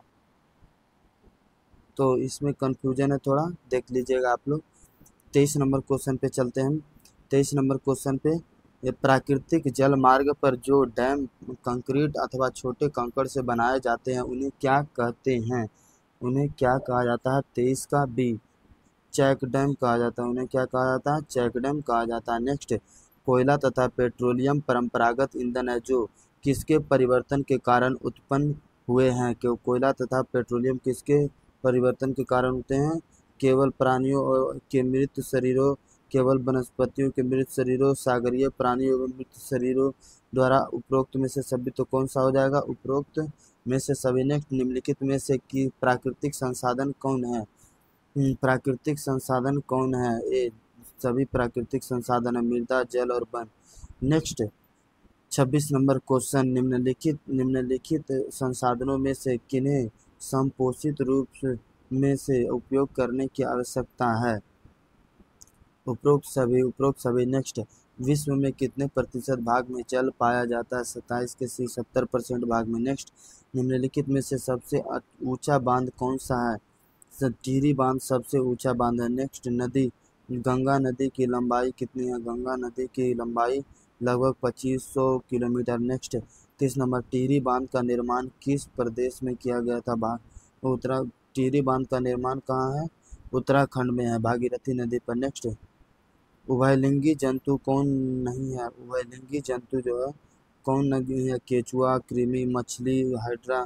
तो इसमें कंफ्यूजन है थोड़ा, देख लीजिएगा आप लोग। 23 नंबर क्वेश्चन पे चलते हैं। 23 नंबर क्वेश्चन पे, ये प्राकृतिक जल मार्ग पर जो डैम कंक्रीट अथवा छोटे कंकड़ से बनाए जाते हैं उन्हें क्या कहते हैं? उन्हें क्या कहा जाता है? 23 का बी, चेक डैम कहा जाता है। उन्हें क्या कहा जाता है? चेक डैम कहा जाता है। नेक्स्ट, कोयला तथा पेट्रोलियम परंपरागत ईंधन है जो किसके परिवर्तन के कारण उत्पन्न हुए हैं? कि कोयला तथा पेट्रोलियम किसके परिवर्तन के कारण होते हैं? केवल प्राणियों के मृत शरीरों केवल वनस्पतियों के मृत शरीरों, सागरीय प्राणियों एवं मृत शरीरों द्वारा उपरोक्त में से सभी। तो कौन सा हो जाएगा? उपरोक्त में से सभी। नेक्स्ट, निम्नलिखित में से कि प्राकृतिक संसाधन कौन है? प्राकृतिक संसाधन कौन है? ए सभी प्राकृतिक संसाधन है, मृदा, जल और वन। नेक्स्ट 26 नंबर क्वेश्चन, निम्नलिखित संसाधनों में से किन्हें संपोषित रूप में से उपयोग करने की आवश्यकता है? उपरोक्त सभी। नेक्स्ट, विश्व में कितने प्रतिशत भाग में जल पाया जाता है? 27 के 70% भाग में। नेक्स्ट, निम्नलिखित में से सबसे ऊंचा बांध कौन सा है? टिहरी बांध सबसे ऊंचा बांध है। नेक्स्ट, नदी, गंगा नदी की लंबाई कितनी है? गंगा नदी की लंबाई लगभग 2500 किलोमीटर। नेक्स्ट 30 नंबर, टिहरी बांध का निर्माण किस प्रदेश में किया गया था? टिहरी बांध का निर्माण कहाँ है? उत्तराखंड में है, भागीरथी नदी पर। नेक्स्ट, उभयलिंगी जंतु कौन नहीं है? उभयलिंगी जंतु जो है कौन नहीं है? केचुआ, कृमि, मछली, हाइड्रा,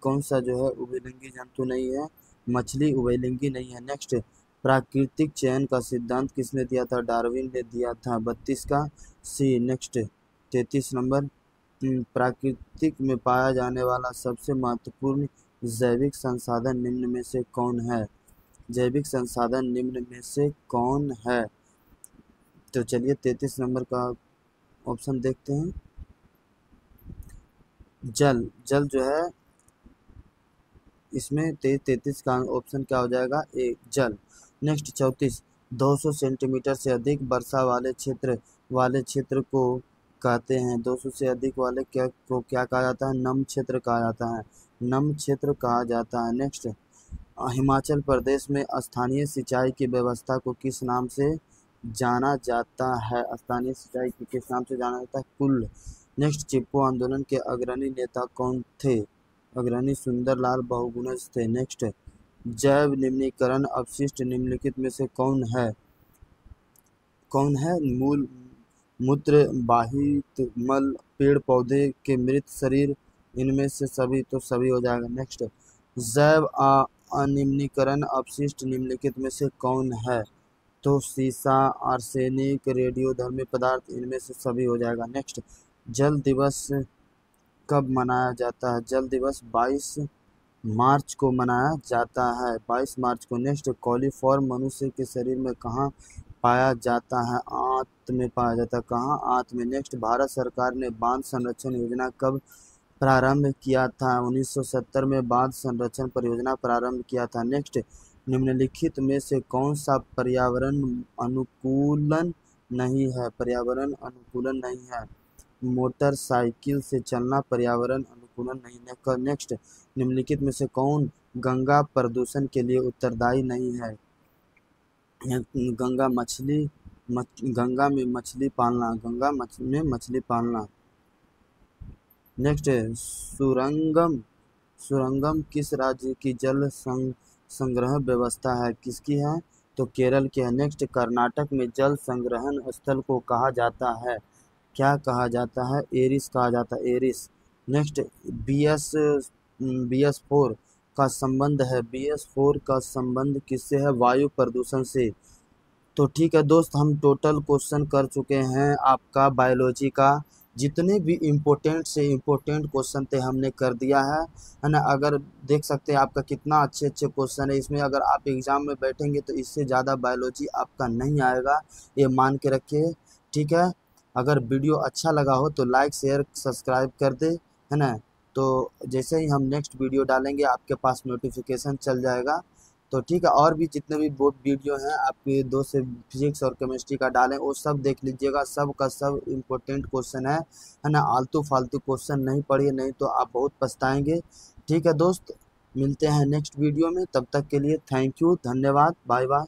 कौन सा जो है उभयलिंगी जंतु नहीं है? मछली उभयलिंगी नहीं है। नेक्स्ट, प्राकृतिक चयन का सिद्धांत किसने दिया था? डार्विन ने दिया था। 32 का सी। नेक्स्ट 33 नंबर, प्राकृतिक में पाया जाने वाला सबसे महत्वपूर्ण जैविक संसाधन निम्न में से कौन है? जैविक संसाधन निम्न में से कौन है? तो चलिए 33 नंबर का ऑप्शन देखते हैं। जल जो है इसमें 33 का ऑप्शन क्या हो जाएगा? ए, जल। नेक्स्ट 34, 200 सेंटीमीटर से अधिक वर्षा वाले क्षेत्र को कहते हैं। 200 से अधिक वाले क्या कहा जाता है? नम क्षेत्र कहा जाता है। नम क्षेत्र कहा जाता है। नेक्स्ट, हिमाचल प्रदेश में स्थानीय सिंचाई की व्यवस्था को किस नाम से जाना जाता है? स्थानीय सिंचाई की किस नाम से जाना जाता है? कुल्ल। नेक्स्ट, चिपको आंदोलन के अग्रणी नेता कौन थे? अग्रणी सुंदरलाल बहुगुणज थे। नेक्स्ट, जैव निम्नीकरण अपशिष्ट निम्नलिखित में से कौन है? मूत्र, बाहित मल, पेड़ पौधे के मृत शरीर, इनमें से सभी। तो सभी हो जाएगा। नेक्स्ट, जैव अनिम्नीकरण अपशिष्ट निम्नलिखित में से कौन है? तो सीसा, आर्सेनिक, रेडियोधर्मी पदार्थ, इनमें से सभी हो जाएगा। नेक्स्ट, जल दिवस कब मनाया जाता है? जल दिवस 22 मार्च को मनाया जाता है, 22 मार्च को। नेक्स्ट, कॉलीफॉर्म मनुष्य के शरीर में कहाँ पाया जाता है? आंत में पाया जाता है। कहाँ? आंत में। नेक्स्ट, भारत सरकार ने बांध संरक्षण योजना कब प्रारंभ किया था? 1970 में बांध संरक्षण परियोजना प्रारंभ किया था। नेक्स्ट, निम्नलिखित में से कौन सा पर्यावरण अनुकूलन नहीं है? पर्यावरण अनुकूलन नहीं है। मोटरसाइकिल से चलना पर्यावरण अनुकूलन नहीं है। नेक्स्ट, निम्नलिखित में से कौन गंगा प्रदूषण के लिए उत्तरदायी नहीं है? गंगा में मछली पालना, में मछली पालना। नेक्स्ट, सुरंगम किस राज्य की जल संग्रह व्यवस्था है? किसकी है? तो केरल की है। नेक्स्ट, कर्नाटक में जल संग्रहण स्थल को कहा जाता है? क्या कहा जाता है? एरिस कहा जाता है, एरिस। नेक्स्ट, BS4 का संबंध है। BS4 का संबंध किससे है? वायु प्रदूषण से। तो ठीक है दोस्त, हम टोटल क्वेश्चन कर चुके हैं आपका बायोलॉजी का। जितने भी इम्पोर्टेंट से इम्पोर्टेंट क्वेश्चन थे हमने कर दिया है ना। अगर देख सकते हैं आपका कितना अच्छे क्वेश्चन है इसमें। अगर आप एग्ज़ाम में बैठेंगे तो इससे ज़्यादा बायोलॉजी आपका नहीं आएगा, ये मान के रखिए। ठीक है, अगर वीडियो अच्छा लगा हो तो लाइक, शेयर, सब्सक्राइब कर दे, है ना। तो जैसे ही हम नेक्स्ट वीडियो डालेंगे आपके पास नोटिफिकेशन चल जाएगा। तो ठीक है, और भी जितने भी बोर्ड वीडियो हैं आपके 2 से फिजिक्स और केमिस्ट्री का डालें, वो सब देख लीजिएगा। सब का सब इम्पोर्टेंट क्वेश्चन है ना। आलतू फालतू क्वेश्चन नहीं पढ़िए, नहीं तो आप बहुत पछताएंगे। ठीक है दोस्त, मिलते हैं नेक्स्ट वीडियो में। तब तक के लिए थैंक यू, धन्यवाद, बाय बाय।